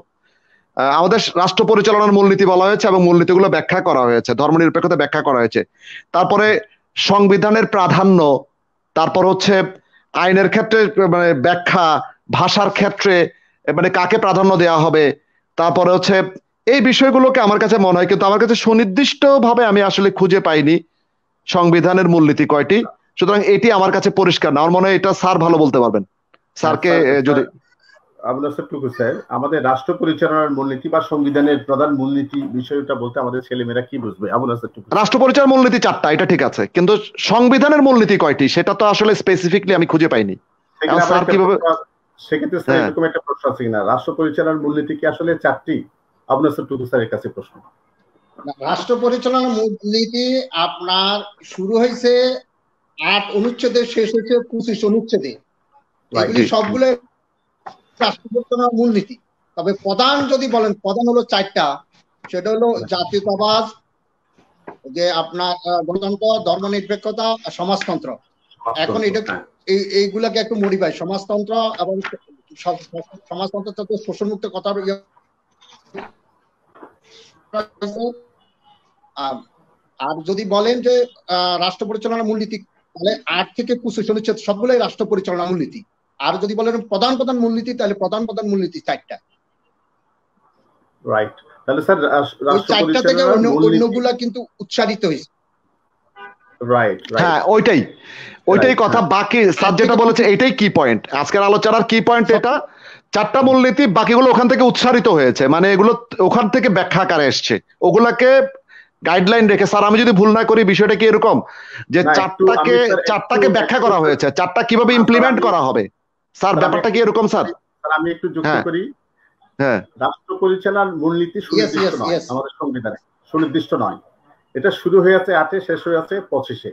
আমাদের রাষ্ট্র পরিচালনার মূলনীতি বলা হয়েছে এবং মূলনীতিগুলো ব্যাখ্যা করা হয়েছে, ধর্মনিরপেক্ষতা ব্যাখ্যা করা হয়েছে। তারপরে সংবিধানের প্রাধান্য, তারপর হচ্ছে আইনের ক্ষেত্রে মানে ব্যাখ্যা, ভাষার ক্ষেত্রে মানে কাকে প্রাধান্য দেওয়া হবে, তারপরে হচ্ছে এই বিষয়গুলোকে আমার কাছে মনে হয়, কিন্তু আমার কাছে সুনির্দিষ্ট ভাবে আমি আসলে খুঁজে পাইনি সংবিধানের মূলনীতি কয়টি। সুতরাং এটি আমার কাছে পরিষ্কার না, আমার মনে হয় এটা স্যার ভালো বলতে পারবেন। স্যারকে যদি স্যার, আমাদের রাষ্ট্র পরিচালনার মূলনীতি বা সংবিধানের প্রধান মূলনীতি বিষয়টা বলতে আমাদের ছেলেমেয়েরা কি বুঝবে? রাষ্ট্র পরিচালনার মূলনীতি 4টা, এটা ঠিক আছে, কিন্তু সংবিধানের মূলনীতি কয়টি সেটা তো আসলে স্পেসিফিকলি আমি খুঁজে পাইনি। স্যার কিভাবে, সেক্ষেত্রে স্যার এরকম একটা প্রশ্ন আছে কিনা, রাষ্ট্র পরিচালনার মূলনীতি কি আসলে 4টি? আপনার টুকু স্যারের কাছে প্রশ্ন। রাষ্ট্র পরিচালনার মূলনীতি আপনার শুরু হয়েছে 8 অনুচ্ছেদে, শেষ হয়েছে 25 অনুচ্ছেদে। এগুলি সবগুলো রাষ্ট্র পরিচালনার মূলনীতি। তবে প্রধান যদি বলেন, প্রধান হলো 4টা। সেটা হলো জাতীয়তাবাদ, যে আপনার গণতন্ত্র, ধর্মনিরপেক্ষতা, সমাজতন্ত্র। এখন এটা এইগুলাকে একটু মডিফাই, সমাজতন্ত্র এবং সমাজতন্ত্র তো শোষণমুক্ত কথা। আর যদি বলেন যে রাষ্ট্র পরিচালনার মূলনীতি, তাহলে 8 থেকে 25 অনুচ্ছেদ সবগুলোই রাষ্ট্র পরিচালনার মূলনীতি। আর যদি বলেন প্রধান মূলনীতি, তাহলে প্রধান মূলনীতি 4টা। রাইট। তাহলে স্যার রাষ্ট্র পরিচালনার থেকে অন্যগুলা কিন্তু উচ্চারিত হয়েছে। রাইট। হ্যাঁ, ওইটাই কথা। বাকি স্যার যেটা বলেছে এটাই কি পয়েন্ট, আজকের আলোচনার কি পয়েন্ট এটা। 4টা মূলনীতি, বাকিগুলো ওখান থেকে উচ্চারিত হয়েছে, মানে এগুলো ওখান থেকে ব্যাখ্যা আকারে এসছে, ওগুলাকে গাইডলাইন রেখে। স্যার আমি যদি ভুল না করি বিষয়টা কি এরকম যে 4টাকে ব্যাখ্যা করা হয়েছে, 4টা কিভাবে ইমপ্লিমেন্ট করা হবে। স্যার ব্যাপারটা কি এরকম? স্যার আমি একটু যুক্ত করি। হ্যাঁ, রাষ্ট্র পরিচালনার মূলনীতি সুনির্দিষ্ট নয় আমাদের সংবিধানে, সুনির্দিষ্ট নয়। এটা শুরু হয়েছে 8-এ, শেষ হয়েছে 25-এ।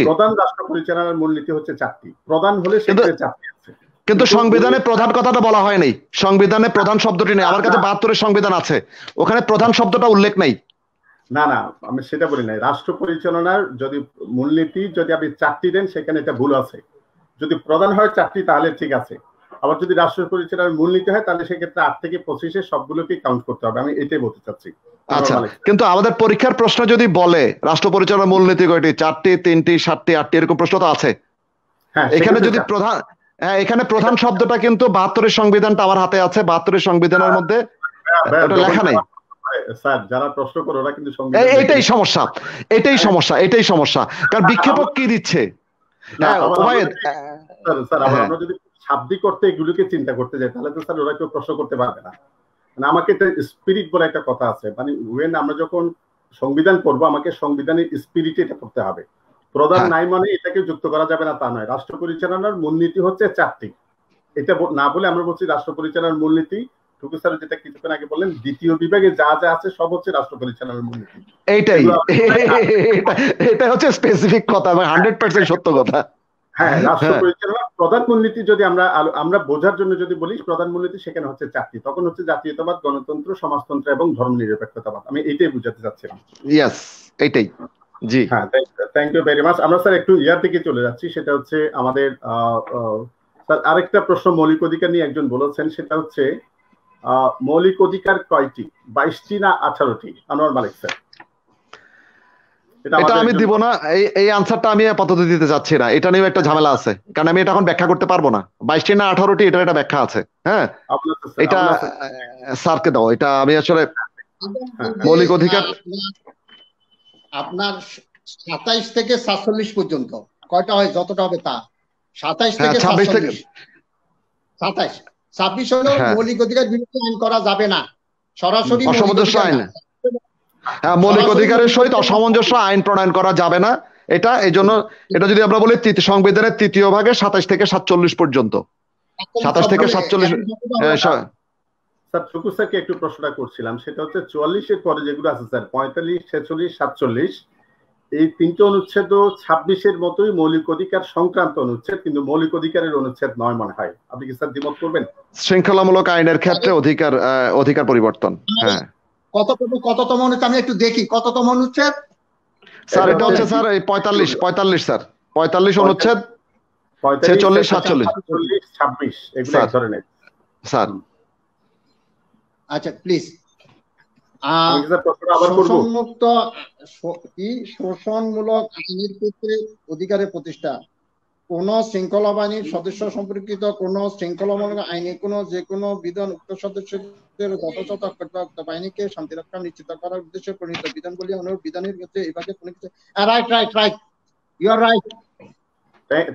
প্রধান রাষ্ট্র পরিচালনার মূলনীতি হচ্ছে 4টি। প্রধান হলে সেখানে 4টি আছে, কিন্তু সংবিধানে প্রধান কথাটা বলা হয় নাই। সংবিধানে প্রধান শব্দটি নেই। আমার কাছে 72-এর সংবিধান আছে, ওখানে প্রধান শব্দটা উল্লেখ নাই। না, আমি সেটা বলি নাই। রাষ্ট্র পরিচালনার যদি মূলনীতি যদি আপনি 4টি দেন, সেখানে এটা ভুল আছে। যদি প্রধান হয় 4টি তাহলে ঠিক আছে। আবার যদি রাষ্ট্র পরিচালনার মূলনীতি হয় তাহলে সেক্ষেত্রে 8 থেকে 25-এ সবগুলোকে কাউন্ট করতে হবে। আমি এটাই বলতে চাচ্ছি। আচ্ছা, কিন্তু আমাদের পরীক্ষার প্রশ্ন যদি বলে রাষ্ট্র পরিচালনার মূলনীতি কয়টি, 4টি, 3টি, 7টি, 8টি, এরকম প্রশ্ন তো আছে। এখানে যদি প্রধান, এখানে প্রধান শব্দটা কিন্তু 72-এর সংবিধানটা আমার হাতে আছে, 72-এর সংবিধানের মধ্যে এটা লেখা নাই। স্যার যারা প্রশ্ন করে ওরা কিন্তু এটাই সমস্যা। কারণ বিক্ষেপক কি দিচ্ছে। স্যার আমরা যদি শাব্দিক করতে এগুলোকে চিন্তা করতে যাই, তাহলে তো স্যার ওরা কেউ প্রশ্ন করতে পারবে না। মানে আমাকে স্পিরিট বলে একটা কথা আছে, মানে আমরা যখন সংবিধান পড়বো আমাকে সংবিধানের স্পিরিট এটা করতে হবে। প্রধান নাই মানে এটাকে যুক্ত করা যাবে না তা নয়। রাষ্ট্র পরিচালনার মূলনীতি হচ্ছে 4টি। এটা না বলে আমরা বলছি রাষ্ট্র পরিচালনার মূলনীতি। টুকু স্যার যেটা কিছুক্ষণ আগে বললেন, দ্বিতীয় বিভাগে যা আছে সব হচ্ছে রাষ্ট্র পরিচালনার মূলনীতি। এটা হচ্ছে স্পেসিফিক কথা, 100% সত্য কথা। হ্যাঁ, রাষ্ট্র পরিচালনার প্রধান মূলনীতি যদি আমরা বোঝার জন্য যদি বলি প্রধান মূলনীতি, সেখানে হচ্ছে 4টি। তখন হচ্ছে জাতীয়তাবাদ, গণতন্ত্র, সমাজতন্ত্র এবং ধর্মনিরপেক্ষতাবাদ। আমি এইটাই বুঝাতে চাচ্ছিলাম। ইয়েস, এইটাই। জি, হ্যাঁ, থ্যাংক ইউ ভেরি মাচ। আমরা স্যার একটু ইয়ার দিকে চলে যাচ্ছি। সেটা হচ্ছে আমাদের স্যার আরেকটা প্রশ্ন মৌলিক অধিকার নিয়ে একজন বলেছেন, সেটা হচ্ছে মৌলিক অধিকার কয়টি, 22টি না 18টি? আনোয়ার মালিক স্যার। এটা আমি দিব না, এই আনসারটা আমি আপাতত দিতে চাচ্ছি না। এটা নিয়ে একটা ঝামেলা আছে, কারণ আমি এটা এখন ব্যাখ্যা করতে পারবো না। 22টি না 18টি, এটার একটা ব্যাখ্যা আছে। হ্যাঁ, এটা স্যারকে দাও। এটা আমি আসলে মৌলিক অধিকার আপনার 27 থেকে 47 পর্যন্ত কয়টা হয়, যতটা হবে তা। 27 থেকে 27, 26 হলো মৌলিক অধিকার বিরোধী আইন করা যাবে না, সরাসরি অসামঞ্জস্য আইন, হ্যাঁ মৌলিক অধিকারের সহিত অসামঞ্জস্য আইন প্রণয়ন করা যাবে না। এটা এই জন্য এটা যদি আমরা বলি সংবিধানের 3য় ভাগে 27 থেকে 47 পর্যন্ত, 27 থেকে 47। স্যার টুকু স্যারকে একটু প্রশ্নটা করছিলাম, সেটা হচ্ছে 44 এর পরে যেগুলো আছে স্যার 45, 46, 47 এই 3টে অনুচ্ছেদ 26 এর মতোই মৌলিক অধিকার সংক্রান্ত অনুচ্ছেদ, কিন্তু মৌলিক অধিকারের অনুচ্ছেদ নয় মনে হয়। আপনি কি স্যার দ্বিমত করবেন? শৃঙ্খলামূলক আইনের ক্ষেত্রে অধিকার পরিবর্তন। হ্যাঁ কততম অনুচ্ছেদ আমি একটু দেখি, কততম অনুচ্ছেদ স্যার? এটা হচ্ছে স্যার এই 45 স্যার, 45 অনুচ্ছেদ 46, 47, 26 এগুলো এক ধরনের স্যার। আচ্ছা প্লিজ। শোষণমূলক আইনের ক্ষেত্রে অধিকারের প্রতিষ্ঠা, কোন শৃঙ্খলা বাহিনীর সদস্য সম্পর্কিত কোন শৃঙ্খলামূলক আইনে যে কোনো বিধান উক্ত সদস্যদের যথাযথ কর্তৃত্ব বাহিনীকে শান্তি রক্ষা নিশ্চিত করার উদ্দেশ্যে প্রণীত বিধানগুলি অনুরূপ বিধানের ক্ষেত্রে এই ভাগে কোনো কিছু। Right you are right.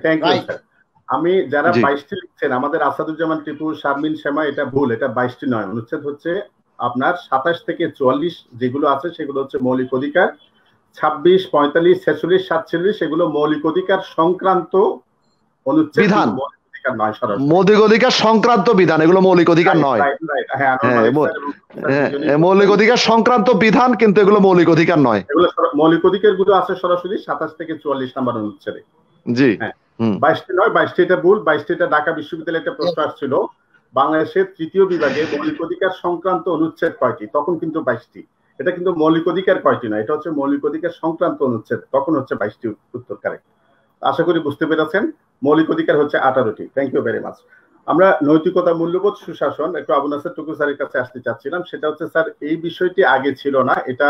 Thank you sir. আমি যারা 22টি লিখছেন, আমাদের আসাদুজ্জামান টিপু, শারমিন শ্যামা, এটা ভুল, এটা 22টি নয়, অনুচ্ছেদ হচ্ছে আপনার 27 থেকে 44 যেগুলো আছে সেগুলো হচ্ছে মৌলিক অধিকার, 26, 45, 46, 47 এগুলো মৌলিক অধিকার সংক্রান্ত অনুচ্ছেদ, বিধান মৌলিক অধিকার নয়, সরাসরি মৌলিক অধিকার সংক্রান্ত বিধান, এগুলো মৌলিক অধিকার নয়। মৌলিক অধিকার সংক্রান্ত বিধান, কিন্তু এগুলো মৌলিক অধিকার নয়। এগুলো মৌলিক অধিকার গুলো আছে সরাসরি 27 থেকে 44 নম্বর অনুচ্ছেদে। জি হ্যাঁ, 22টি নয়, 22টি এটা ভুল। 22টা ঢাকা বিশ্ববিদ্যালয়ে একটা প্রশ্ন আসছিল, বাংলাদেশের 3য় বিভাগে মৌলিক অধিকার সংক্রান্ত অনুচ্ছেদ কয়টি, তখন কিন্তু 22টি। এটা কিন্তু মৌলিক অধিকার কয়টি না, এটা হচ্ছে মৌলিক অধিকার সংক্রান্ত অনুচ্ছেদ, তখন হচ্ছে 22টি উত্তর কারেক্ট। আশা করি বুঝতে পেরেছেন। মৌলিক অধিকার হচ্ছে 18টি। Thank you very much. আমরা নৈতিকতা, মূল্যবোধ, সুশাসন একটু আবু নাসের টুকু স্যারের কাছে আসতে চাচ্ছিলাম। সেটা হচ্ছে স্যার এই বিষয়টি আগে ছিল না, এটা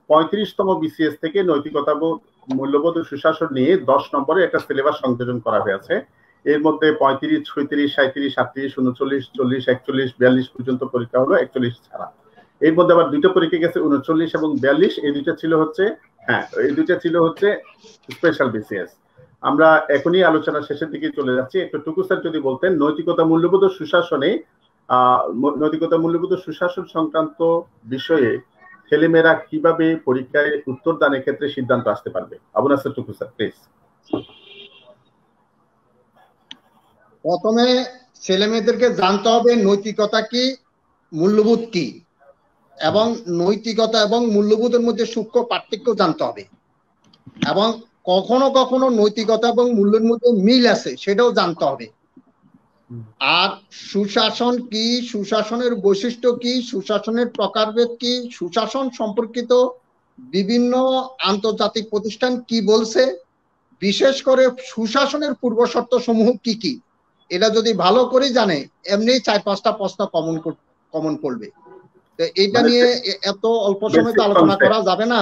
35তম বিসিএস থেকে নৈতিকতা, মূল্যবোধ ও সুশাসন নিয়ে 10 নম্বরে একটা সিলেবাস সংযোজন করা হয়েছে। এর মধ্যে 35, 36, 37, 38, 39, 40, 41, 42 পর্যন্ত পরীক্ষা হলো, 41 ছাড়া। এর মধ্যে আবার 2টা পরীক্ষা গেছে, 39 এবং 42। এই দুইটা ছিল হচ্ছে স্পেশাল বিসিএস। আমরা এখনই আলোচনা শেষের দিকে চলে যাচ্ছি। একটু টুকু স্যার যদি বলতেন নৈতিকতা, মূল্যবোধ ও সুশাসনে, নৈতিকতা, মূল্যবোধ ও সুশাসন সংক্রান্ত বিষয়ে ছেলেমেয়েরা কিভাবে পরীক্ষায় উত্তর দানের ক্ষেত্রে সিদ্ধান্ত আসতে পারবে। আবু নাসের টুকু স্যার প্লিজ। প্রথমে ছেলে মেয়েদেরকে জানতে হবে নৈতিকতা কি, মূল্যবোধ কি, এবং নৈতিকতা এবং মূল্যবোধের মধ্যে সূক্ষ্ম পার্থক্য জানতে হবে, এবং কখনো কখনো নৈতিকতা এবং মূল্যের মধ্যে মিল আছে সেটাও জানতে হবে। আর সুশাসন কি, সুশাসনের বৈশিষ্ট্য কি, সুশাসনের প্রকারভেদ কি, সুশাসন সম্পর্কিত বিভিন্ন আন্তর্জাতিক প্রতিষ্ঠান কি বলছে, বিশেষ করে সুশাসনের পূর্বশর্ত সমূহ কি কি, এটা যদি ভালো করে জানে এমনি 4-5টা প্রশ্ন কমন পড়বে। তো এটা নিয়ে এত অল্প সময় তো আলোচনা করা যাবে না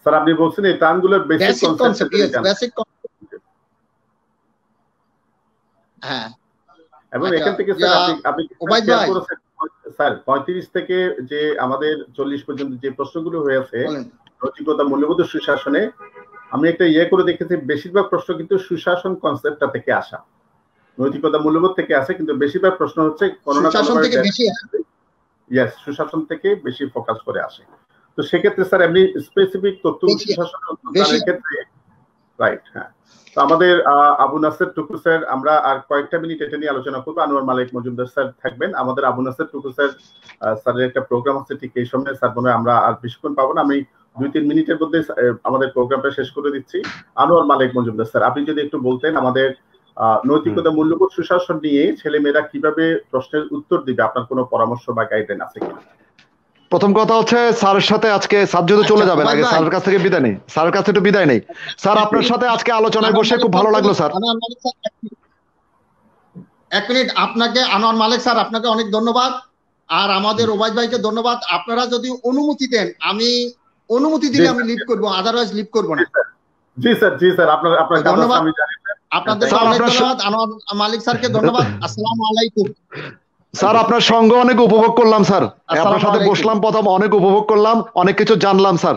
স্যার। আপনি বলছেন এই টার্মগুলোর বেসিক কনসেপ্ট, বেসিক কনসেপ্ট। হ্যাঁ, এবং এখান থেকে স্যার আপনি স্যার 35 থেকে যে আমাদের 40 পর্যন্ত যে প্রশ্নগুলো হয়েছে নৈতিকতা, মূল্যবোধ ও সুশাসনে, আমি একটা করে দেখেছি বেশিরভাগ প্রশ্ন কিন্তু সুশাসন কনসেপ্টটা থেকে আসা, নৈতিকতা, মূল্যবোধ থেকে আসে, কিন্তু বেশিরভাগ প্রশ্ন হচ্ছে সুশাসন থেকে বেশি ফোকাস করে আসে। তো সেক্ষেত্রে স্যার এমনি স্পেসিফিক তথ্য সুশাসনের ক্ষেত্রে রাইট। হ্যাঁ, তো আমাদের আবু নাসের টুকু স্যার, আমরা আর কয়েকটা মিনিট এটা নিয়ে আলোচনা করবো। আনোয়ার মালিক মজুমদার স্যার থাকবেন। আমাদের আবু নাসের টুকু স্যার স্যারের একটা প্রোগ্রাম আছে ঠিক এই সময়, স্যার মনে হয় আমরা আর বেশিক্ষণ পাবো না, আমি 2-3 মিনিটের মধ্যে আমাদের প্রোগ্রামটা শেষ করে দিচ্ছি। আনোয়ার মালিক মজুমদার স্যার, আপনি যদি একটু বলতেন আমাদের নৈতিকতা, মূল্যবোধ, সুশাসন নিয়ে ছেলেমেয়েরা কিভাবে প্রশ্নের উত্তর দিবে, আপনার কোনো পরামর্শ বা গাইডলাইন আছে কিনা? প্রথম কথা হচ্ছে স্যারের সাথে আজকে স্যার যদি চলে যাবেন, আগে স্যারের কাছ থেকে বিদায় নেই, স্যারের কাছে একটু বিদায় নেই। স্যার আপনার সাথে আজকে আলোচনায় বসে খুব ভালো লাগলো স্যার। এক মিনিট, আপনাকে আনোয়ার মালিক স্যার আপনাকে অনেক ধন্যবাদ, আর আমাদের ওবাইদ ভাইকে ধন্যবাদ। আপনারা যদি অনুমতি দেন, আমি অনুমতি দিলে আমি লিভ করব, আদারওয়াইজ লিভ করব না। জি স্যার, জি স্যার, আপনার ধন্যবাদ। আপনাদের অনেক ধন্যবাদ, আনোয়ার মালিক স্যারকে ধন্যবাদ। আসসালামু আলাইকুম স্যার। আপনার সঙ্গ অনেক উপভোগ করলাম স্যার, আপনার সাথে বসলাম, প্রথম অনেক উপভোগ করলাম, অনেক কিছু জানলাম স্যার।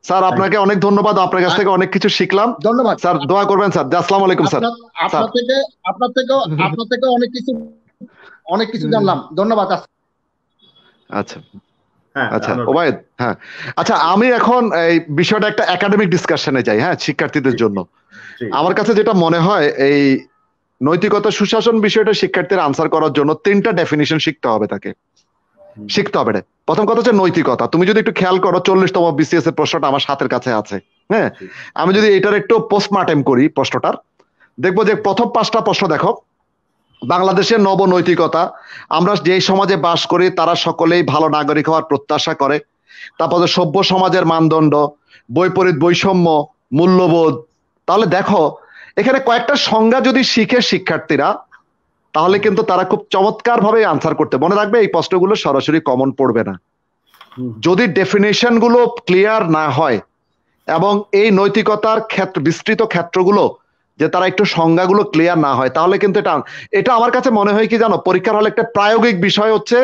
স্যার আপনাকে অনেক ধন্যবাদ, আপনার কাছ থেকে অনেক কিছু শিখলাম। ধন্যবাদ স্যার, দোয়া করবেন স্যার। আসসালামু আলাইকুম স্যার। আপনার থেকে অনেক কিছু অনেক কিছু জানলাম, ধন্যবাদ। আচ্ছা আচ্ছা ওবায়দ, হ্যাঁ আচ্ছা, আমি এখন এই বিষয়টা একটা একাডেমিক ডিসকাশনে যাই, হ্যাঁ, শিক্ষার্থীদের জন্য। আমার কাছে যেটা মনে হয়, এই নৈতিকতা সুশাসন বিষয়টা শিক্ষার্থীর আনসার করার জন্য 3টা ডেফিনিশন শিখতে হবে তাকে, শিখতে হবে। প্রথম কথা হচ্ছে নৈতিকতা। তুমি যদি একটু খেয়াল করো, 40তম বিসিএস এর প্রশ্নটা আমার হাতের কাছে আছে, হ্যাঁ, আমি যদি এটার একটু পোস্টমার্টেম করি প্রশ্নটার, দেখবো যে প্রথম 5টা প্রশ্ন দেখো, বাংলাদেশের নবনৈতিকতা, আমরা যে সমাজে বাস করি তারা সকলেই ভালো নাগরিক হওয়ার প্রত্যাশা করে। তারপরে সভ্য সমাজের মানদণ্ড, বৈপরীত বৈষম্য, মূল্যবোধ। তাহলে দেখো এখানে কয়েকটা সংজ্ঞা যদি শিখে শিক্ষার্থীরা, তাহলে কিন্তু তারা খুব চমৎকার ভাবে আনসার করতে, মনে রাখবে এই প্রশ্নগুলো সরাসরি কমন পড়বে না। যদি ডেফিনেশন গুলো ক্লিয়ার না হয় এবং এই নৈতিকতার ক্ষেত্র, বিস্তৃত ক্ষেত্রগুলো যে তারা একটু সংজ্ঞাগুলো ক্লিয়ার না হয়, তাহলে কিন্তু এটা আমার কাছে মনে হয় কি জানো, পরীক্ষার হলে একটা প্রায়োগিক বিষয় হচ্ছে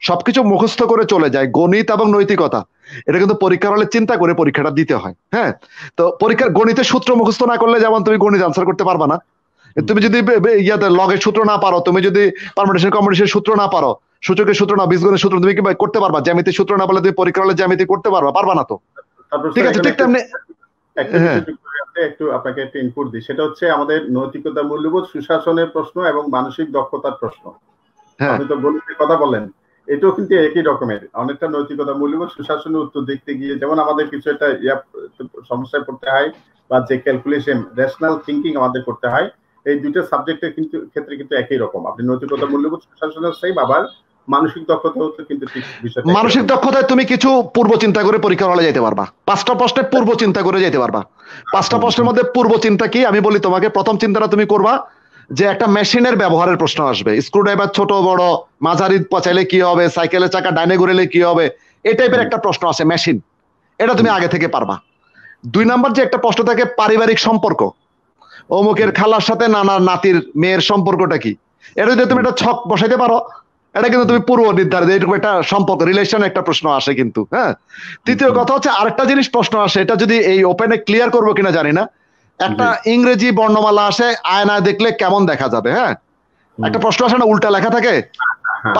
সবকিছু মুখস্থ করে চলে যায়, গণিত এবং নৈতিকতা এটা কিন্তু পরীক্ষার হলে চিন্তা করে পরীক্ষাটা দিতে হয়। হ্যাঁ, তো পরীক্ষার গণিতের সূত্র মুখস্থ না করলে যেমন তুমি গণিত আনসার করতে পারবা না, তুমি যদি ইয়াতে লগের সূত্র না পারো, তুমি যদি পারমিউটেশন কম্বিনেশন সূত্র না পারো, সূচকের সূত্র না, বীজগণিতের সূত্র তুমি কি করতে পারবা? জ্যামিতির সূত্র না পারলে তুমি পরীক্ষার হলে জ্যামিতি করতে পারবা না তো। ঠিক আছে, ঠিক তেমনি একটু আপনাকে একটা ইনপুট দিই, সেটা হচ্ছে আমাদের নৈতিকতা, মূল্যবোধ, সুশাসনের প্রশ্ন এবং মানসিক দক্ষতার প্রশ্ন। আপনি তো গণিতের কথা বললেন, এটাও কিন্তু একই রকমের। অনেকটা নৈতিকতা, মূল্যবোধ, সুশাসনের উত্তর দেখতে গিয়ে যেমন আমাদের কিছু একটা সমস্যায় পড়তে হয়, বা যে ক্যালকুলেশন, রেশনাল থিঙ্কিং আমাদের করতে হয়, এই দুইটা সাবজেক্টের কিন্তু ক্ষেত্রে কিন্তু একই রকম। আপনি নৈতিকতা, মূল্যবোধ, সুশাসনের সেম, আবার মানসিক দক্ষতা হচ্ছে কিন্তু ঠিক বিষয়টা। মানসিক দক্ষতায় তুমি কিছু পূর্ব চিন্তা করে পরীক্ষা হলে যেতে পারবা, 5টা প্রশ্নে পূর্ব চিন্তা করে যেতে পারবা। 5টা প্রশ্নের মধ্যে পূর্ব চিন্তা কি আমি বলি তোমাকে। প্রথম চিন্তাটা তুমি করবা যে একটা মেশিনের ব্যবহারের প্রশ্ন আসবে, স্ক্রুড্রাইভার ছোট বড়, মাঝারি পচাইলে কি হবে, সাইকেলের চাকা ডাইনে ঘুরেলে কি হবে, এই টাইপের একটা প্রশ্ন আসে, মেশিন, এটা তুমি আগে থেকে পারবা। 2 নাম্বার যে একটা প্রশ্ন থাকে পারিবারিক সম্পর্ক, অমুকের খালার সাথে নানার নাতির মেয়ের সম্পর্কটা কি, এটা যদি তুমি একটা ছক বসাইতে পারো, এটা কিন্তু তুমি পূর্ব নির্ধারিত এরকম একটা সম্পর্ক, রিলেশন একটা প্রশ্ন আসে কিন্তু। হ্যাঁ, তৃতীয় কথা হচ্ছে আরেকটা জিনিস প্রশ্ন আসে, এটা যদি এই ওপেনে ক্লিয়ার করবো কিনা জানি না, একটা ইংরেজি বর্ণমালা আসে, আয়না দেখলে কেমন দেখা যাবে। হ্যাঁ, একটা প্রশ্ন আসে না, উল্টা লেখা থাকে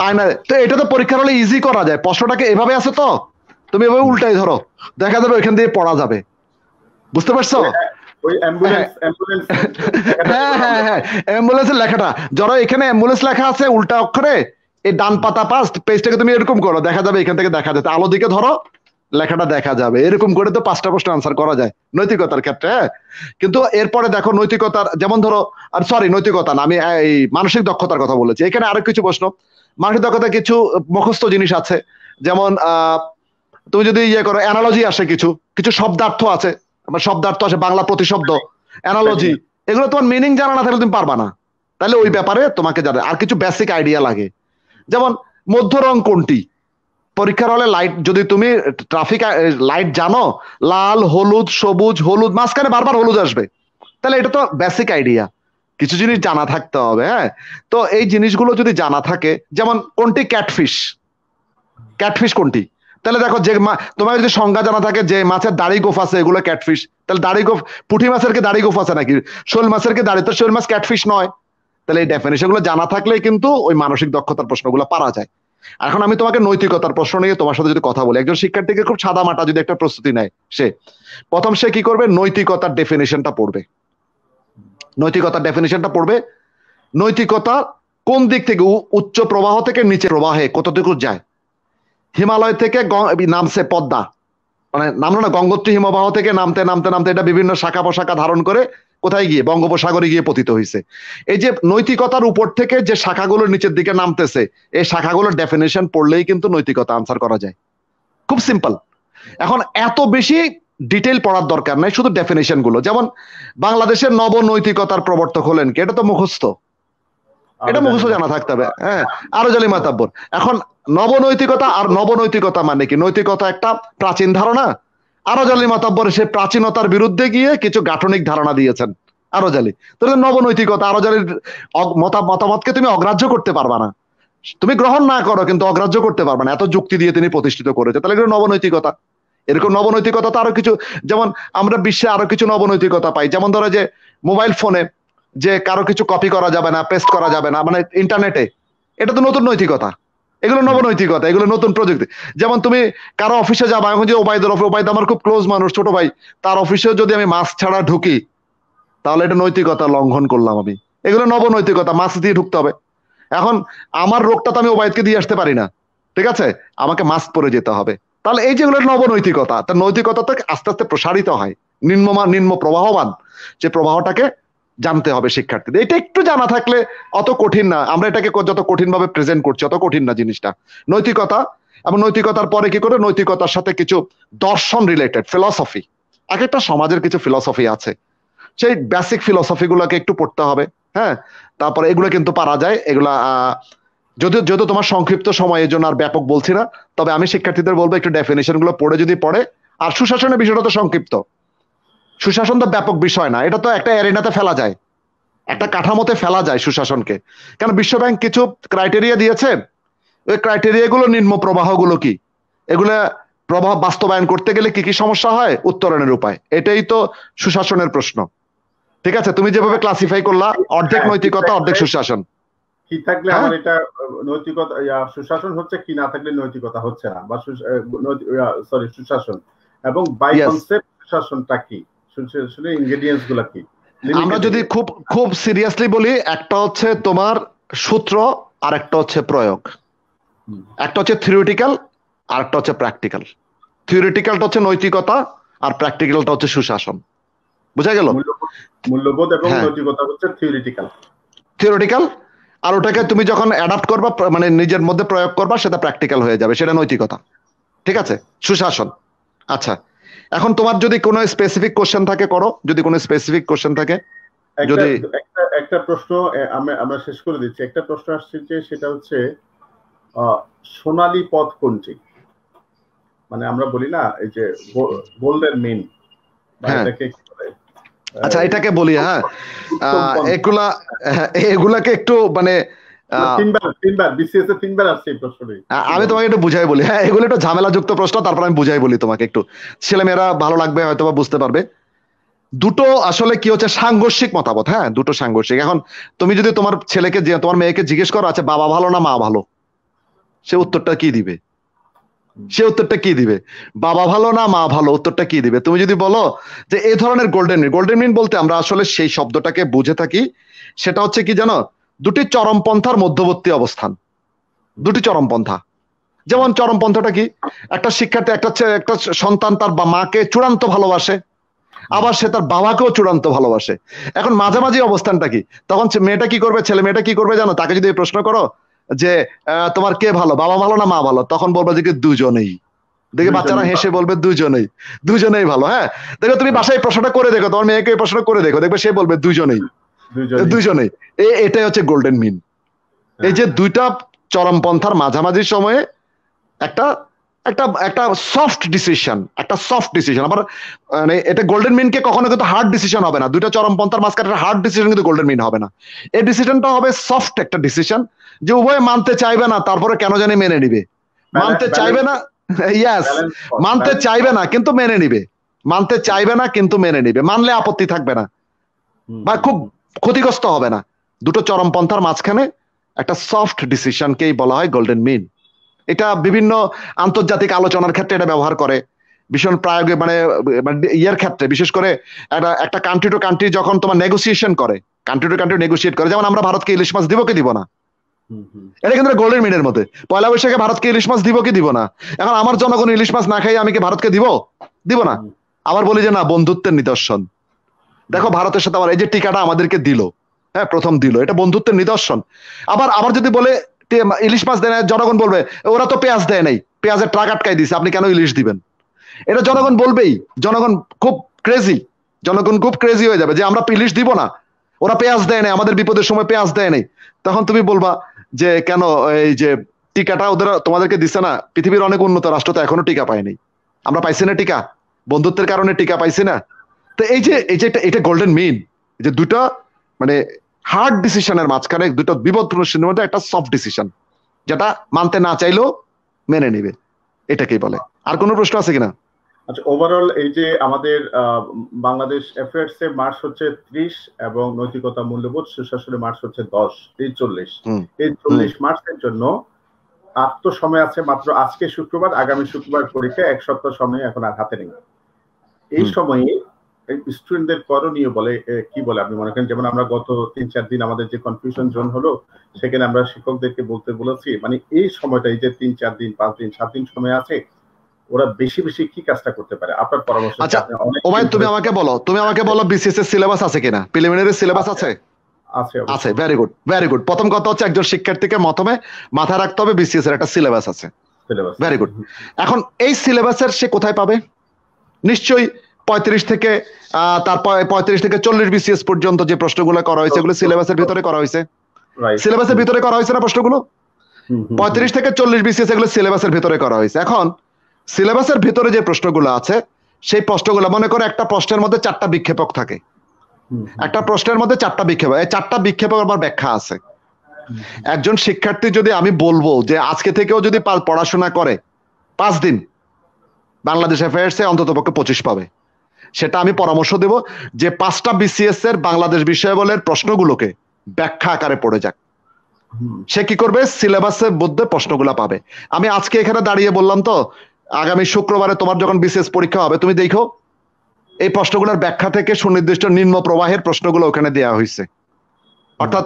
আয়না, তো এটা তো পরীক্ষার হলে ইজি করা যায়, প্রশ্নটাকে এভাবে আছে তো তুমি এভাবে উল্টাই ধরো, দেখা যাবে ওইখান দিয়ে পড়া যাবে। বুঝতে পারছো? অ্যাম্বুলেন্সের লেখাটা ধরো, এখানে অ্যাম্বুলেন্স লেখা আছে উল্টা অক্ষরে, এই ডান পাতা পাশ পেজটাকে তুমি এরকম করো, দেখা যাবে এখান থেকে দেখা যাচ্ছে, আলো দিকে ধরো লেখাটা দেখা যাবে, এরকম করে তো 5টা প্রশ্ন আনসার করা যায় নৈতিকতার ক্ষেত্রে। কিন্তু এরপরে দেখো নৈতিকতার, যেমন ধরো, আর সরি নৈতিকতা না, আমি এই মানসিক দক্ষতার কথা বলেছি। এখানে আরো কিছু প্রশ্ন, মানসিক দক্ষতা কিছু মুখস্থ জিনিস আছে, যেমন তুমি যদি ইয়ে করো, অ্যানালজি আসে, কিছু কিছু শব্দার্থ আছে, শব্দার্থ আসে, বাংলা প্রতিশব্দ, অ্যানালজি, এগুলো তোমার মিনিং জানা না থাকলে তুমি পারবা না, তাহলে ওই ব্যাপারে তোমাকে জানা। আর কিছু বেসিক আইডিয়া লাগে, যেমন মধ্য রং কোনটি, পরীক্ষার হলে লাইট, যদি তুমি ট্রাফিক লাইট জানো, লাল হলুদ সবুজ হলুদ, মাঝখানে বারবার হলুদ আসবে, তাহলে এটা তো বেসিক আইডিয়া, কিছু জিনিস জানা থাকতে হবে। হ্যাঁ, তো এই জিনিসগুলো যদি জানা থাকে, যেমন কোনটি ক্যাটফিশ, ক্যাটফিশ কোনটি, তাহলে দেখো যে তোমার যদি সংজ্ঞা জানা থাকে যে মাছের দাড়ি গোফ আছে এগুলো ক্যাটফিশ, তাহলে দাড়ি গোফ, পুঁটি মাছের কি দাড়ি গোফ আছে নাকি, শোল মাছের কি দাড়ি, তো শোল মাছ ক্যাটফিশ নয়। তাহলে এই ডেফিনেশন গুলো জানা থাকলেই কিন্তু ওই মানসিক দক্ষতার প্রশ্নগুলো পারা যায়। এখন আমি তোমাকে নৈতিকতার প্রশ্ন নিয়ে তোমার সাথে যদি কথা বলি, একজন শিক্ষার্থীকে খুব সাদা মাটা যদি একটা প্রস্তুতি নেয়, সে কি করবে, নৈতিকতার ডেফিনেশনটা পড়বে, নৈতিকতার ডেফিনেশনটা পড়বে, নৈতিকতা কোন দিক থেকে, উচ্চ প্রবাহ থেকে নিচে প্রবাহে কতটুকু যায়, হিমালয় থেকে নামছে পদ্মা, মানে নামলো না, গঙ্গোত্রী হিমবাহ থেকে নামতে নামতে নামতে এটা বিভিন্ন শাখা প্রশাখা ধারণ করে কোথায় গিয়ে বঙ্গোপসাগরে গিয়ে পতিত হয়েছে। এই যে নৈতিকতার উপর থেকে যে শাখাগুলো নিচের দিকে নামতেছে, এই শাখাগুলোর ডেফিনেশন পড়লেই কিন্তু নৈতিকতা আনসার করা যায়, খুব সিম্পল। এখন এত বেশি ডিটেইল পড়ার দরকার নাই, শুধু ডেফিনেশন গুলো, যেমন বাংলাদেশের নবনৈতিকতার প্রবর্তক হলেন কে, এটা তো মুখস্থ, এটা মুখস্থ জানা থাকতে হবে। হ্যাঁ, আরজালি মাতাব্বর। এখন নবনৈতিকতা, আর নবনৈতিকতা মানে কি, নৈতিকতা একটা প্রাচীন ধারণা, আরজালি মাতাব্বর সে প্রাচীনতার বিরুদ্ধে গিয়ে কিছু গাঠনিক ধারণা দিয়েছেন আরজালি, তাহলে নবনৈতিকতা, আরজালির মতামতকে তুমি অগ্রাহ্য করতে পারবা না, তুমি গ্রহণ না করো কিন্তু অগ্রাহ্য করতে পারবে না, এত যুক্তি দিয়ে তিনি প্রতিষ্ঠিত করেছে, তাহলে এগুলো নবনৈতিকতা। এরকম নবনৈতিকতা তো আরো কিছু, যেমন আমরা বিশ্বে আরো কিছু নবনৈতিকতা পাই, যেমন ধরো যে মোবাইল ফোনে যে কারো কিছু কপি করা যাবে না, পেস্ট করা যাবে না, মানে ইন্টারনেটে এটা তো নতুন নৈতিকতা, এগুলো নবনৈতিকতা, এগুলো নতুন প্রযুক্তি। যেমন তুমি কারো অফিসে যাবা, এখন যে ওবায়দ আমার খুব ক্লোজ মানুষ, ছোট ভাই, তার অফিসেও যদি আমি মাস্ক ছাড়া ঢুকি তাহলে এটা নৈতিকতা লঙ্ঘন করলাম আমি। এগুলো নবনৈতিকতা, মাস্ক দিয়ে ঢুকতে হবে। এখন আমার রোগটা তো আমি ওবায়দকে দিয়ে আসতে পারি না, ঠিক আছে, আমাকে মাস্ক পরে যেতে হবে। তাহলে এই যেগুলো নবনৈতিকতা, তার নৈতিকতা তো আস্তে আস্তে প্রসারিত হয়, নিম্ন প্রবাহমান, যে প্রবাহটাকে জানতে হবে শিক্ষার্থীদের। এটা একটু জানা থাকলে অত কঠিন না, আমরা এটাকে যত কঠিন ভাবে প্রেজেন্ট করছি অত কঠিন না জিনিসটা। নৈতিকতা, এবং নৈতিকতার পরে কি করে, নৈতিকতার সাথে কিছু দর্শন রিলেটেড ফিলসফি, এক একটা সমাজের কিছু ফিলসফি আছে, সেই বেসিক ফিলসফি গুলোকে একটু পড়তে হবে। হ্যাঁ, তারপরে এগুলো কিন্তু পারা যায়, এগুলা যদিও তোমার সংক্ষিপ্ত সময়ের জন্য আর ব্যাপক বলছি না, তবে আমি শিক্ষার্থীদের বলবো একটু ডেফিনেশন গুলো পড়ে যদি পড়ে। আর সুশাসনের বিষয়টা তো সংক্ষিপ্ত, সুশাসন তো ব্যাপক বিষয় না, এটা তো একটা এরিনাতে ফেলা যায়, একটা কাঠামোতে ফেলা যায় সুশাসনকে। কারণ বিশ্বব্যাংক কিছু ক্রাইটেরিয়া দিয়েছে, ওই ক্রাইটেরিয়া গুলো, নিম্ন প্রবাহ গুলো কি, এগুলা প্রবাহ বাস্তবায়ন করতে গেলে কি কি সমস্যা হয়, উত্তরণের উপায়, এটাই তো সুশাসনের প্রশ্ন। ঠিক আছে, তুমি যেভাবে ক্লাসিফাই করলা, অর্ধেক নৈতিকতা অর্ধেক সুশাসন। কি থাকলে আমার এটা নৈতিকতা, সুশাসন হচ্ছে, কি না থাকলে নৈতিকতা হচ্ছে না, বা সরি সুশাসন, এবং বাই কনসেপ্ট সুশাসনটা কি, সুশাসনের ইনগ্রেডিয়েন্টস গুলা কি। আমরা যদি খুব খুব সিরিয়াসলি বলি, একটা হচ্ছে তোমার সূত্র, আর একটা হচ্ছে প্রয়োগ, একটা হচ্ছে থিওরিটিক্যাল আর একটা হচ্ছে প্র্যাকটিক্যাল। থিওরিটিক্যালটা হচ্ছে নৈতিকতা আর প্র্যাকটিক্যালটা হচ্ছে সুশাসন। বুঝা গেল? মূল্যবোধ এবং নৈতিকতা হচ্ছে থিওরিটিক্যাল, আর ওটাকে তুমি যখন অ্যাডাপ্ট করবা, মানে নিজের মধ্যে প্রয়োগ করবা, সেটা প্র্যাকটিক্যাল হয়ে যাবে, সেটা নৈতিকতা। ঠিক আছে, সুশাসন। আচ্ছা, এখন তোমার যদি কোনো স্পেসিফিক কোশ্চেন থাকে করো, যদি কোনো স্পেসিফিক কোশ্চেন থাকে। যদি একটা প্রশ্ন আমরা শেষ করে দিচ্ছি, একটা প্রশ্ন আসছে যে সেটা হচ্ছে সোনালী পথ কোনটি, মানে আমরা বলি না এই যে গোল্ডেন মিন, এটাকে কি বলে? আচ্ছা, এটাকে বলি, হ্যাঁ, এগুলাকে একটু মানে আমি তোমাকে একটু বুঝাই বলি। হ্যাঁ, এগুলো একটু ঝামেলাযুক্ত প্রশ্ন, তারপর আমি বুঝাই বলি তোমাকে একটু, ছেলেমেয়েরা ভালো লাগবে হয়তো বা বুঝতে পারবে। দুটো আসলে কি হচ্ছে, সাংঘর্ষিক মতামত। হ্যাঁ, দুটো সাংঘর্ষিক। এখন তুমি যদি তোমার ছেলেকে, তোমার মেয়েকে জিজ্ঞেস করো, আচ্ছা বাবা ভালো না মা ভালো, সে উত্তরটা কি দিবে? বাবা ভালো না মা ভালো, উত্তরটা কি দিবে? তুমি যদি বলো যে এই ধরনের গোল্ডেন মিন বলতে আমরা আসলে সেই শব্দটাকে বুঝে থাকি, সেটা হচ্ছে কি জানো, দুটি চরমপন্থার মধ্যবর্তী অবস্থান, দুটি চরমপন্থা। যেমন চরমপন্থাটা কি, একটা শিক্ষার্থী, একটা সন্তান তার মাকে চূড়ান্ত ভালোবাসে, আবার সে তার বাবাকেও চূড়ান্ত ভালোবাসে। এখন মাঝামাঝি অবস্থানটা কি? তখন মেয়েটা কি করবে, ছেলে মেয়েটা কি করবে জানো? তাকে যদি প্রশ্ন করো যে তোমার কে ভালো, বাবা ভালো না মা ভালো, তখন বলবে যে দুজনেই। দেখে বাচ্চারা হেসে বলবে দুজনেই ভালো। হ্যাঁ, দেখো তুমি বাসায় প্রশ্নটা করে দেখো, তোমার মেয়েকে প্রশ্ন করে দেখো, দেখবে সে বলবে দুজনেই। এটাই হচ্ছে গোল্ডেন মিন। এই যে দুইটা চরমপন্থার মাঝামাঝি সময়ে একটা সফট ডিসিশন, আবার মানে এটা গোল্ডেন মিনকে কখনো কিন্তু হার্ড ডিসিশন হবে না। দুইটা চরমপন্থার মাঝখানে একটা হার্ড ডিসিশন কিন্তু গোল্ডেন মিন হবে না। এই ডিসিশনটা হবে সফট একটা ডিসিশন, যে উভয়ে মানতে চাইবে না, তারপরে কেন জানি মেনে নিবে। মানতে চাইবে না, ইয়াস, মানতে চাইবে না কিন্তু মেনে নিবে, মানতে চাইবে না কিন্তু মেনে নিবে, মানলে আপত্তি থাকবে না বা খুব ক্ষতিগ্রস্ত হবে না। দুটো চরমপন্থার মাঝখানে একটা সফট ডিসিশনকেই বলা হয় গোল্ডেন মিন। এটা বিভিন্ন আন্তর্জাতিক আলোচনার ক্ষেত্রে এটা ব্যবহার করে, ভীষণ প্রয়োগে, মানে ইয়ের ক্ষেত্রে, বিশেষ করে একটা কান্ট্রি টু কান্ট্রি যখন তোমার নেগোসিয়েশন করে, কান্ট্রি টু কান্ট্রি নেগোসিয়েট করে, যেমন আমরা ভারতকে ইলিশ মাছ দিব কি দিব না, এটা কিন্তু গোল্ডেন মিনের মধ্যে। পয়লা বৈশাখে ভারতকে ইলিশ মাছ দিব কি দিব না? এখন আমার জনগণ ইলিশ মাছ না খাই আমি কি ভারতকে দিব না? আবার বলি যে না, বন্ধুত্বের নিদর্শন। দেখো ভারতের সাথে আবার এই যে টিকাটা আমাদেরকে দিল, হ্যাঁ প্রথম দিল, এটা বন্ধুত্বের নিদর্শন। আবার যদি বলে ইলিশ মাছ দেয় না, জনগণ বলবে ওরা তো পেঁয়াজ দেয় নাই, পেঁয়াজের ট্রাক আটকাই দিছে, আপনি কেন ইলিশ দিবেন? এটা জনগণ বলবেই। জনগণ খুব ক্রেজি হয়ে যাবে যে আমরা ইলিশ দিব না, ওরা পেঁয়াজ দেয় নাই, আমাদের বিপদের সময় পেঁয়াজ দেয় নাই। তখন তুমি বলবা যে কেন, এই যে টিকাটা তোমাদেরকে দিচ্ছে না, পৃথিবীর অনেক উন্নত রাষ্ট্র তো এখনো টিকা পায়নি, আমরা পাইছি না টিকা, বন্ধুত্বের কারণে টিকা পাইছি না। তো এই যে এটা গোল্ডেন মিন, যে দুটো মানে হার্ড ডিসিশনের মাঝখানে, দুটো বিপদপূর্ণ সিদ্ধান্তের মধ্যে একটা সফট ডিসিশন, যেটা মানতে না চাইলেও মেনে নিবে, এটাকেই বলে। আর কোনো প্রশ্ন আছে কিনা? আচ্ছা, ওভারঅল এই যে আমাদের বাংলাদেশ অ্যাফেয়ার্স এ মার্কস হচ্ছে 30 এবং নৈতিকতা মূল্যবোধ সুশাসনের মার্কস হচ্ছে 10, এই 40। এই 40 মার্কসের জন্য আর তো সময় আছে মাত্র আজকে শুক্রবার, আগামী শুক্রবার পরীক্ষা, 1 সপ্তাহ সময় এখন আর হাতে নেই। এই সময়ে স্টুডেন্টদের করণীয় বলে কি বলে আপনি মনে করেন? যেমন আমরা গত 3-4 দিন আমাদের যে কনফিউশন জোন হলো, সেখানে আমরা শিক্ষকদেরকে বলতে বলেছি, মানে এই সময়টা, এই যে 3-4 দিন 5 দিন 7 দিন সময় আছে, ওরা বেশি বেশি কি কাজটা করতে পারে? আপনার পরামর্শ। আচ্ছা ওবায়দ, তুমি আমাকে বলো বিসিএস এর সিলেবাস আছে কিনা? প্রিলিমিনারি সিলেবাস আছে? আছে, ভেরি গুড ভেরি গুড। প্রথম কথা হচ্ছে একজন শিক্ষার্থীকে মাথায় রাখতে হবে বিসিএস এর একটা সিলেবাস আছে, ভেরি গুড। এখন এই সিলেবাসের সে কোথায় পাবে? নিশ্চয়ই 35 থেকে 40 বিসিএস পর্যন্ত যে প্রশ্নগুলো করা হয়েছে এগুলো সিলেবাসের ভিতরে করা হয়েছে, সিলেবাসের ভিতরে করা হয়েছে না প্রশ্নগুলো? 35 থেকে 40 বিসিএস এগুলো সিলেবাসের ভিতরে করা হয়েছে। এখন সিলেবাসের ভিতরে যে প্রশ্নগুলো আছে সেই প্রশ্নগুলো, মনে করে একটা প্রশ্নের মধ্যে 4টা বিক্ষেপক থাকে, একটা প্রশ্নের মধ্যে 4টা বিক্ষেপক, এই 4টা বিক্ষেপক আবার ব্যাখ্যা আছে। একজন শিক্ষার্থী যদি আমি বলবো যে আজকে থেকেও যদি পড়াশোনা করে 5 দিন, বাংলাদেশ অ্যাফেয়ার্স এ অন্ততপক্ষে 25 পাবে। সেটা আমি পরামর্শ দেব যে 5টা বিসিএস এর বাংলাদেশ বিষয়াবলীর প্রশ্নগুলোকে ব্যাখ্যা আকারে পড়ে যাক। সে কি করবে? সিলেবাসের মধ্যে প্রশ্নগুলো পাবে। আমি আজকে এখানে দাঁড়িয়ে বললাম তো, আগামী শুক্রবারে তোমার যখন বিসিএস পরীক্ষা হবে তুমি দেখো এই প্রশ্নগুলোর ব্যাখ্যা থেকে সুনির্দিষ্ট নিম্ন প্রবাহের প্রশ্নগুলো ওখানে দেওয়া হয়েছে। অর্থাৎ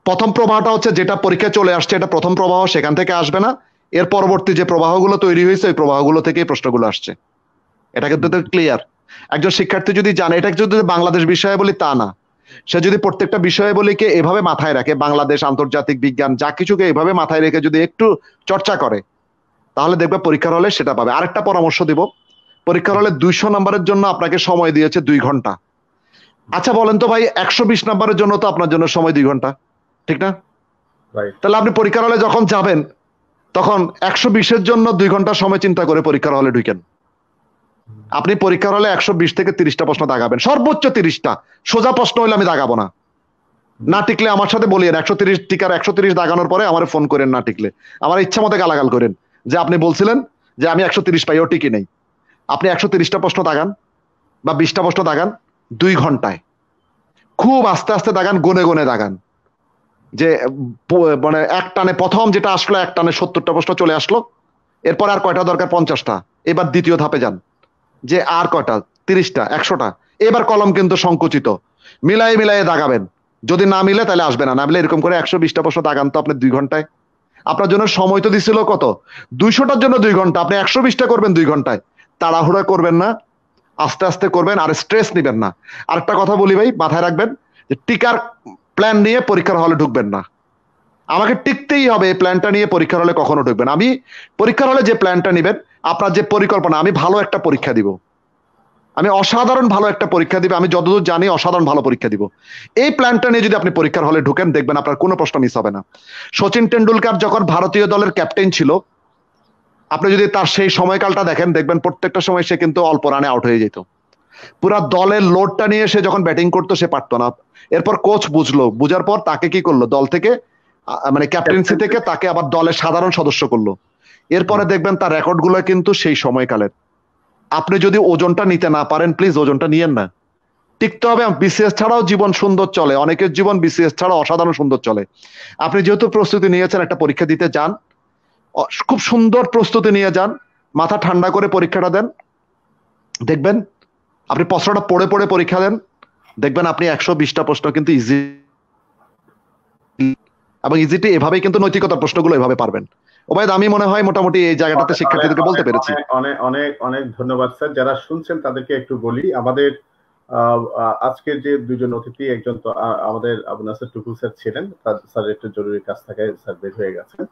প্রথম প্রবাহটা হচ্ছে যেটা পরীক্ষায় চলে আসছে, এটা প্রথম প্রবাহ, সেখান থেকে আসবে না। এর পরবর্তী যে প্রবাহগুলো তৈরি হয়েছে ওই প্রবাহগুলো থেকে প্রশ্নগুলো আসছে। এটা কিন্তু ক্লিয়ার। একজন শিক্ষার্থী যদি জানে, এটা যদি বাংলাদেশ বিষয়াবলী তা না, সে যদি প্রত্যেকটা বিষয়াবলীকে এভাবে মাথায় রাখে, বাংলাদেশ, আন্তর্জাতিক বিজ্ঞান যা কিছুকে এভাবে মাথায় রেখে যদি একটু চর্চা করে, তাহলে দেখবে পরীক্ষার হলে সেটা পাবে। আরেকটা পরামর্শ দিব, পরীক্ষার হলে 200 নম্বরের জন্য আপনাকে সময় দিয়েছে 2 ঘন্টা। আচ্ছা বলেন তো ভাই, 120 নম্বরের জন্য তো আপনার জন্য সময় 2 ঘন্টা, ঠিক না? তাহলে আপনি পরীক্ষার হলে যখন যাবেন তখন 120-এর জন্য 2 ঘন্টা সময় চিন্তা করে পরীক্ষার হলে ঢুকেন। আপনি পরীক্ষার হলে 120 থেকে 30টা প্রশ্ন দাগাবেন, সর্বোচ্চ 30টা। সোজা প্রশ্ন হলে আমি দাগাবো না, না টিকলে আমার সাথে বলিয়েন, 130 টিকার 130 দাগানোর পরে আমার ফোন করেন, না টিকলে আমার ইচ্ছা মতো গালাগাল করেন যে আপনি বলছিলেন যে আমি 130 পাই, ও টিকি নেই। আপনি 130টা প্রশ্ন দাগান বা 20টা প্রশ্ন দাগান 2 ঘন্টায়, খুব আস্তে আস্তে দাগান, গনে গনে দাগান। যে মানে এক টানে প্রথম যেটা আসলো, এক টানে 70টা প্রশ্ন চলে আসলো, এরপর আর কয়টা দরকার? 50টা। এবার দ্বিতীয় ধাপে যান, যে আর কয়টা? 30টা, 100টা। এবার কলম কিন্তু সংকুচিত, মিলাই মিলাই দাগাবেন। যদি না মিলে তাহলে আসবে না, না মিলে এরকম করে 120টা প্রশ্ন দাগান তো আপনি 2 ঘন্টায়। আপনার জন্য সময় তো দিছিল কত? 200টার জন্য 2 ঘন্টা, আপনি 120টা করবেন 2 ঘন্টায়। তাড়াহুড়া করবেন না, আস্তে আস্তে করবেন, আর স্ট্রেস নিবেন না। আরেকটা কথা বলি ভাই, মাথায় রাখবেন যে টিকার প্ল্যান নিয়ে পরীক্ষার হলে ঢুকবেন না। আমাকে টিকতেই হবে, এই প্ল্যানটা নিয়ে পরীক্ষার হলে কখনো ঢুকবেন। আমি পরীক্ষার হলে যে প্ল্যানটা নিবেন, আপনার যে পরিকল্পনা, আমি ভালো একটা পরীক্ষা দিব, আমি অসাধারণ ভালো একটা পরীক্ষা দিব, আমি যতদূর জানি অসাধারণ ভালো পরীক্ষা দিব, এই প্ল্যানটা নিয়ে যদি আপনি পরীক্ষার হলে ঢুকেন, দেখবেন আপনার কোনো প্রশ্ন মিস হবে না। সচিন টেন্ডুলকার যখন ভারতীয় দলের ক্যাপ্টেন ছিল, আপনি যদি তার সেই সময়কালটা দেখেন, দেখবেন প্রত্যেকটা সময় সে কিন্তু অল্প রানে আউট হয়ে যেত। পুরা দলের লোডটা নিয়ে সে যখন ব্যাটিং করতো সে পারতো না। এরপর কোচ বুঝলো, বুঝার পর তাকে কি করলো, দল থেকে মানে ক্যাপ্টেন্সি থেকে তাকে আবার দলের সাধারণ সদস্য করলো। এরপরে দেখবেন তার রেকর্ড গুলো কিন্তু সেই সময়কালের। আপনি যদি ওজনটা নিতে না পারেন, প্লিজ ওজনটা নিয়েন না, টিকতে হবে। বিসিএস ছাড়াও জীবন সুন্দর চলে, অনেকের জীবন বিসিএস ছাড়াও অসাধারণ সুন্দর চলে। আপনি যেহেতু প্রস্তুতি নিয়েছেন, একটা পরীক্ষা দিতে যান, খুব সুন্দর প্রস্তুতি নিয়ে যান, মাথা ঠান্ডা করে পরীক্ষাটা দেন, দেখবেন আপনি প্রশ্নটা পড়ে পড়ে পরীক্ষা দেন, দেখবেন আপনি 120টা প্রশ্ন কিন্তু ইজি, এবং ইজিটি এভাবেই কিন্তু নৈতিকতার প্রশ্নগুলো এভাবে পারবেন। ওবায়দ, আমি মনে হয় মোটামুটি এই জায়গাটাতে শিক্ষার্থীদেরকে বলতে পেরেছি। অনেক অনেক অনেক ধন্যবাদ স্যার। যারা শুনছেন তাদেরকে একটু বলি, আমাদের আজকের যে দুজন অতিথি, একজন তো আমাদের আবু নাসের টুকু স্যার ছিলেন, স্যার একটু জরুরি কাজ থাকে, স্যার বের হয়ে গেছেন।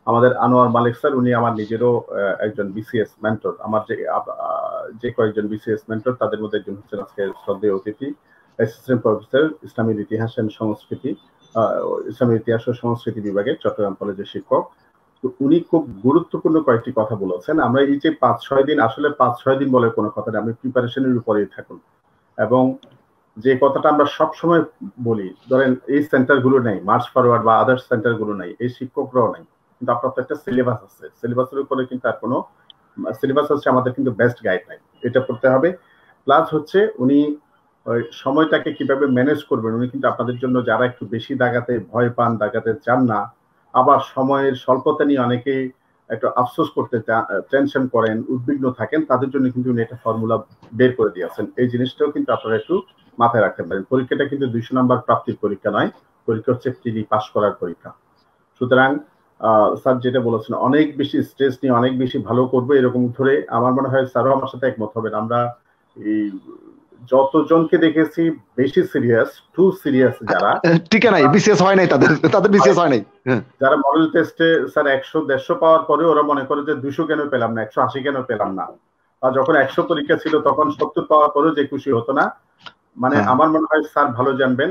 আমাদের আনোয়ার মালিক স্যার, উনি আমার নিজেরও একজন বিসিএস মেন্টর, আমার যে কয়েকজন বিসিএস মেন্টর তাদের মধ্যে একজন হচ্ছেন আজকে শ্রদ্ধেয় অতিথি, অ্যাসিস্ট্যান্ট প্রফেসর ইসলামের ইতিহাস ও সংস্কৃতি, ইসলামের ইতিহাস ও সংস্কৃতি বিভাগে চট্টগ্রাম কলেজের শিক্ষক। উনি খুব গুরুত্বপূর্ণ কয়েকটি কথা বলেছেন। আমরা এই যে 5-6 দিন, আসলে 5-6 দিন বলে কোনো কথা নেই, আপনি প্রিপারেশনের উপরেই থাকুন। এবং যে কথাটা আমরা সবসময় বলি, ধরেন এই সেন্টারগুলো নেই, মার্চ ফরওয়ার্ড বা আদার্স সেন্টারগুলো নেই, এই শিক্ষকরাও নেই, কিন্তু আপনার তো একটা সিলেবাস আছে, সিলেবাসের উপরে কিন্তু আর কোনো, সিলেবাস হচ্ছে আমাদের কিন্তু বেস্ট গাইডলাইন। এটা করতে হবে। প্লাস হচ্ছে উনি সময়টাকে কিভাবে ম্যানেজ করবেন, উনি কিন্তু আপনাদের জন্য যারা একটু বেশি দাগাতে ভয় পান, দাগাতে চান না, আবার সময়ের স্বল্পতা নিয়ে অনেকেই একটু আফসোস করতে টেনশন করেন, উদ্বিগ্ন থাকেন, তাদের জন্য কিন্তু উনি একটা ফর্মুলা বের করে দিয়েছেন। এই জিনিসটাও কিন্তু আপনারা একটু মাথায় রাখতে পারেন। পরীক্ষাটা কিন্তু 200 নম্বর প্রাপ্তির পরীক্ষা নয়, পরীক্ষা হচ্ছে প্রিলি পাস করার পরীক্ষা। সুতরাং স্যার যেটা বলেছেন, অনেক বেশি স্ট্রেস নিয়ে অনেক বেশি ভালো করবো এরকম ধরে, আমার মনে হয় স্যারও আমার সাথে একমত হবেন। আমরা এই যতজনকে দেখেছি বেশি সিরিয়াস, টু সিরিয়াস যারা ঠিক নাই, বিসিএস হয় নাই, তাদের বিসিএস হয় নাই। যারা মডেল টেস্টে স্যার 100-150 পাওয়ার পরে ওরা মনে করে যে 200 কেন পেলাম না, 180 কেন পেলাম না, আর যখন 100 পরীক্ষা ছিল তখন 70 পাওয়ার পরেও যে খুশি হতো না। মানে আমার মনে হয় স্যার ভালো জানবেন,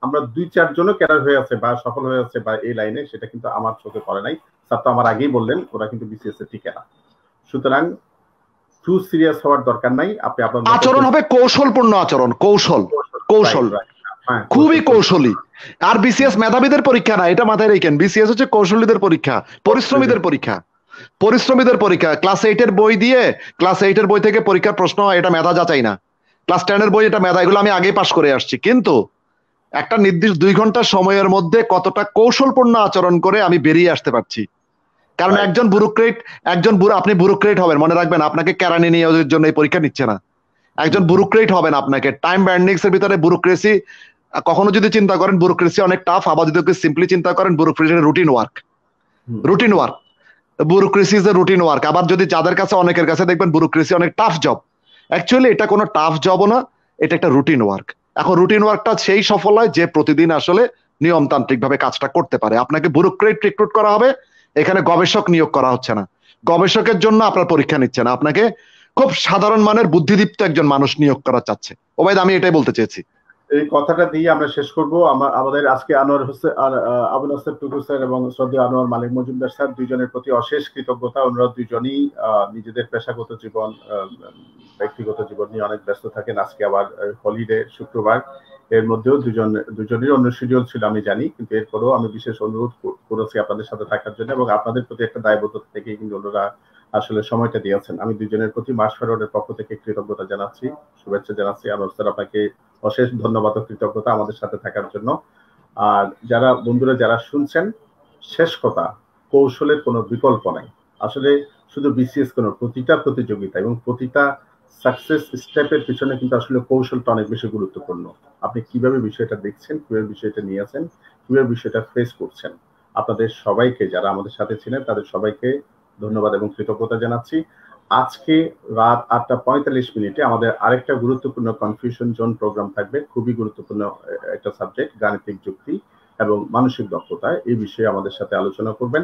আমরা 2-4 জনও ক্যাডার হয়ে আছে বা সফল হয়ে আছে বা এই লাইনে, সেটা কিন্তু আমার চোখে পড়ে নাই। স্যার তো আমার আগেই বললেন ওরা কিন্তু বিসিএস এ টিকে না। সুতরাং টু সিরিয়াস হওয়ার দরকার নাই। আপনি আপনার আচরণ হবে কৌশলপূর্ণ আচরণ, কৌশল খুবই কৌশলী। আর বিসিএস মেধাবীদের পরীক্ষা না, এটা মাথায় রেখেন। বিসিএস হচ্ছে কৌশলীদের পরীক্ষা, পরিশ্রমীদের পরীক্ষা। ক্লাস 8 এর বই দিয়ে, ক্লাস 8 এর বই থেকে পরীক্ষার প্রশ্ন হয়, এটা মেধা যাচাই না। ক্লাস 10 এর বই এটা মেধা, এগুলো আমি আগেই পাশ করে আসছি। কিন্তু একটা নির্দিষ্ট 2 ঘন্টা সময়ের মধ্যে কতটা কৌশলপূর্ণ আচরণ করে আমি বেরিয়ে আসতে পারছি। কারণ একজন আপনি ব্যুরোক্রেট হবেন, মনে রাখবেন, আপনাকে কেরানি নিয়োগের জন্য এই পরীক্ষা নিচ্ছে না। একজন ব্যুরোক্রেট হবেন, আপনাকে টাইম ব্যান্ডিংস এর ভিতরে ব্যুরোক্রেসি, কখনো যদি চিন্তা করেন ব্যুরোক্রেসি অনেক টাফ, আবার যদি সিম্পলি চিন্তা করেন bureaucracy routine work, bureaucracy is a routine work. আবার যদি যাদের কাছে, অনেকের কাছে দেখবেন ব্যুরোক্রেসি অনেক টাফ জব, অ্যাকচুয়ালি এটা কোনো টাফ জবও না, এটা একটা রুটিন ওয়ার্ক। এখন রুটিন ওয়ার্কটা সেই সফল হয় যে প্রতিদিন আসলে নিয়মতান্ত্রিক ভাবে কাজটা করতে পারে। আপনাকে ব্যুরোক্রেট রিক্রুট করা হবে, এখানে গবেষক নিয়োগ করা হচ্ছে না। গবেষকের জন্য আপনার পরীক্ষা নিচ্ছে না, আপনাকে খুব সাধারণ মানের বুদ্ধিদীপ্ত একজন মানুষ নিয়োগ করা চাচ্ছে। ওবায়দ, আমি এটাই বলতে চেয়েছি। এই কথাটা দিয়ে আমরা শেষ করব। আমাদের আজকে আনোয়ার হোসেন, আবুল হাসেন টুটু স্যার এবং শ্রদ্ধেয় আনোয়ার মালিক মজুমদার স্যার, দুইজনের প্রতি অশেষ কৃতজ্ঞতা। ওনারা দুইজনই নিজেদের পেশাগত জীবন, ব্যক্তিগত জীবন নিয়ে অনেক ব্যস্ত থাকেন। আজকে আবার হলিডে, শুক্রবার, এর মধ্যেও দুজনের অন্য শিডিউল ছিল আমি জানি, কিন্তু এরপরেও আমি বিশেষ অনুরোধ করেছি আপনাদের সাথে থাকার জন্য, এবং আপনাদের প্রতি একটা দায়বদ্ধতা থেকে কিন্তু ওনারা আসলে সময়টা দিয়েছেন। আমি দুজনের প্রতি মার্চ ফরওয়ার্ডের পক্ষ থেকে কৃতজ্ঞতা জানাচ্ছি, শুভেচ্ছা জানাচ্ছি। আনোয়ার স্যার, আপনাকে অশেষ ধন্যবাদ ও কৃতজ্ঞতা আমাদের সাথে থাকার জন্য। আর যারা বন্ধুরা যারা শুনছেন, শেষ কথা, কৌশলের কোনো বিকল্প নাই। আসলে শুধু বিসিএস কোনো, প্রতিটা প্রতিযোগিতা এবং প্রতিটা সাকসেস স্টেপের পিছনে কিন্তু আসলে কৌশলটা অনেক বেশি গুরুত্বপূর্ণ। আপনি কিভাবে বিষয়টা দেখছেন, কিভাবে বিষয়টা নিয়ে আছেন, কিভাবে বিষয়টা ফেস করছেন। আপনাদের সবাইকে, যারা আমাদের সাথে ছিলেন, তাদের সবাইকে ধন্যবাদ এবং কৃতজ্ঞতা জানাচ্ছি। আজকে রাত 8:45 আমাদের আরেকটা গুরুত্বপূর্ণ কনফিউশন জোন প্রোগ্রাম থাকবে। খুবই গুরুত্বপূর্ণ একটা সাবজেক্ট, গাণিতিক যুক্তি এবং মানসিক দক্ষতা। এই বিষয়ে আমাদের সাথে আলোচনা করবেন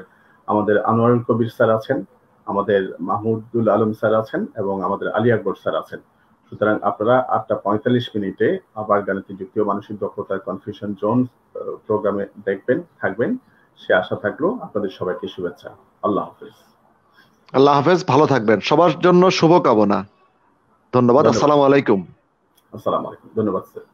আমাদের আনোয়ারুল কবির স্যার আছেন, আমাদের মাহমুদুল আলম স্যার আছেন এবং আমাদের আলী আকবর স্যার আছেন। সুতরাং আপনারা 8:45 আবার গাণিতিক যুক্তি ও মানসিক দক্ষতার কনফিউশন জোন প্রোগ্রামে দেখবেন, থাকবেন, সে আশা থাকলো। আপনাদের সবাইকে শুভেচ্ছা। আল্লাহ হাফেজ। আল্লাহ হাফেজ, ভালো থাকবেন, সবার জন্য শুভকামনা। ধন্যবাদ। আসসালামু আলাইকুম। আসসালামু আলাইকুম। ধন্যবাদ স্যার।